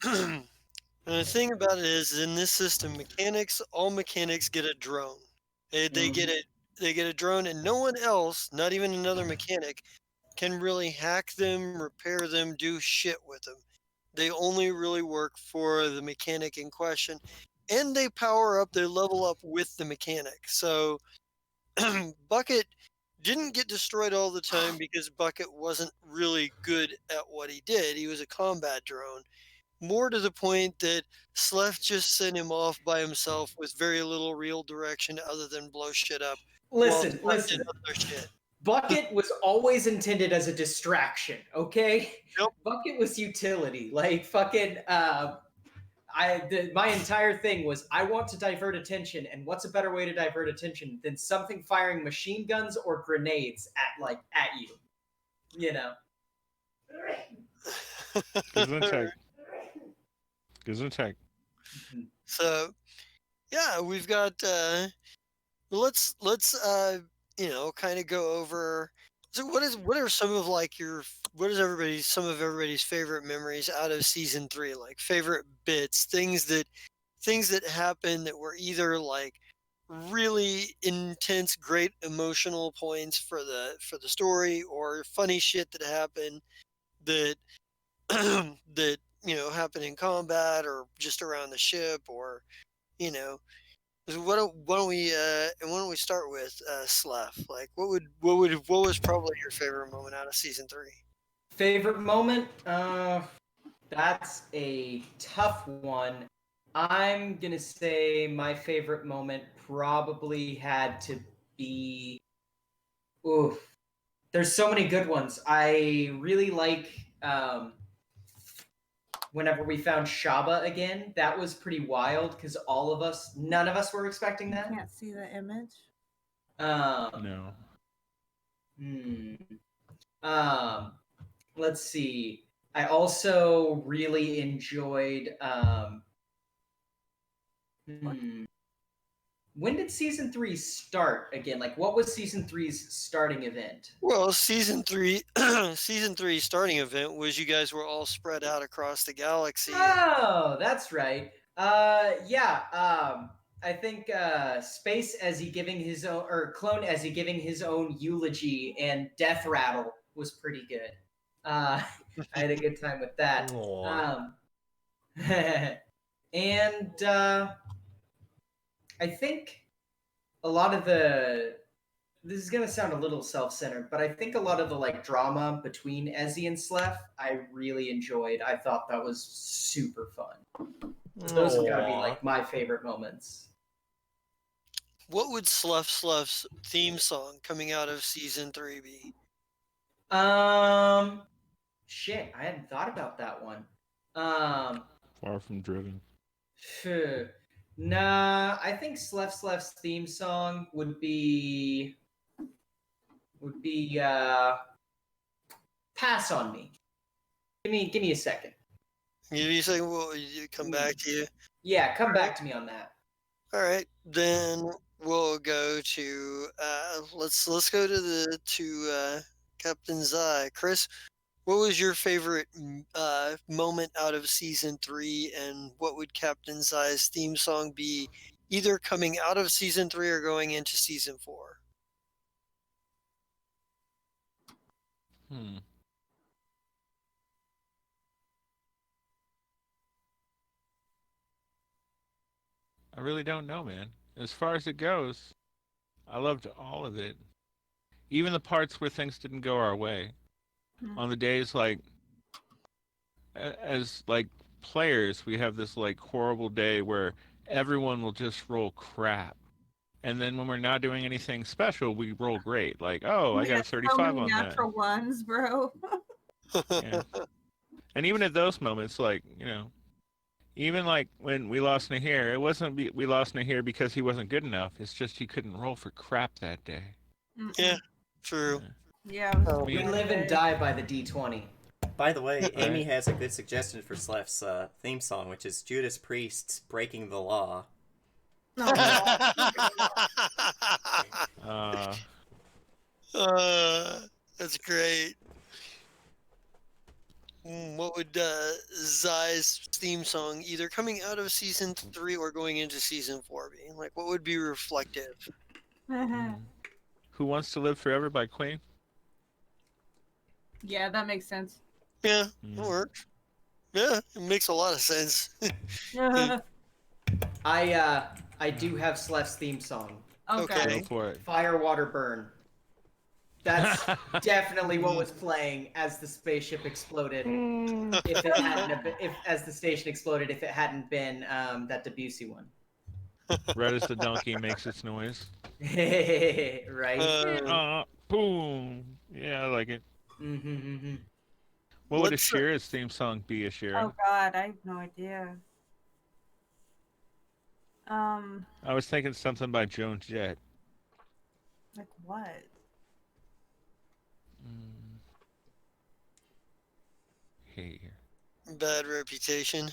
Speaker 1: And the thing about it is, in this system, all mechanics get a drone. They get a drone, and no one else, not even another mechanic, can really hack them, repair them, do shit with them. They only really work for the mechanic in question, and they power up, they level up with the mechanic. So Bucket didn't get destroyed all the time because Bucket wasn't really good at what he did. He was a combat drone. More to the point that Sleph just sent him off by himself with very little real direction other than blow shit up.
Speaker 3: Listen.
Speaker 1: Did other shit.
Speaker 3: Bucket was always intended as a distraction, okay?
Speaker 1: Yep.
Speaker 3: Bucket was utility. Like, fucking, my entire thing was, I want to divert attention, and what's a better way to divert attention than something firing machine guns or grenades at you? You know?
Speaker 2: Gesundheit.
Speaker 1: So, yeah, we've got. Let's kind of go over. So, what are some of some of everybody's favorite memories out of season 3? Like favorite bits, things that happened that were either like really intense, great emotional points for the story, or funny shit that happened that that happen in combat or just around the ship, or so why don't we start with Sleph? Like, what was probably your favorite moment out of season 3?
Speaker 3: Favorite moment? That's a tough one. I'm gonna say my favorite moment probably had to be... Oof. There's so many good ones. I really like whenever we found Shaba again. That was pretty wild because none of us were expecting that.
Speaker 4: Can't see the image.
Speaker 2: No.
Speaker 3: Let's see. I also really enjoyed when did season 3 start again? Like, what was season 3's starting event?
Speaker 1: Well, season 3 starting event was you guys were all spread out across the galaxy.
Speaker 3: Oh, that's right. I think Space Ezzy giving his own, or Clone Ezzy giving his own eulogy, and Death Rattle was pretty good. I had a good time with that. And I think a lot of the this is gonna sound a little self-centered, but I think a lot of the like drama between Ezzy and Slef, I really enjoyed. I thought that was super fun. Those have got to be like my favorite moments.
Speaker 1: What would Slef's theme song coming out of season 3 be?
Speaker 3: Shit, I hadn't thought about that one.
Speaker 2: Far from driven.
Speaker 3: Nah, I think Slef's theme song would be Pass on Me. Give me a second.
Speaker 1: You say well, you come back to you.
Speaker 3: Yeah, come back to me on that.
Speaker 1: All right, then we'll go to let's go to Captain Zai. Chris, what was your favorite moment out of season 3, and what would Captain Zai's theme song be, either coming out of season 3 or going into season 4?
Speaker 2: I really don't know, man. As far as it goes, I loved all of it. Even the parts where things didn't go our way. On the days like, as like players, we have this like horrible day where everyone will just roll crap. And then when we're not doing anything special, we roll great. Like, oh, I got a 35 on that.
Speaker 4: Natural ones, bro.
Speaker 2: Yeah. And even at those moments, like, even like when we lost Nahir, it wasn't we lost Nahir because he wasn't good enough. It's just he couldn't roll for crap that day.
Speaker 1: Yeah, true.
Speaker 4: Yeah.
Speaker 3: We live and die by the D20.
Speaker 5: By the way, Amy has a good suggestion for Slef's theme song, which is Judas Priest's Breaking the Law.
Speaker 1: That's great. What would Zai's theme song, either coming out of season 3 or going into season 4, be? Like, what would be reflective?
Speaker 2: Who Wants to Live Forever by Queen?
Speaker 4: Yeah, that makes sense.
Speaker 1: Yeah, it works. Yeah, it makes a lot of sense.
Speaker 3: I do have Slef's theme song.
Speaker 1: Okay.
Speaker 2: Go for it.
Speaker 3: Fire, Water, Burn. That's definitely what was playing as the spaceship exploded. If it hadn't been, as the station exploded, if it hadn't been that Debussy one.
Speaker 2: Red as the donkey makes its noise.
Speaker 3: Right.
Speaker 2: Boom. Yeah, I like it. What would Ashira's theme song be, Ashira?
Speaker 4: Oh God, I have no idea.
Speaker 2: I was thinking something by Joan Jett.
Speaker 4: Like what?
Speaker 2: Hey.
Speaker 1: Bad Reputation.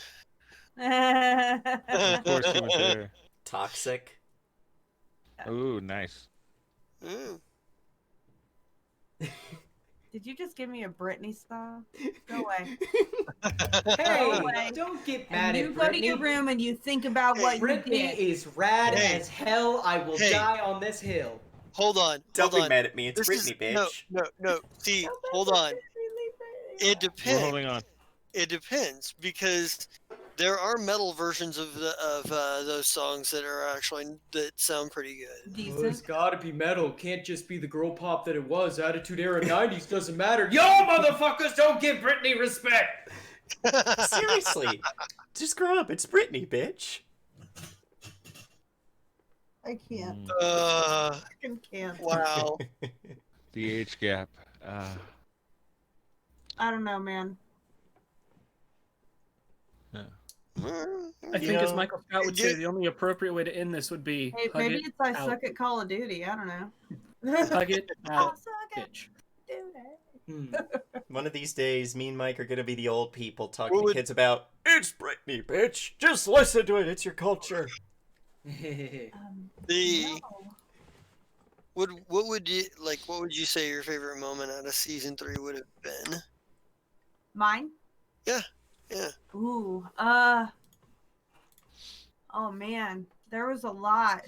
Speaker 2: Of course he was there.
Speaker 5: Toxic.
Speaker 2: Ooh, nice.
Speaker 1: Ooh.
Speaker 4: Did you just give me a Britney style? Go away.
Speaker 3: Hey,
Speaker 4: away.
Speaker 3: don't get mad
Speaker 4: You
Speaker 3: at
Speaker 4: go to
Speaker 3: Britney.
Speaker 4: your room and you think about what you
Speaker 3: Britney
Speaker 4: did.
Speaker 3: is rad
Speaker 1: Hey.
Speaker 3: as hell. I will
Speaker 1: Hey.
Speaker 3: die on this hill.
Speaker 1: Hold on.
Speaker 5: Don't
Speaker 1: hold
Speaker 5: be
Speaker 1: on.
Speaker 5: mad at me. It's
Speaker 1: This
Speaker 5: Britney,
Speaker 1: is,
Speaker 5: bitch.
Speaker 1: No. See, hold on. It
Speaker 2: We're
Speaker 1: depends.
Speaker 2: holding on.
Speaker 1: It depends, because there are metal versions of those songs that sound pretty good.
Speaker 4: Decent.
Speaker 3: gotta be metal. Can't just be the girl pop that it was. Attitude Era 90s doesn't matter. Yo, motherfuckers, don't give Britney respect.
Speaker 5: Seriously. Just grow up. It's Britney, bitch.
Speaker 4: I can't.
Speaker 1: Uh,
Speaker 4: I can't.
Speaker 1: wow.
Speaker 2: The age gap.
Speaker 4: I don't know, man.
Speaker 6: I think, as Michael Scott would say, the only appropriate way to end this would be
Speaker 4: Hey,
Speaker 6: hug
Speaker 4: maybe
Speaker 6: it
Speaker 4: it's I
Speaker 6: out.
Speaker 4: suck at Call of Duty. I don't know.
Speaker 6: Hug it
Speaker 4: I
Speaker 6: out,
Speaker 4: suck at
Speaker 6: bitch.
Speaker 4: Duty.
Speaker 5: One of these days, me and Mike are gonna be the old people talking
Speaker 1: What
Speaker 5: to
Speaker 1: would-
Speaker 5: kids about, it's Britney, bitch. Just listen to it. It's your culture.
Speaker 1: The
Speaker 4: No.
Speaker 1: what would you say your favorite moment out of season 3 would have been?
Speaker 4: Mine?
Speaker 1: Yeah.
Speaker 4: Ooh. Oh man, there was a lot.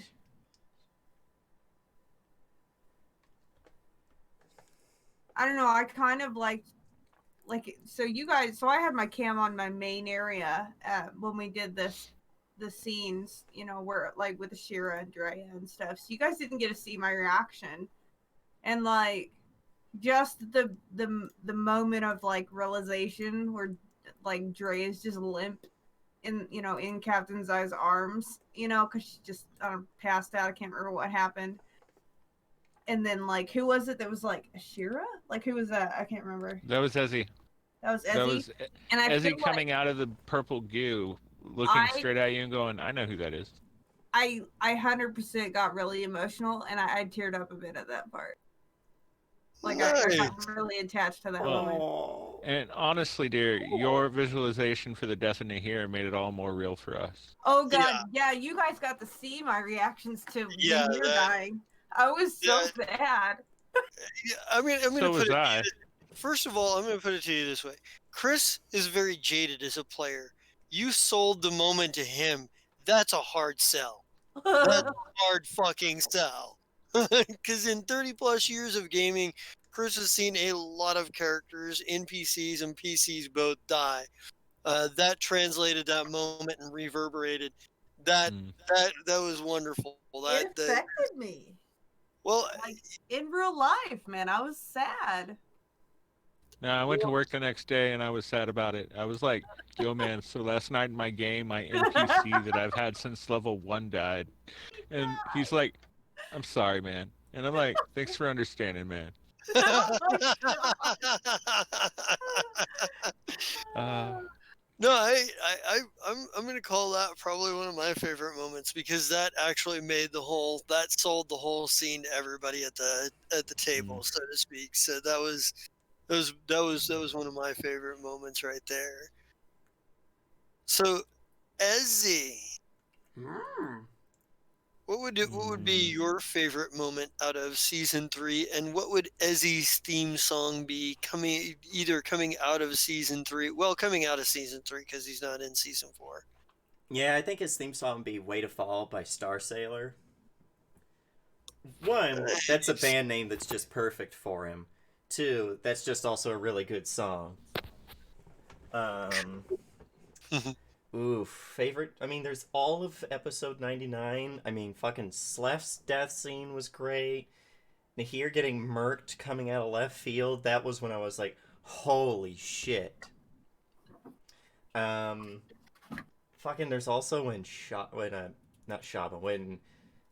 Speaker 4: I don't know. I kind of like so you guys. So I had my cam on my main area when we did the scenes. You know, where like with Ashira and Drea and stuff. So you guys didn't get to see my reaction and like just the moment of like realization where like Dre is just limp in Captain Zai's arms, because she just passed out. I can't remember what happened. And then like who was it that was like Ashira? Like who was that? I can't remember.
Speaker 2: That was Ezzy.
Speaker 4: That was Ezzy.
Speaker 2: That was
Speaker 4: and I feel
Speaker 2: Ezzy coming out of the purple goo, looking straight at you and going, "I know who that is."
Speaker 4: I 100% got really emotional, and I teared up a bit at that part. Like I got really attached to that moment.
Speaker 2: And honestly, dear, your visualization for the death of Nahir made it all more real for us.
Speaker 4: Oh god, yeah, you guys got to see my reactions to Nahir dying. I was so sad.
Speaker 1: Yeah, I'm gonna
Speaker 2: So
Speaker 1: put
Speaker 2: was
Speaker 1: it
Speaker 2: I.
Speaker 1: First of all, I'm going to put it to you this way. Chris is very jaded as a player. You sold the moment to him. That's a hard sell. That's a hard fucking sell. Because in 30 plus years of gaming, Chris has seen a lot of characters, NPCs and PCs both die. That translated that moment and reverberated. That was wonderful.
Speaker 4: It affected me.
Speaker 1: Well,
Speaker 4: like in real life, man, I was sad.
Speaker 2: No, I went to work the next day and I was sad about it. I was like, yo, man, so last night in my game, my NPC that I've had since level 1 died. And he's like, I'm sorry, man. And I'm like, thanks for understanding, man.
Speaker 1: No, I'm gonna call that probably one of my favorite moments, because that actually sold the whole scene to everybody at the table, so to speak. So that was one of my favorite moments right there. So, Ezzy, what would be your favorite moment out of season 3, and what would Ezzy's theme song be coming out of season 3? Well, coming out of season 3 because he's not in season 4.
Speaker 5: Yeah, I think his theme song would be "Way to Fall" by Star Sailor. One, that's a band name that's just perfect for him. Two, that's just also a really good song. Favorite? I mean, there's all of episode 99. I mean, fucking Slef's death scene was great. Nahir getting murked coming out of left field, that was when I was like, holy shit. Fucking, there's also when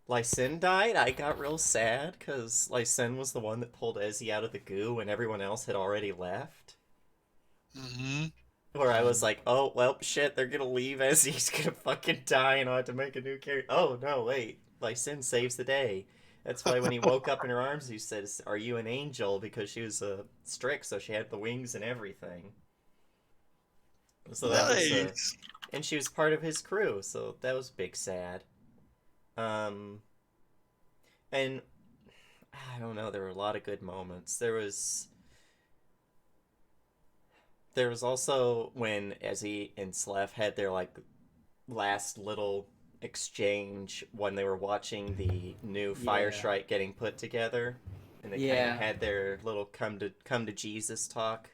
Speaker 5: Lysin died, I got real sad, because Lysin was the one that pulled Ezzy out of the goo and everyone else had already left.
Speaker 1: Mm-hmm.
Speaker 5: Where I was like, oh, well, shit, they're gonna leave Ezzy's gonna fucking die and I'll have to make a new character. Oh, no, wait, Lysin saves the day. That's why when he woke up in her arms, he says, are you an angel? Because she was a Strix, so she had the wings and everything. So that was, and she was part of his crew, so that was big sad. And I don't know, there were a lot of good moments. There was also when Ezzy and Slef had their like last little exchange when they were watching the new Fire Shrike getting put together, and they kind of had their little come to Jesus talk.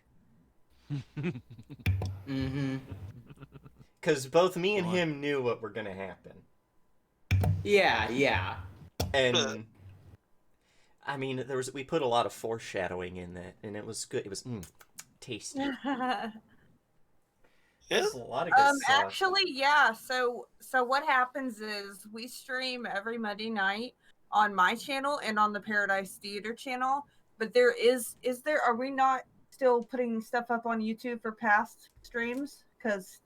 Speaker 5: Because both me and him knew what were gonna happen.
Speaker 3: Yeah.
Speaker 5: And I mean, we put a lot of foreshadowing in that, and it was good. It was tasty. There's a lot of good stuff.
Speaker 4: Actually, yeah. So what happens is we stream every Monday night on my channel and on the Paradise Theater channel. But are we not still putting stuff up on YouTube for past streams? Because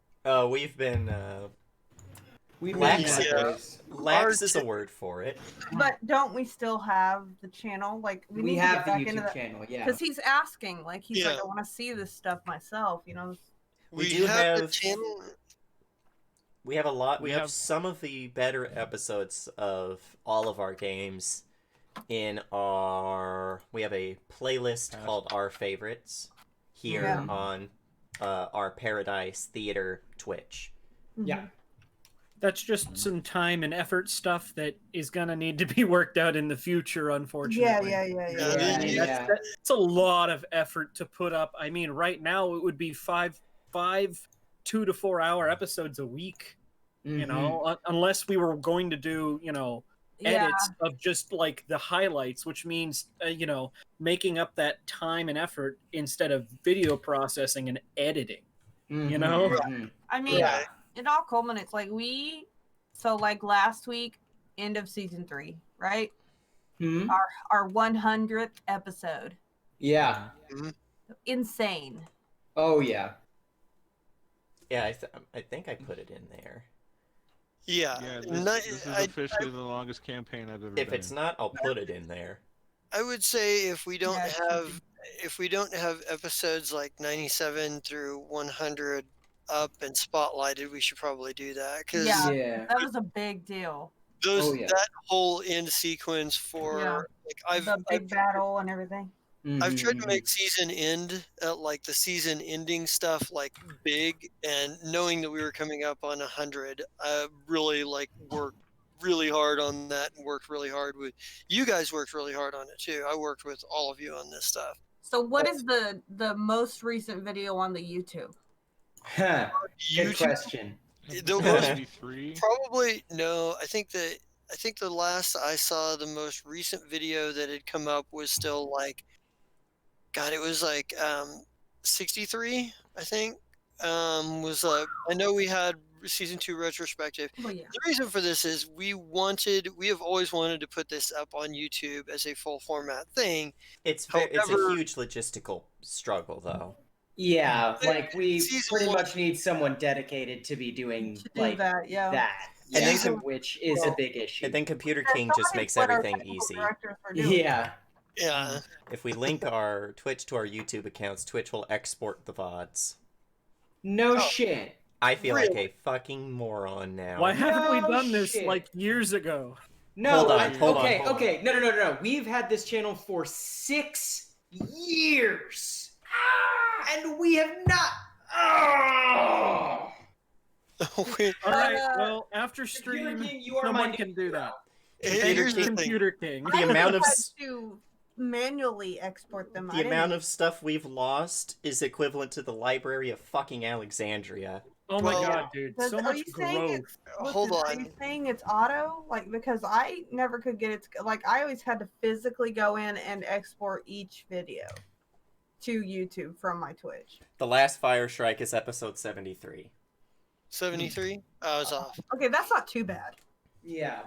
Speaker 5: we've been
Speaker 3: lax
Speaker 5: is a word for it.
Speaker 4: But don't we still have the channel? Like
Speaker 3: we have the YouTube channel, yeah.
Speaker 4: Because he's asking, like he's like, I want to see this stuff myself,
Speaker 5: We do have the channel. We have a lot. We have some of the better episodes of all of our games in our. We have a playlist called Our Favorites here on our Paradise Theater Twitch.
Speaker 3: Yeah.
Speaker 6: That's just some time and effort stuff that is gonna need to be worked out in the future, unfortunately.
Speaker 4: Yeah.
Speaker 6: It's a lot of effort to put up. I mean, right now it would be five 2 to 4 hour episodes a week. You know, unless we were going to do edits of just like the highlights, which means making up that time and effort instead of video processing and editing. You know,
Speaker 4: I mean,
Speaker 3: Yeah.
Speaker 4: it all culminates like last week, end of season 3, right?
Speaker 3: Hmm?
Speaker 4: Our 100th episode.
Speaker 3: Yeah.
Speaker 4: Insane.
Speaker 3: Oh yeah.
Speaker 5: Yeah, I think I put it in there.
Speaker 1: Yeah.
Speaker 2: Yeah,
Speaker 1: Ni-
Speaker 2: this is
Speaker 1: I,
Speaker 2: officially the longest campaign I've ever been
Speaker 5: If it's
Speaker 2: in.
Speaker 5: not, I'll put it in there.
Speaker 1: I would say if we don't
Speaker 4: Yeah,
Speaker 1: have episodes like 97 through 100 up and spotlighted, we should probably do that because
Speaker 4: Yeah.
Speaker 3: Yeah.
Speaker 4: That was a big deal.
Speaker 1: those
Speaker 3: Oh, yeah.
Speaker 1: that whole end sequence for like
Speaker 4: The big battle and everything.
Speaker 1: I've tried to
Speaker 3: Mhm.
Speaker 1: make season end like the season ending stuff like big, and knowing that we were coming up on 100, I really like worked really hard on that and worked really hard with you guys. Worked really hard on it too. I worked with all of you on this stuff.
Speaker 4: So what is the most recent video on the YouTube?
Speaker 3: Huh. Good
Speaker 1: YouTube,
Speaker 3: question.
Speaker 1: the most
Speaker 2: 93.
Speaker 1: probably no. I think the last I saw, the most recent video that had come up was still like, God, it was like 63, I think. Was I know we had season 2 retrospective.
Speaker 4: Well, yeah.
Speaker 1: The reason for this is we have always wanted to put this up on YouTube as a full format thing.
Speaker 5: It's a
Speaker 1: However-
Speaker 5: huge logistical struggle, though.
Speaker 3: Yeah, like we
Speaker 1: Season
Speaker 3: pretty
Speaker 1: 1
Speaker 3: much need someone dedicated to be doing
Speaker 4: To do
Speaker 3: like
Speaker 4: that, yeah.
Speaker 3: that.
Speaker 5: And then
Speaker 3: Yeah, which is a
Speaker 1: well,
Speaker 3: big issue.
Speaker 5: And then Computer
Speaker 4: That's
Speaker 5: King just
Speaker 4: not
Speaker 5: makes
Speaker 4: what our
Speaker 5: everything
Speaker 4: technical
Speaker 5: easy.
Speaker 4: directors are doing.
Speaker 3: Yeah.
Speaker 1: Yeah.
Speaker 5: If we link our Twitch to our YouTube accounts, Twitch will export the VODs.
Speaker 3: No
Speaker 1: Oh.
Speaker 3: shit.
Speaker 5: I feel like
Speaker 1: Really?
Speaker 5: a fucking moron now.
Speaker 6: why haven't we
Speaker 3: No
Speaker 6: done this
Speaker 3: shit.
Speaker 6: like years ago?
Speaker 3: No.
Speaker 5: Hold on, hold on,
Speaker 3: okay.
Speaker 5: hold on.
Speaker 3: Okay. No. We've had this channel for 6 years, and we have not. Oh.
Speaker 1: We-
Speaker 6: All right,
Speaker 4: Uh,
Speaker 6: well, after
Speaker 3: Computer
Speaker 6: stream,
Speaker 3: King, you are my
Speaker 6: someone
Speaker 3: new
Speaker 6: can do that.
Speaker 1: Here's the thing.
Speaker 6: Computer King.
Speaker 5: The amount of
Speaker 4: I had
Speaker 5: s-
Speaker 4: to manually export them.
Speaker 5: The amount of stuff we've lost is equivalent to the Library of fucking Alexandria.
Speaker 6: Oh my
Speaker 1: Well-
Speaker 6: god, dude, so
Speaker 4: Are
Speaker 6: much
Speaker 4: you saying
Speaker 6: growth.
Speaker 4: it's,
Speaker 1: Hold
Speaker 4: listen, Are
Speaker 1: on.
Speaker 4: you saying it's auto? Like, because I never could get it. Like, I always had to physically go in and export each video to YouTube from my Twitch.
Speaker 5: The last Fire Shrike is episode 73.
Speaker 1: 73? I was off.
Speaker 4: Okay, that's not too bad.
Speaker 3: Yeah.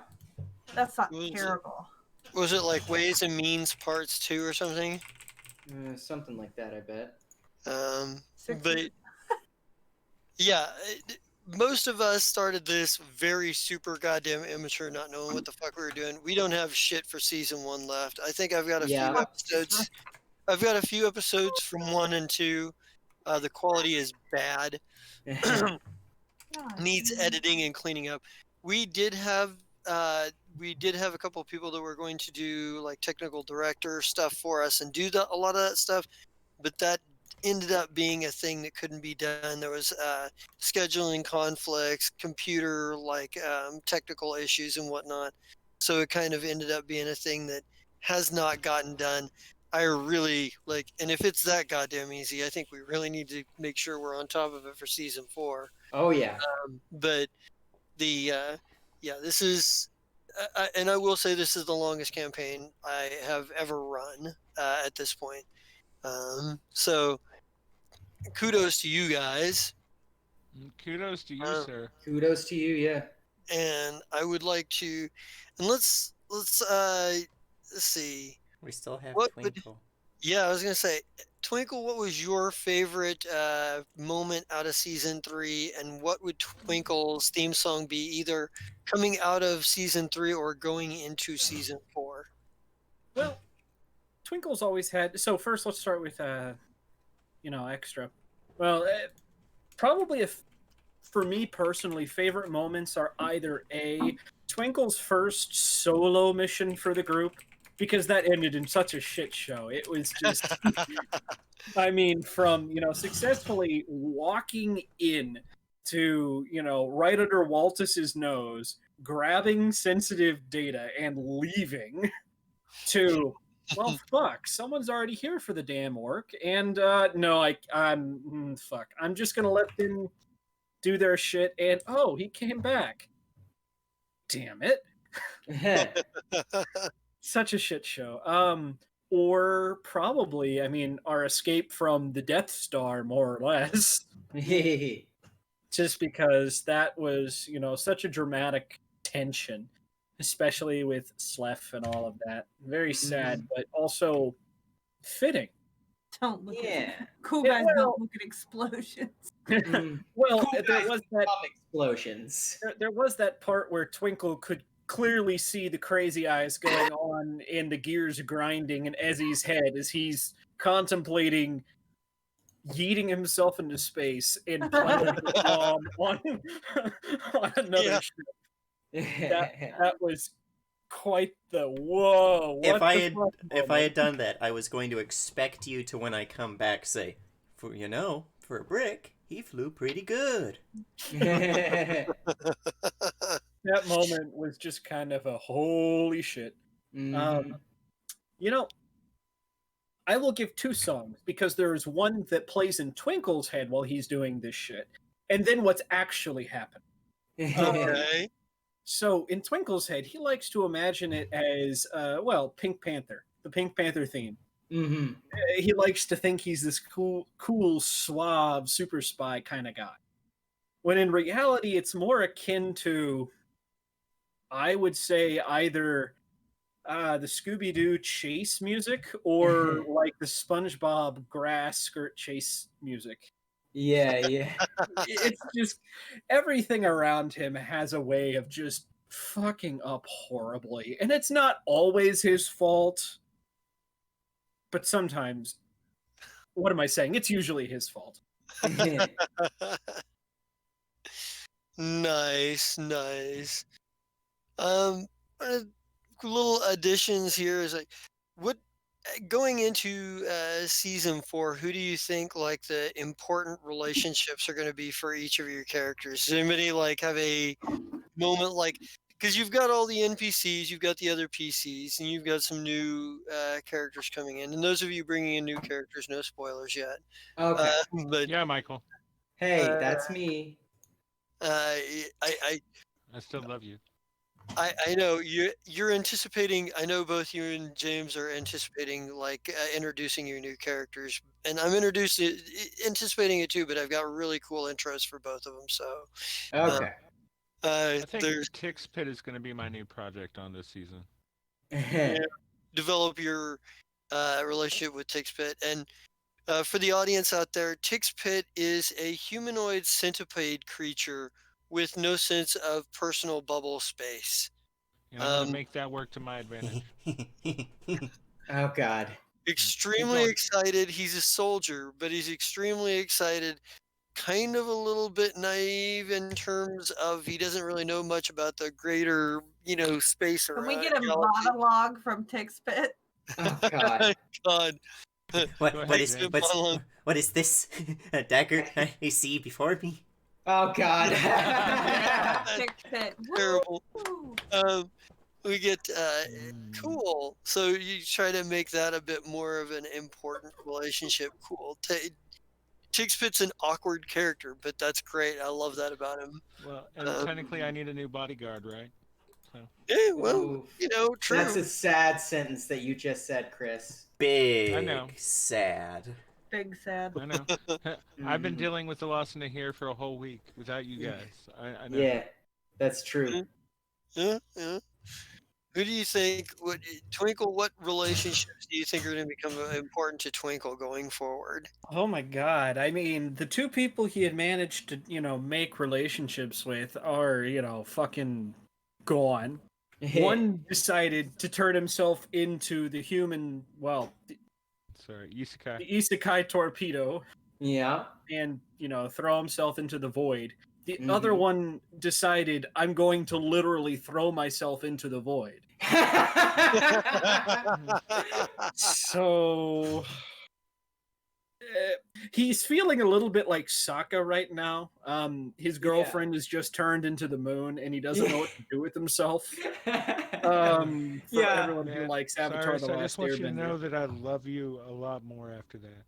Speaker 4: That's not
Speaker 1: Was it-
Speaker 4: terrible.
Speaker 1: Was it like Ways and Means Parts 2 or something?
Speaker 3: Something like that, I bet.
Speaker 1: But yeah, most of us started this very super goddamn amateur, not knowing what the fuck we were doing. We don't have shit for season 1 left. I think I've got a
Speaker 3: Yeah.
Speaker 1: few episodes. I've got a few episodes from 1 and 2. The quality is bad. Needs editing and cleaning up. We did have a couple of people that were going to do like technical director stuff for us and do a lot of that stuff, but that ended up being a thing that couldn't be done. There was scheduling conflicts, computer technical issues and whatnot, so it kind of ended up being a thing that has not gotten done. I really like, and if it's that goddamn easy, I think we really need to make sure we're on top of it for season 4.
Speaker 3: Oh yeah.
Speaker 1: But the this is and I will say this is the longest campaign I have ever run at this point. So kudos to you guys,
Speaker 2: Kudos to you, sir.
Speaker 3: Kudos to you. Yeah.
Speaker 1: and I would like to, and let's see.
Speaker 5: We still have
Speaker 1: What would-
Speaker 5: Twinkle.
Speaker 1: Yeah, I was gonna say, Twinkle, what was your favorite moment out of season 3, and what would Twinkle's theme song be, either coming out of season 3 or going into season 4?
Speaker 6: Well, Twinkle's always had. So first, let's start with extra. Well, probably if for me personally, favorite moments are either Twinkle's first solo mission for the group, because that ended in such a shit show. It was just, I mean, from successfully walking in to right under Waltus's nose, grabbing sensitive data and leaving, to well, fuck, someone's already here for the damn orc, and no, fuck, I'm just gonna let them do their shit, and oh, he came back. Damn it. Such a shit show. Or probably, I mean, our escape from the Death Star, more or less. Just because that was, such a dramatic tension, especially with Slef and all of that. Very sad, but also fitting.
Speaker 4: Don't look
Speaker 3: Yeah.
Speaker 4: at cool
Speaker 6: Yeah,
Speaker 4: guys.
Speaker 6: well-
Speaker 4: Don't look at explosions.
Speaker 6: Well,
Speaker 3: Cool
Speaker 6: there
Speaker 3: guys
Speaker 6: was
Speaker 3: love
Speaker 6: that.
Speaker 3: explosions.
Speaker 6: There was that part where Twinkle could clearly see the crazy eyes going on and the gears grinding in Ezzy's head as he's contemplating yeeting himself into space and planting a bomb on, on another
Speaker 1: Yeah.
Speaker 6: ship. That was quite the whoa. What
Speaker 5: If I
Speaker 6: the
Speaker 5: had
Speaker 6: fuck
Speaker 5: if I
Speaker 6: moment.
Speaker 5: had done that, I was going to expect you to, when I come back, say, for a brick, he flew pretty good.
Speaker 6: That moment was just kind of a holy shit.
Speaker 3: Mhm.
Speaker 6: You know, I will give two songs because there is one that plays in Twinkle's head while he's doing this shit, and then what's actually happening.
Speaker 1: Okay.
Speaker 6: So in Twinkle's head, he likes to imagine it as, Pink Panther, the Pink Panther theme.
Speaker 3: Mhm.
Speaker 6: He likes to think he's this cool, suave, super spy kind of guy. When in reality, it's more akin to, I would say, either the Scooby-Doo chase music or like the SpongeBob grass skirt chase music.
Speaker 3: Yeah.
Speaker 6: It's just everything around him has a way of just fucking up horribly. And it's not always his fault, but sometimes, what am I saying? It's usually his fault.
Speaker 1: Nice. Uh, Little additions here is like, what going into season 4, who do you think like the important relationships are going to be for each of your characters? Does anybody like have a moment like, because you've got all the NPCs, you've got the other PCs, and you've got some new characters coming in, and those of you bringing in new characters, no spoilers yet.
Speaker 3: Okay.
Speaker 1: But
Speaker 2: Yeah, Michael,
Speaker 3: Hey, that's me.
Speaker 1: I
Speaker 2: I still love you.
Speaker 1: I know you're anticipating. I know both you and James are anticipating like introducing your new characters, and I'm anticipating it too. But I've got really cool intros for both of them. So
Speaker 3: Okay.
Speaker 2: I think
Speaker 1: there's
Speaker 2: Tix Pit is going to be my new project on this season.
Speaker 1: develop your relationship with Tixpit, and for the audience out there, Tixpit is a humanoid centipede creature with no sense of personal bubble space.
Speaker 2: And I'm going to make that work to my advantage.
Speaker 3: Oh God.
Speaker 1: Extremely excited. He's a soldier, but he's extremely excited. Kind of a little bit naive in terms of he doesn't really know much about the greater, space
Speaker 4: Can
Speaker 1: around.
Speaker 4: we get a
Speaker 1: galaxy.
Speaker 4: monologue from Tixpit?
Speaker 3: Oh God.
Speaker 1: God.
Speaker 5: What
Speaker 2: Go
Speaker 5: what
Speaker 2: ahead,
Speaker 5: is
Speaker 2: James.
Speaker 5: what is this? A dagger I see before me?
Speaker 3: Oh God.
Speaker 4: Tixpit.
Speaker 1: Terrible.
Speaker 4: Woo!
Speaker 1: We get cool. So you try to make that a bit more of an important relationship. Cool. Tixpit's an awkward character, but that's great. I love that about him.
Speaker 2: Well, and technically, I need a new bodyguard, right? So.
Speaker 1: Yeah, well,
Speaker 3: Oof.
Speaker 1: true.
Speaker 3: That's a sad sentence that you just said, Chris.
Speaker 5: Big
Speaker 2: know.
Speaker 5: sad.
Speaker 4: Big sad.
Speaker 2: I know. I've been dealing with the loss in the here for a whole week without you guys. I know.
Speaker 3: Yeah, that's true.
Speaker 1: Yeah. Who do you think Twinkle? What relationships do you think are going to become important to Twinkle going forward?
Speaker 6: Oh my god. I mean, the two people he had managed to, make relationships with are, fucking gone. One decided to turn himself into the human,
Speaker 2: Sorry, Isekai.
Speaker 6: the isekai torpedo
Speaker 3: Yeah.
Speaker 6: and, throw himself into the void. The other one decided, I'm going to literally throw myself into the void. So he's feeling a little bit like Sokka right now. His girlfriend has just turned into the moon, and he doesn't know what to do with himself. For everyone who likes Avatar:
Speaker 2: Cyrus,
Speaker 6: The
Speaker 2: I
Speaker 6: Last
Speaker 2: just want you to know
Speaker 6: Airbender.
Speaker 2: that I love you a lot more after that.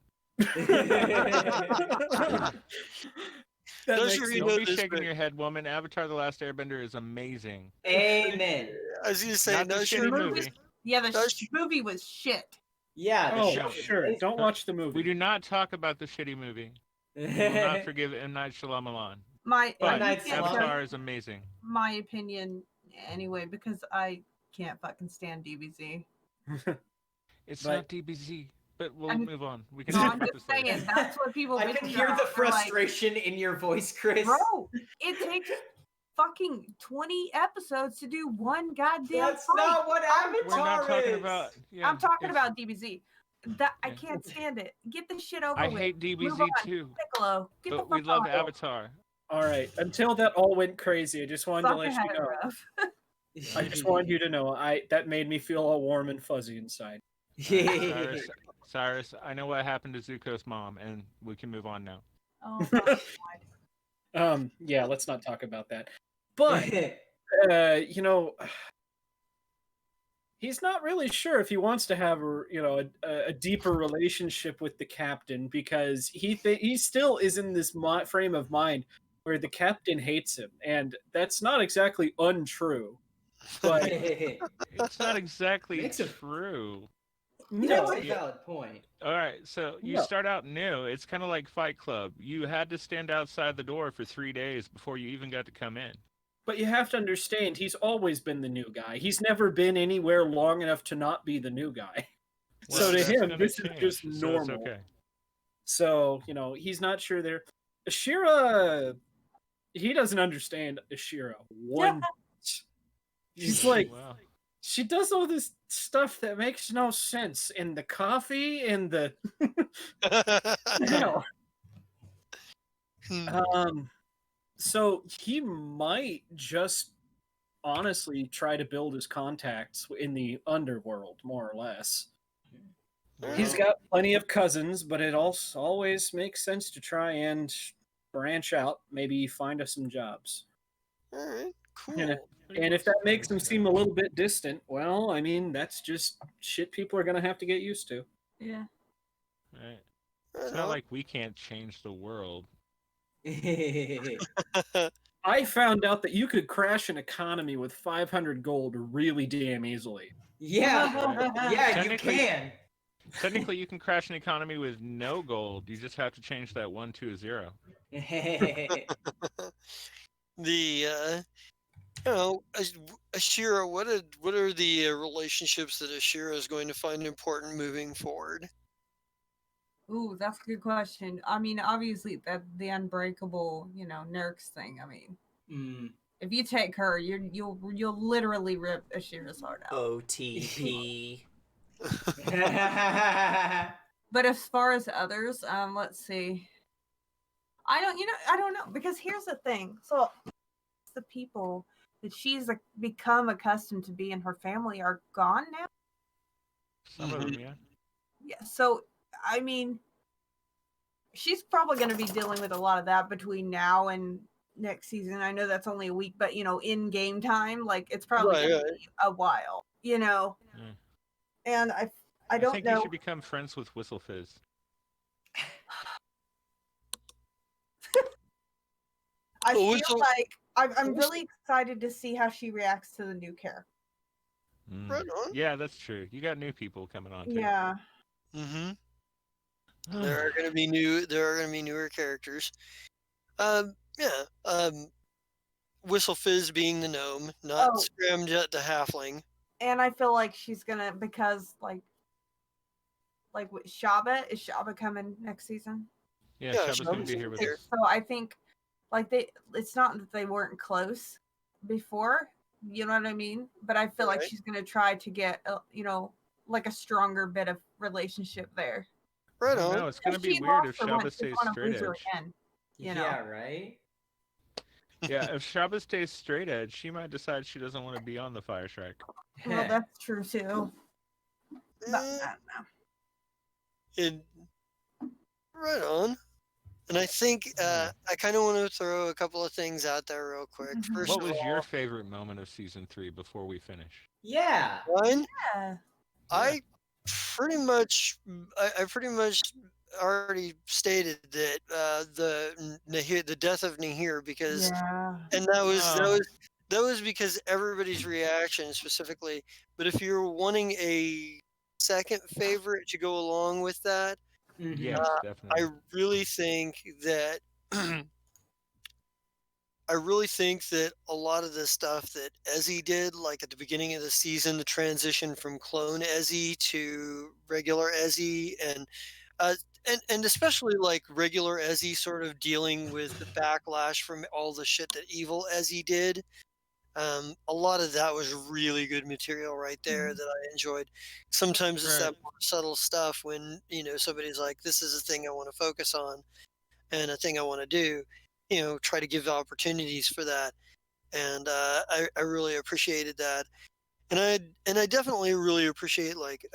Speaker 6: That
Speaker 1: Those
Speaker 6: makes
Speaker 1: of you
Speaker 6: me-
Speaker 1: know
Speaker 2: Don't be
Speaker 1: this,
Speaker 2: shaking
Speaker 1: but-
Speaker 2: your head, woman. Avatar: The Last Airbender is amazing.
Speaker 3: Amen.
Speaker 1: I was gonna say,
Speaker 2: Not the
Speaker 1: no,
Speaker 2: shitty
Speaker 1: sure.
Speaker 2: movie.
Speaker 4: Yeah, the
Speaker 1: That's-
Speaker 4: movie was shit.
Speaker 3: Yeah. The
Speaker 6: Oh,
Speaker 3: show was
Speaker 6: sure.
Speaker 3: amazing.
Speaker 6: Don't watch the
Speaker 2: We
Speaker 6: movie.
Speaker 2: do not talk about the shitty movie. We will not forgive M. Night Shyamalan.
Speaker 4: My
Speaker 2: But
Speaker 3: M. Night
Speaker 4: you can't
Speaker 3: Shyamalan?
Speaker 2: Avatar is amazing.
Speaker 4: my opinion anyway because I can't fucking stand DBZ.
Speaker 2: It's
Speaker 6: But-
Speaker 2: not DBZ, but we'll
Speaker 4: I'm-
Speaker 2: move on. We can
Speaker 4: No,
Speaker 2: talk
Speaker 4: I'm
Speaker 2: about
Speaker 4: just
Speaker 2: this later.
Speaker 4: saying that's what people.
Speaker 3: I
Speaker 4: bitch
Speaker 3: can hear
Speaker 4: about.
Speaker 3: the
Speaker 4: They're like,
Speaker 3: frustration in your voice, Chris.
Speaker 4: bro, it takes fucking 20 episodes to do one goddamn
Speaker 3: That's
Speaker 4: fight.
Speaker 3: not what Avatar
Speaker 2: We're not talking
Speaker 3: is.
Speaker 2: about. Yeah,
Speaker 4: I'm talking
Speaker 2: it's-
Speaker 4: about DBZ. That I
Speaker 2: Yeah.
Speaker 4: can't stand it. Get the shit over
Speaker 2: I
Speaker 4: with.
Speaker 2: hate
Speaker 4: Move
Speaker 2: DBZ
Speaker 4: on.
Speaker 2: too,
Speaker 4: Piccolo. Get
Speaker 2: but
Speaker 4: the
Speaker 2: we
Speaker 4: fuck
Speaker 2: love
Speaker 4: on.
Speaker 2: Avatar.
Speaker 6: All right. Until that all went crazy, I just wanted to
Speaker 4: Fucking
Speaker 6: let
Speaker 4: had
Speaker 6: you
Speaker 4: it
Speaker 6: know.
Speaker 4: rough.
Speaker 6: I just wanted you to know. That made me feel all warm and fuzzy inside.
Speaker 2: Cyrus, I know what happened to Zuko's mom, and we can move on now.
Speaker 4: Oh my god.
Speaker 6: Yeah. Let's not talk about that. But you know, he's not really sure if he wants to have a deeper relationship with the captain because he still is in this frame of mind where the captain hates him, and that's not exactly untrue. But
Speaker 2: It's not exactly
Speaker 3: Makes it-
Speaker 2: true.
Speaker 3: That's
Speaker 6: no,
Speaker 3: a valid point.
Speaker 2: All right, so you
Speaker 6: No.
Speaker 2: start out new. It's kind of like Fight Club. You had to stand outside the door for 3 days before you even got to come in.
Speaker 6: but you have to understand, he's always been the new guy. He's never been anywhere long enough to not be the new guy. So
Speaker 2: Well,
Speaker 6: to
Speaker 2: that's
Speaker 6: him,
Speaker 2: gonna
Speaker 6: this
Speaker 2: change,
Speaker 6: is just
Speaker 2: so it's
Speaker 6: normal.
Speaker 2: okay.
Speaker 6: So, he's not sure there. Ashira, he doesn't understand Ashira one bit. He's like,
Speaker 2: Wow.
Speaker 6: she does all this stuff that makes no sense. And the coffee and the. So he might just honestly try to build his contacts in the underworld, more or less. He's got plenty of cousins, but it also always makes sense to try and branch out, maybe find us some jobs.
Speaker 1: All right, cool.
Speaker 6: Yeah. And if that makes him seem a little bit distant, well, I mean, that's just shit people are going to have to get used to.
Speaker 4: Yeah.
Speaker 2: Right.
Speaker 1: Right
Speaker 2: It's not
Speaker 1: on.
Speaker 2: like we can't change the world.
Speaker 6: I found out that you could crash an economy with 500 gold really damn easily.
Speaker 3: Yeah, yeah, you
Speaker 2: Technically-
Speaker 3: can.
Speaker 2: Technically, you can crash an economy with no gold. You just have to change that 1 to a 0.
Speaker 1: The Ashira, what are the relationships that Ashira is going to find important moving forward?
Speaker 4: Ooh, that's a good question. I mean, obviously that the unbreakable, Nerks thing. I mean,
Speaker 3: Mm.
Speaker 4: if you take her, you'll literally rip Ashira's heart out.
Speaker 5: OTP.
Speaker 4: But as far as others, let's see. I don't know because here's the thing. So the people that she's become accustomed to be in her family are gone now.
Speaker 2: Some of them, yeah.
Speaker 4: Yeah. So I mean, she's probably going to be dealing with a lot of that between now and next season. I know that's only a week, but in game time, it's probably
Speaker 1: Right,
Speaker 4: going to be a while. And I don't
Speaker 2: think
Speaker 4: know.
Speaker 2: you should become friends with Whistle Fizz.
Speaker 4: I
Speaker 1: Oh,
Speaker 4: feel
Speaker 1: so-
Speaker 4: like I'm really excited to see how she reacts to the new character.
Speaker 2: Mm.
Speaker 1: Right on.
Speaker 2: Yeah, that's true. You got new people coming on. Too.
Speaker 4: Yeah.
Speaker 1: Mm-hmm. There are going to be newer characters. Whistle Fizz being the gnome, not
Speaker 4: Oh.
Speaker 1: Scramjet the halfling.
Speaker 4: And I feel like she's gonna because like with Shaba, is Shaba coming next season?
Speaker 2: Yeah,
Speaker 1: Yeah,
Speaker 2: Shaba's gonna
Speaker 1: Shaba's
Speaker 2: be here with
Speaker 1: here.
Speaker 2: us.
Speaker 4: So I think it's not that they weren't close before, you know what I mean? But I feel like
Speaker 1: Right.
Speaker 4: she's gonna try to get a stronger bit of relationship there.
Speaker 1: Right
Speaker 2: I don't
Speaker 1: on.
Speaker 2: know, it's gonna
Speaker 4: If
Speaker 2: be
Speaker 4: she
Speaker 2: weird
Speaker 4: lost
Speaker 2: if
Speaker 4: her
Speaker 2: Shaba
Speaker 4: once,
Speaker 2: stays
Speaker 4: they wanna
Speaker 2: straight
Speaker 4: lose her
Speaker 2: edge.
Speaker 4: again, you know?
Speaker 3: Yeah, right?
Speaker 2: Yeah, if Shaba stays straight edge, she might decide she doesn't want to be on the Fire Shrike.
Speaker 4: Well, that's true too. But I
Speaker 1: Eh,
Speaker 4: don't know.
Speaker 1: it, right on. And I think I kind of want to throw a couple of things out there real quick.
Speaker 4: Mhm.
Speaker 1: First
Speaker 2: What
Speaker 1: of
Speaker 2: was
Speaker 1: all,
Speaker 2: your favorite moment of season 3 before we finish?
Speaker 3: Yeah.
Speaker 1: one,
Speaker 4: Yeah.
Speaker 1: I pretty much already stated that the death of Nahir because
Speaker 4: Yeah.
Speaker 1: and that was
Speaker 2: Oh.
Speaker 1: that was because everybody's reaction specifically. But if you're wanting a second favorite to go along with that,
Speaker 3: Mhm.
Speaker 2: Yes,
Speaker 1: I
Speaker 2: definitely.
Speaker 1: really think that I really think that a lot of the stuff that Ezzy did, like at the beginning of the season, the transition from clone Ezzy to regular Ezzy, uh, and especially like regular Ezzy sort of dealing with the backlash from all the shit that evil Ezzy did. A lot of that was really good material right there that I enjoyed. Sometimes it's
Speaker 2: Right.
Speaker 1: that more subtle stuff when somebody's like, "This is a thing I want to focus on and a thing I want to do." Try to give opportunities for that, and I really appreciated that, and I definitely really appreciate like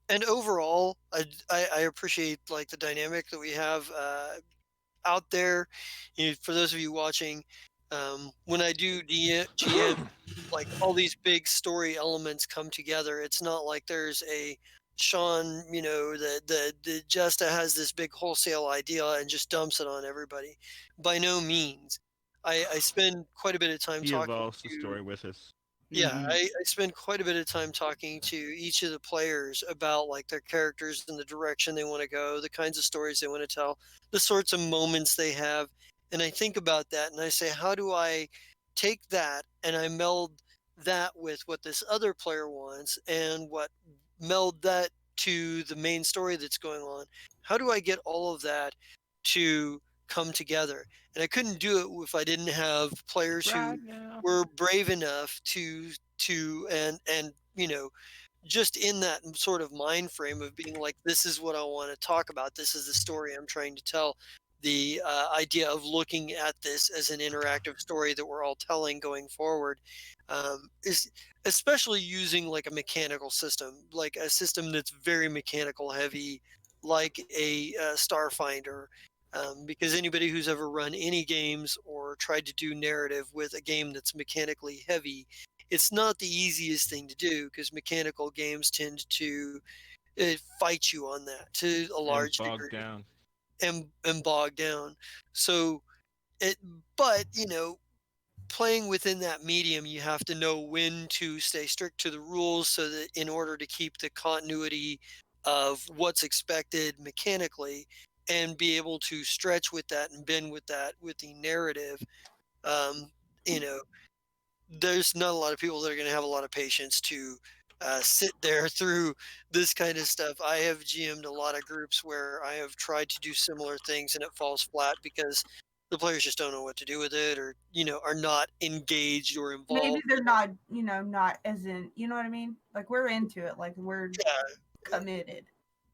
Speaker 1: and overall I appreciate like the dynamic that we have out there. For those of you watching, when I do GM, like all these big story elements come together. It's not like there's a Sean, the Jesta has this big wholesale idea and just dumps it on everybody. By no means. I spend quite a bit of time
Speaker 2: He
Speaker 1: talking
Speaker 2: evolves the
Speaker 1: to
Speaker 2: story with us.
Speaker 1: yeah,
Speaker 3: Mhm.
Speaker 1: I spend quite a bit of time talking to each of the players about like their characters and the direction they want to go, the kinds of stories they want to tell, the sorts of moments they have. And I think about that and I say, how do I take that and I meld that with what this other player wants and what meld that to the main story that's going on? How do I get all of that to come together? And I couldn't do it if I didn't have players who
Speaker 2: Right now.
Speaker 1: were brave enough to and just in that sort of mind frame of being like, this is what I want to talk about, this is the story I'm trying to tell, the idea of looking at this as an interactive story that we're all telling going forward, is especially using like a mechanical system, like a system that's very mechanical heavy, like a Starfinder, because anybody who's ever run any games or tried to do narrative with a game that's mechanically heavy, it's not the easiest thing to do because mechanical games tend to fight you on that to a
Speaker 2: And
Speaker 1: large
Speaker 2: bogged
Speaker 1: degree
Speaker 2: down.
Speaker 1: and bog down. So it, but playing within that medium, you have to know when to stay strict to the rules so that in order to keep the continuity of what's expected mechanically and be able to stretch with that and bend with that with the narrative. um, you know there's not a lot of people that are going to have a lot of patience to sit there through this kind of stuff. I have GM'd a lot of groups where I have tried to do similar things and it falls flat because the players just don't know what to do with it, or are not engaged or
Speaker 4: Maybe
Speaker 1: involved.
Speaker 4: they're not, not as in, you know what I mean? Like we're into it, like we're
Speaker 1: Yeah,
Speaker 4: committed.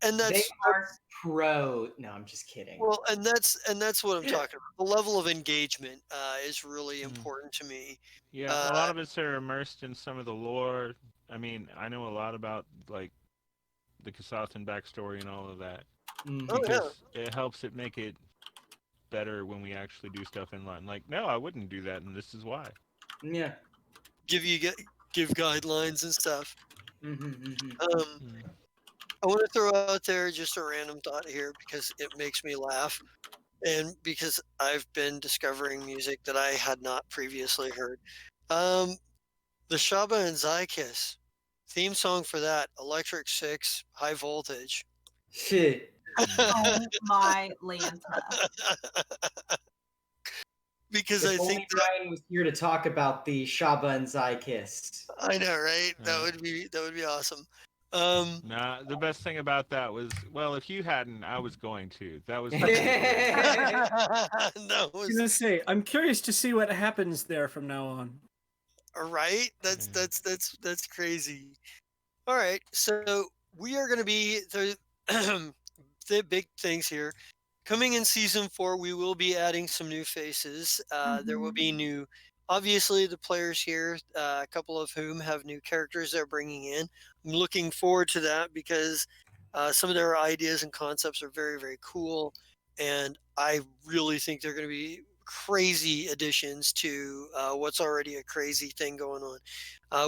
Speaker 1: and
Speaker 3: They
Speaker 1: that's
Speaker 3: are pro. No, I'm just kidding.
Speaker 1: well, and that's what I'm talking about. The level of engagement is really
Speaker 2: Mm.
Speaker 1: important to me.
Speaker 2: Yeah,
Speaker 1: Uh,
Speaker 2: a lot of us are immersed in some of the lore. I mean, I know a lot about like the Kasathan backstory and all of that
Speaker 1: oh
Speaker 3: Mhm.
Speaker 1: yeah,
Speaker 2: because it helps it make it better when we actually do stuff in line. Like, no, I wouldn't do that, and this is why.
Speaker 3: Yeah.
Speaker 1: give you give guidelines and stuff.
Speaker 3: Mhm. Mhm.
Speaker 1: Um,
Speaker 2: Mm.
Speaker 1: I want to throw out there just a random thought here because it makes me laugh and because I've been discovering music that I had not previously heard. Um, the Shaba and Zykiss theme song for that, Electric Six, High Voltage.
Speaker 3: Shit.
Speaker 2: Mm.
Speaker 4: Oh my Lanta.
Speaker 1: Because
Speaker 3: If
Speaker 1: I think
Speaker 3: only Ryan was here to talk about the Shaba and Zai kiss.
Speaker 1: I know, right? That
Speaker 2: Right.
Speaker 1: would be awesome. Um,
Speaker 2: Nah, the best thing about that was, well, if you hadn't, I was going to. That was fucking great.
Speaker 1: that
Speaker 6: I was
Speaker 1: was
Speaker 6: gonna say, I'm curious to see what happens there from now on.
Speaker 1: right. That's
Speaker 2: Yeah.
Speaker 1: that's crazy. All right, so we are going to be the big things here. Coming in season 4, we will be adding some new faces. There will be new, obviously, the players here, a couple of whom have new characters they're bringing in. I'm looking forward to that because some of their ideas and concepts are very, very cool. And I really think they're going to be crazy additions to what's already a crazy thing going on.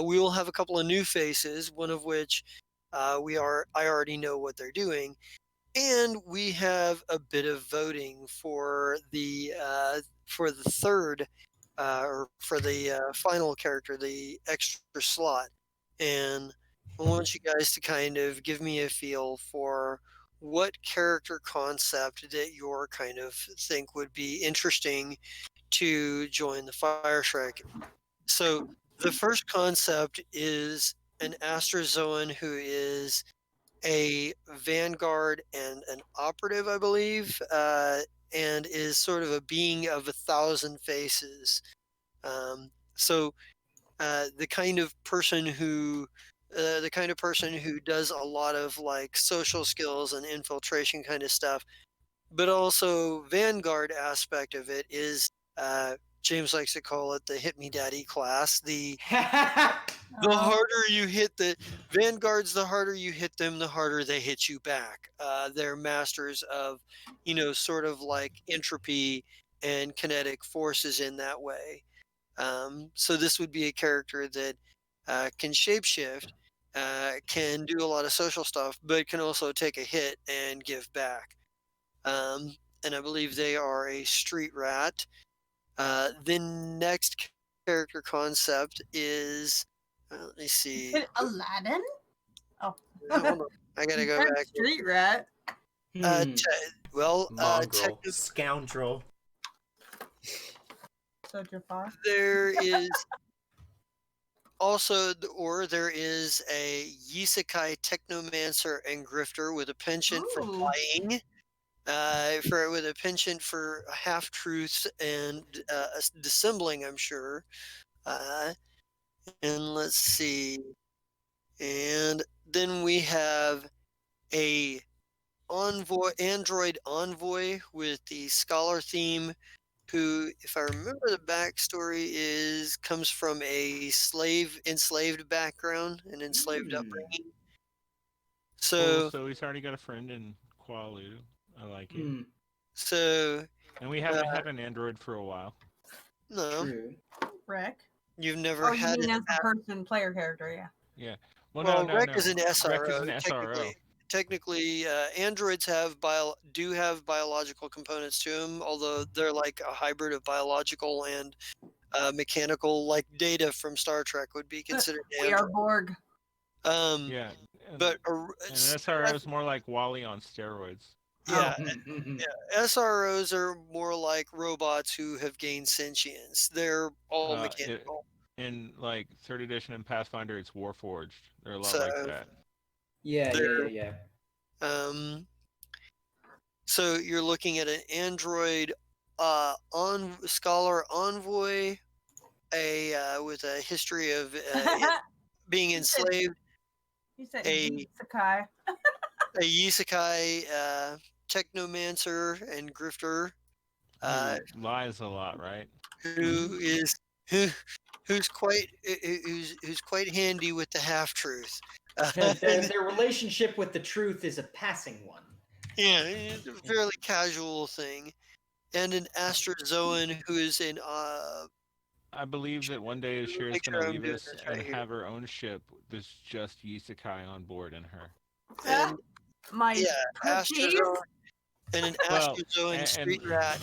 Speaker 1: We will have a couple of new faces, one of which I already know what they're doing, and we have a bit of voting for the third or for the final character, the extra slot. And I want you guys to kind of give me a feel for what character concept that you're kind of think would be interesting to join the Fire Shrike. So the first concept is an Astrozoan who is a vanguard and an operative, I believe, and is sort of a being of 1,000 faces. So the kind of person who does a lot of like social skills and infiltration kind of stuff, but also vanguard aspect of it is James likes to call it the hit me daddy class. The harder you hit the vanguards, the harder you hit them, the harder they hit you back. They're masters of, sort of like entropy and kinetic forces in that way. So this would be a character that can shapeshift, can do a lot of social stuff, but can also take a hit and give back. And I believe they are a street rat. The next character concept is, let me see.
Speaker 4: Is it Aladdin? Oh,
Speaker 1: Hold on. I gotta go back.
Speaker 4: Street rat.
Speaker 5: Mongrel, scoundrel.
Speaker 4: So Jafar.
Speaker 1: There is also, or there is a Yisekai technomancer and grifter with a penchant for lying. With a penchant for half truths and dissembling, I'm sure. And let's see. And then we have a android envoy with the scholar theme, who, if I remember the backstory, comes from a enslaved background, an enslaved upbringing. So
Speaker 2: he's already got a friend in Qualu. I like it.
Speaker 1: So,
Speaker 2: and we haven't had an android for a while.
Speaker 1: No.
Speaker 3: True.
Speaker 4: Rick.
Speaker 1: You've never had
Speaker 4: you mean as a person player character, yeah.
Speaker 2: Yeah.
Speaker 1: Well,
Speaker 2: no,
Speaker 1: Rek is an SRO.
Speaker 2: Rek is an SRO.
Speaker 1: Technically, androids do have biological components to them, although they're like a hybrid of biological and mechanical, like Data from Star Trek would be considered.
Speaker 4: We are Borg.
Speaker 2: Yeah.
Speaker 1: But
Speaker 2: an SRO is more like Wally on steroids.
Speaker 1: Yeah, SROs are more like robots who have gained sentience. They're all mechanical.
Speaker 2: In like 3rd edition and Pathfinder, it's Warforged. They're a lot like that.
Speaker 3: Yeah.
Speaker 1: So you're looking at an android scholar envoy, with a history of being enslaved.
Speaker 4: You said Yisekai.
Speaker 1: A Yisekai technomancer and grifter.
Speaker 2: Lies a lot, right?
Speaker 1: Who's quite handy with the half truth.
Speaker 3: Their relationship with the truth is a passing one.
Speaker 1: Yeah, it's a fairly casual thing. And an Astrozoan who is in
Speaker 2: I believe that one day Ashira is going to leave us and have her own ship. There's just Yisekai on board in her.
Speaker 1: And,
Speaker 4: my
Speaker 1: Astrozoan and an Astrozoan street rat.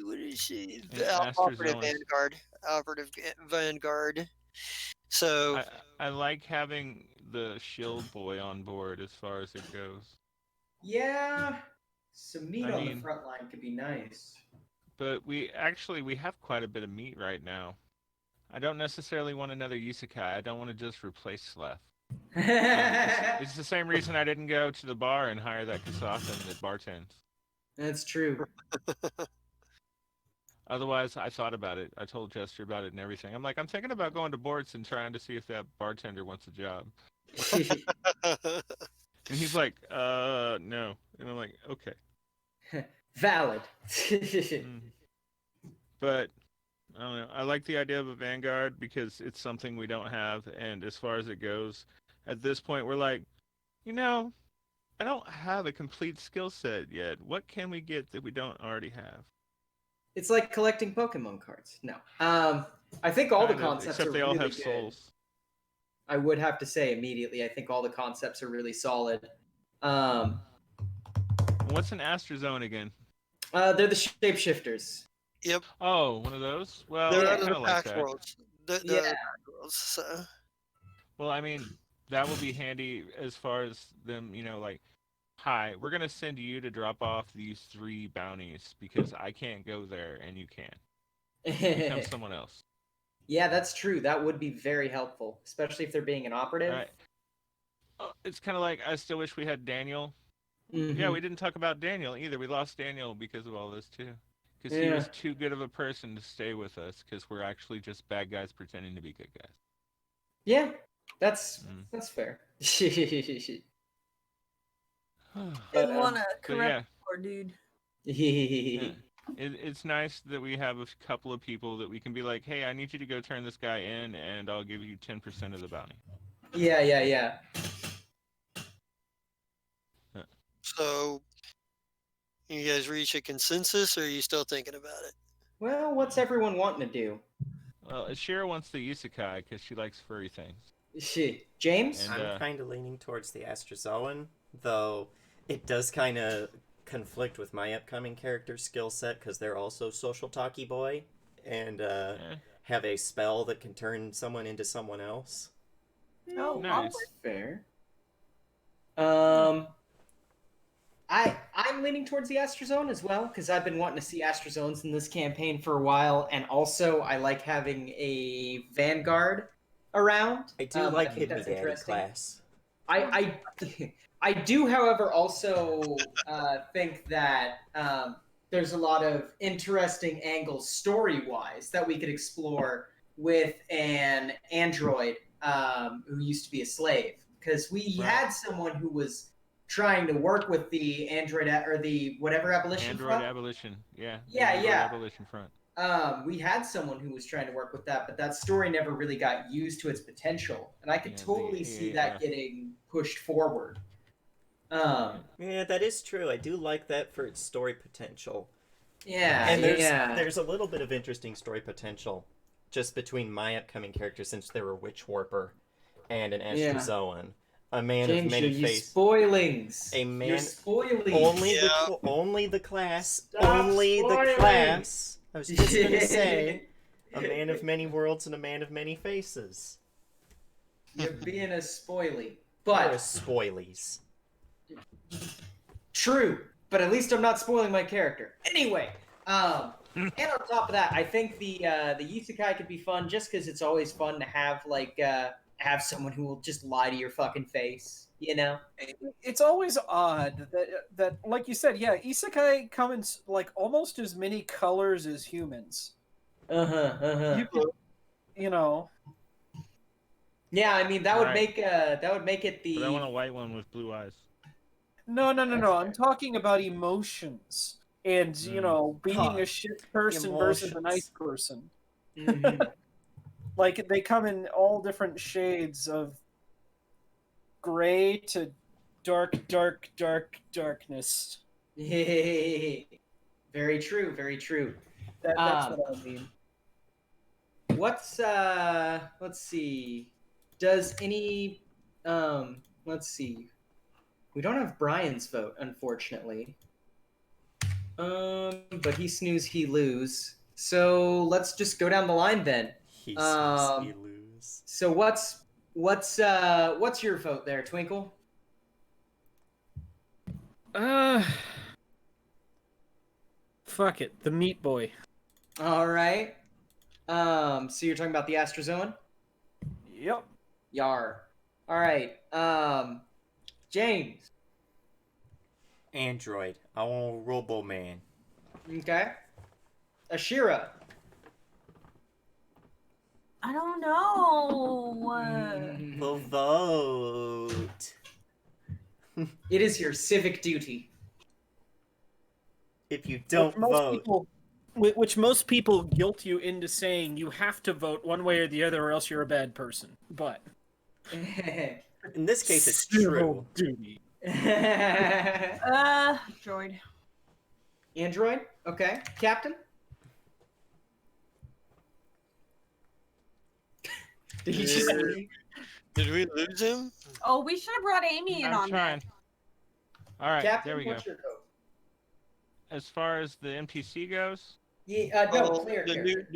Speaker 1: What is she? Operative vanguard. So
Speaker 2: I like having the shield boy on board as far as it goes.
Speaker 3: Yeah, some meat on the front line could be nice.
Speaker 2: But we have quite a bit of meat right now. I don't necessarily want another Yisekai. I don't want to just replace Sleth. It's the same reason I didn't go to the bar and hire that Kasathan that bartends.
Speaker 3: That's true.
Speaker 2: Otherwise, I thought about it. I told Jester about it and everything. I'm like, I'm thinking about going to Bortz and trying to see if that bartender wants a job. And he's like, no. And I'm like, okay.
Speaker 3: Valid.
Speaker 2: But I don't know. I like the idea of a Vanguard because it's something we don't have. And as far as it goes, at this point, we're like, I don't have a complete skill set yet. What can we get that we don't already have?
Speaker 3: It's like collecting Pokemon cards. No. I think all the concepts
Speaker 2: except
Speaker 3: are
Speaker 2: they all
Speaker 3: really
Speaker 2: have
Speaker 3: good.
Speaker 2: souls.
Speaker 3: I would have to say immediately, I think all the concepts are really solid.
Speaker 2: What's an Astrozoan again?
Speaker 3: They're the shapeshifters.
Speaker 1: Yep,
Speaker 2: Oh, one of those? Well,
Speaker 1: they're
Speaker 2: I
Speaker 1: out of
Speaker 2: kind
Speaker 1: the
Speaker 2: of like
Speaker 1: packed
Speaker 2: that.
Speaker 1: worlds. They're out of
Speaker 3: Yeah.
Speaker 1: the packed worlds. So
Speaker 2: Well, I mean, that will be handy as far as them, like, hi, we're going to send you to drop off these 3 bounties because I can't go there and you can. Become someone else.
Speaker 3: Yeah, that's true. That would be very helpful, especially if they're being an operative.
Speaker 2: Right. It's kind of like I still wish we had Daniel.
Speaker 3: Mhm.
Speaker 2: Yeah, we didn't talk about Daniel either. We lost Daniel because of all this too. Because he
Speaker 3: Yeah.
Speaker 2: was too good of a person to stay with us because we're actually just bad guys pretending to be good guys.
Speaker 3: Yeah, that's
Speaker 2: Mm.
Speaker 3: that's fair.
Speaker 4: Didn't want to
Speaker 2: But yeah,
Speaker 4: correct poor dude.
Speaker 2: yeah. It's nice that we have a couple of people that we can be like, hey, I need you to go turn this guy in and I'll give you 10% of the bounty.
Speaker 3: Yeah.
Speaker 1: so you guys reach a consensus, or are you still thinking about it?
Speaker 3: Well, what's everyone wanting to do?
Speaker 2: Well, Ashira wants the isekai because she likes furry things.
Speaker 3: James?
Speaker 2: And,
Speaker 5: I'm kind of leaning towards the Astrozoan, though it does kind of conflict with my upcoming character skill set because they're also social talkie boy and have a spell that can turn someone into someone else.
Speaker 4: Oh,
Speaker 2: Nice.
Speaker 3: That's fair. I'm leaning towards the Astrozone as well because I've been wanting to see Astrozones in this campaign for a while, and also I like having a Vanguard around.
Speaker 5: I do like
Speaker 3: think
Speaker 5: Hit Me
Speaker 3: that's
Speaker 5: Daddy
Speaker 3: interesting.
Speaker 5: class.
Speaker 3: I I do, however, also think that there's a lot of interesting angles story-wise that we could explore with an android who used to be a slave. Because we had someone who was trying to work with the android or the whatever abolition
Speaker 2: Android
Speaker 3: front.
Speaker 2: Abolition. Yeah.
Speaker 3: Yeah,
Speaker 2: Android
Speaker 3: yeah.
Speaker 2: Abolition Front.
Speaker 3: We had someone who was trying to work with that, but that story never really got used to its potential, and I could
Speaker 2: Yeah,
Speaker 3: totally see that getting pushed forward.
Speaker 5: Yeah, that is true. I do like that for its story potential.
Speaker 3: Yeah,
Speaker 5: And
Speaker 3: yeah.
Speaker 5: there's a little bit of interesting story potential just between my upcoming characters since they're a witch warper and an Astrozoan. A man
Speaker 3: James,
Speaker 5: of many
Speaker 3: you
Speaker 5: faces.
Speaker 3: spoilings.
Speaker 5: A man
Speaker 3: You're spoiling.
Speaker 5: only the class.
Speaker 7: Stop
Speaker 5: only the
Speaker 7: spoiling!
Speaker 5: class. I was just gonna say a man of many worlds and a man of many faces.
Speaker 3: You're being a spoily.
Speaker 5: Or
Speaker 3: But
Speaker 5: spoilies.
Speaker 3: true. But at least I'm not spoiling my character. Anyway, and on top of that, I think the isekai could be fun just because it's always fun to have have someone who will just lie to your fucking face, you know?
Speaker 6: It's always odd that like you said, yeah, isekai come in like almost as many colors as humans. You could, you know.
Speaker 3: Yeah, I mean that would
Speaker 2: Right.
Speaker 3: make it the.
Speaker 2: But I want a white one with blue eyes.
Speaker 6: No.
Speaker 3: That's
Speaker 6: I'm
Speaker 3: fair.
Speaker 6: talking about emotions and being a shit person versus a nice person.
Speaker 3: Mhm.
Speaker 6: Like they come in all different shades of gray to darkness.
Speaker 3: Very true. Very true.
Speaker 6: That's what I mean.
Speaker 3: Let's see. Does any let's see. We don't have Brian's vote, unfortunately. But he snooze, he lose. So let's just go down the line then.
Speaker 5: He sees he lose.
Speaker 3: So what's your vote there, Twinkle?
Speaker 6: Fuck it, the Meat Boy.
Speaker 3: All right. So you're talking about the Astrozoan?
Speaker 6: Yep.
Speaker 3: Yar. All right. James.
Speaker 5: Android. I want Robo Man.
Speaker 3: Okay. Ashira.
Speaker 4: I don't know.
Speaker 5: The vote.
Speaker 3: It is your civic duty.
Speaker 5: If you don't vote.
Speaker 6: Which most people guilt you into saying you have to vote one way or the other or else you're a bad person. But
Speaker 5: In this case, it's true.
Speaker 6: Duty.
Speaker 4: Droid.
Speaker 3: Android. Okay. Captain. Did he just?
Speaker 1: Did we lose him?
Speaker 4: Oh, we should have brought Amy in
Speaker 2: I'm
Speaker 4: on
Speaker 2: trying. All right,
Speaker 3: Captain,
Speaker 2: there we go.
Speaker 3: what's your vote?
Speaker 2: As far as the NPC goes,
Speaker 3: Yeah, no, player
Speaker 1: the
Speaker 3: character.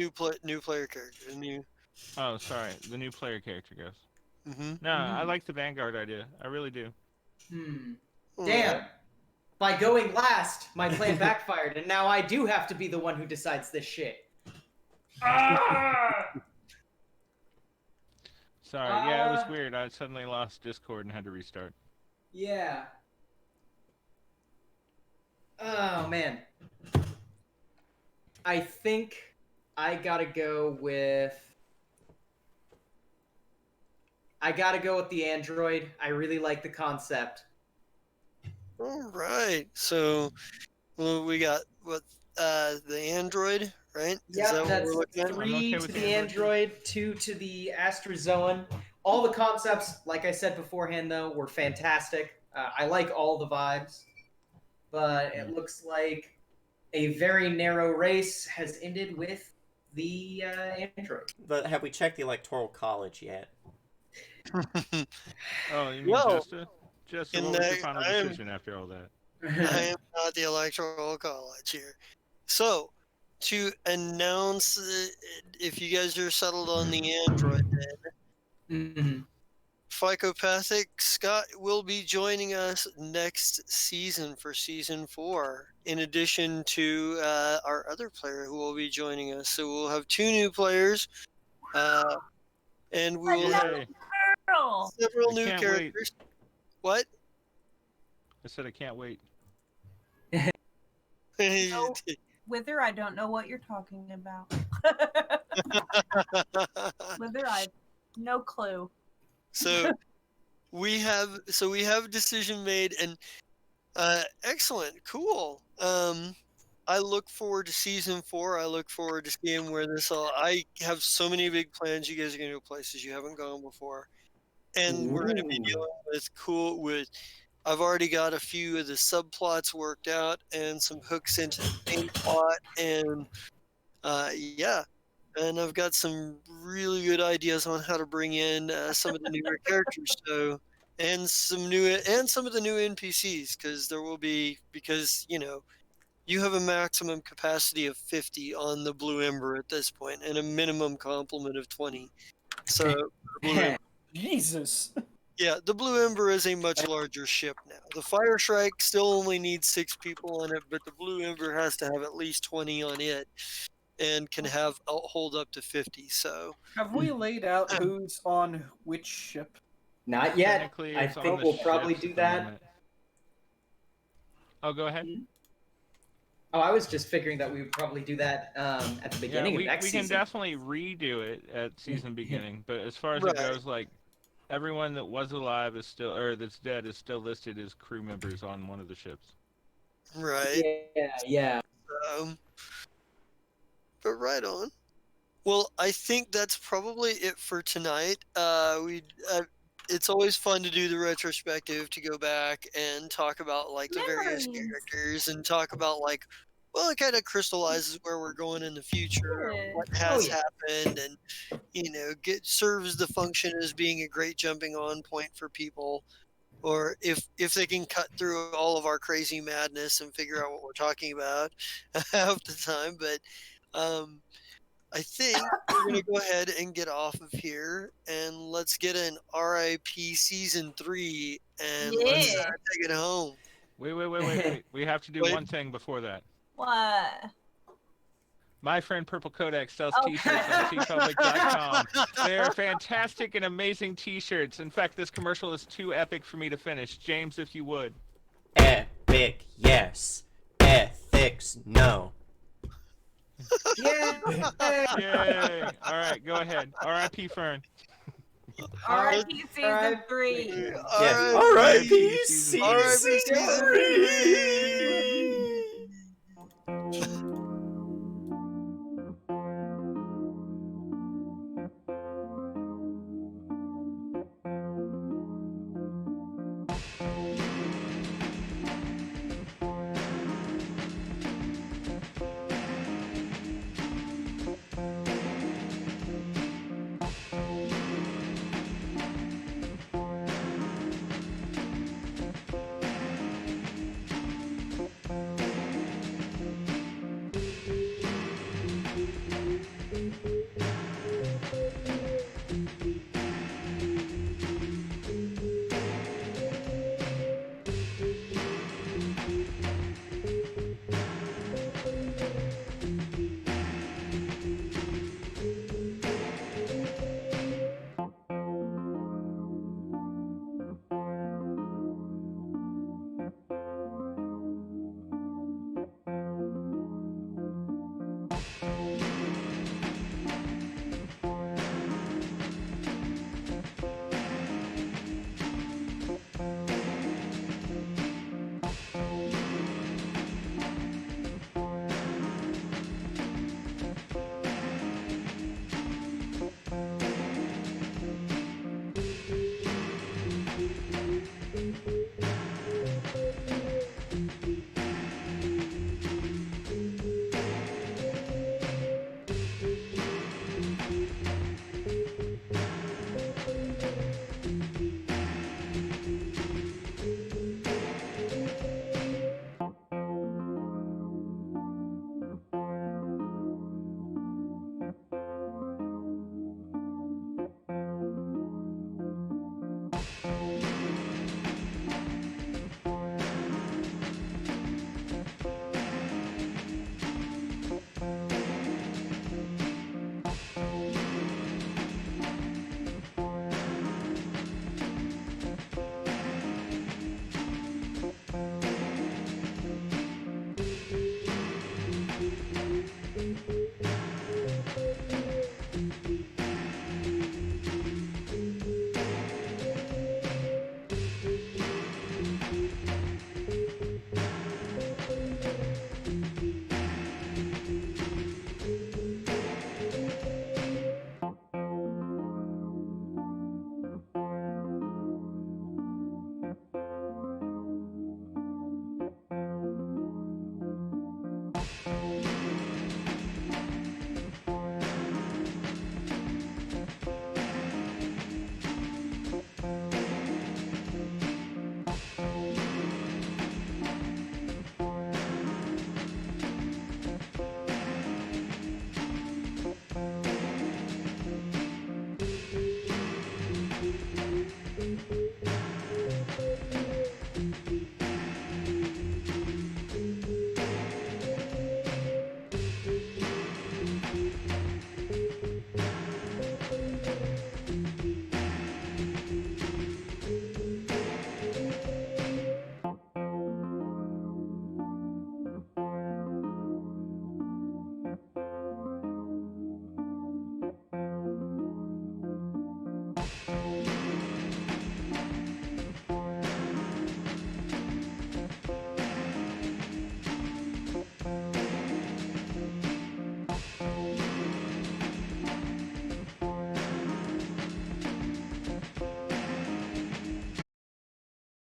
Speaker 1: new player character. The new.
Speaker 2: Oh, sorry. The new player character goes.
Speaker 1: Mm-hmm.
Speaker 2: No, I like the Vanguard idea. I really do.
Speaker 3: Damn. By going last, my plan backfired, and now I do have to be the one who decides this shit.
Speaker 7: Ah!
Speaker 2: Sorry. Yeah, it was weird. I suddenly lost Discord and had to restart.
Speaker 3: Yeah. Oh, man. I think I gotta go with... the android. I really like the concept.
Speaker 1: All right. So, well, we got what the android, right? Is that
Speaker 3: Yep,
Speaker 1: what we're
Speaker 3: that's
Speaker 1: looking at?
Speaker 3: 3
Speaker 2: okay
Speaker 3: to
Speaker 2: with
Speaker 3: the
Speaker 2: the
Speaker 3: android, 2 to the astrozoan. All the concepts, like I said beforehand, though, were fantastic. I like all the vibes, but it looks like a very narrow race has ended with the android.
Speaker 5: But have we checked the Electoral College yet?
Speaker 2: Oh, you mean
Speaker 1: Well,
Speaker 2: Justa? Justa,
Speaker 1: in
Speaker 2: what was your
Speaker 1: that,
Speaker 2: final decision after all that?
Speaker 1: I am not the electoral college here. So, to announce, if you guys are settled on the android,
Speaker 3: Mhm.
Speaker 1: Psychopathic Scott will be joining us next season for season 4, in addition to our other player who will be joining us. So we'll have 2 new players, and we will have
Speaker 2: Yay.
Speaker 4: Girl.
Speaker 1: several
Speaker 2: I
Speaker 1: new
Speaker 2: can't wait.
Speaker 1: characters. What?
Speaker 2: I said I can't wait.
Speaker 4: No. Wither, I don't know what you're talking about. Wither, I have no clue.
Speaker 1: So we have a decision made, and excellent, cool. I look forward to season 4. I look forward to seeing where this all. I have so many big plans. You guys are going to go places you haven't gone before, and we're going to be dealing with. I've already got a few of the subplots worked out and some hooks into the main plot, and yeah. And I've got some really good ideas on how to bring in some of the newer characters, and some of the new NPCs, because you have a maximum capacity of 50 on the Blue Ember at this point, and a minimum complement of 20. So the Blue Ember,
Speaker 6: Jesus.
Speaker 1: yeah, the Blue Ember is a much larger ship now. The Fire Shrike still only needs 6 people on it, but the Blue Ember has to have at least 20 on it, and can hold up to 50. So
Speaker 6: Have we laid out who's on which ship?
Speaker 3: Not yet.
Speaker 2: Technically,
Speaker 3: I
Speaker 2: it's on
Speaker 3: think
Speaker 2: the
Speaker 3: we'll probably
Speaker 2: ships
Speaker 3: do
Speaker 2: at the
Speaker 3: that.
Speaker 2: moment. Oh, go ahead.
Speaker 3: Oh, I was just figuring that we would probably do that at the beginning of next
Speaker 2: we
Speaker 3: season.
Speaker 2: can definitely redo it at season beginning, but as far as
Speaker 1: Right.
Speaker 2: it goes, like everyone that was alive is still, or that's dead is still listed as crew members on one of the ships.
Speaker 1: right.
Speaker 3: Yeah.
Speaker 1: But right on. Well, I think that's probably it for tonight. It's always fun to do the retrospective, to go back and talk about like the various
Speaker 4: Memories.
Speaker 1: characters, and talk about like, well, it kind of crystallizes where we're going in the future,
Speaker 4: Yeah.
Speaker 1: what has happened, and serves the function as being a great jumping on point for people, or if they can cut through all of our crazy madness and figure out what we're talking about half the time. But I think we're going to go ahead and get off of here, and let's get an RIP season 3, and let's
Speaker 4: Yeah.
Speaker 1: take it home.
Speaker 2: Wait. We have to do
Speaker 1: Wait.
Speaker 2: one thing before that.
Speaker 4: What?
Speaker 2: My friend Purple Kodak sells
Speaker 4: Okay.
Speaker 2: t-shirts on tpublic.com. They are fantastic and amazing t-shirts. In fact, this commercial is too epic for me to finish. James, if you would.
Speaker 5: Epic, yes. Ethics, no.
Speaker 3: Yeah.
Speaker 2: Yay! All right, go ahead. R.I.P. Fern.
Speaker 4: R.I.P. season 3.
Speaker 5: Yes.
Speaker 1: R.I.P.
Speaker 5: R.I.P.
Speaker 2: season
Speaker 5: season
Speaker 1: season
Speaker 5: 3.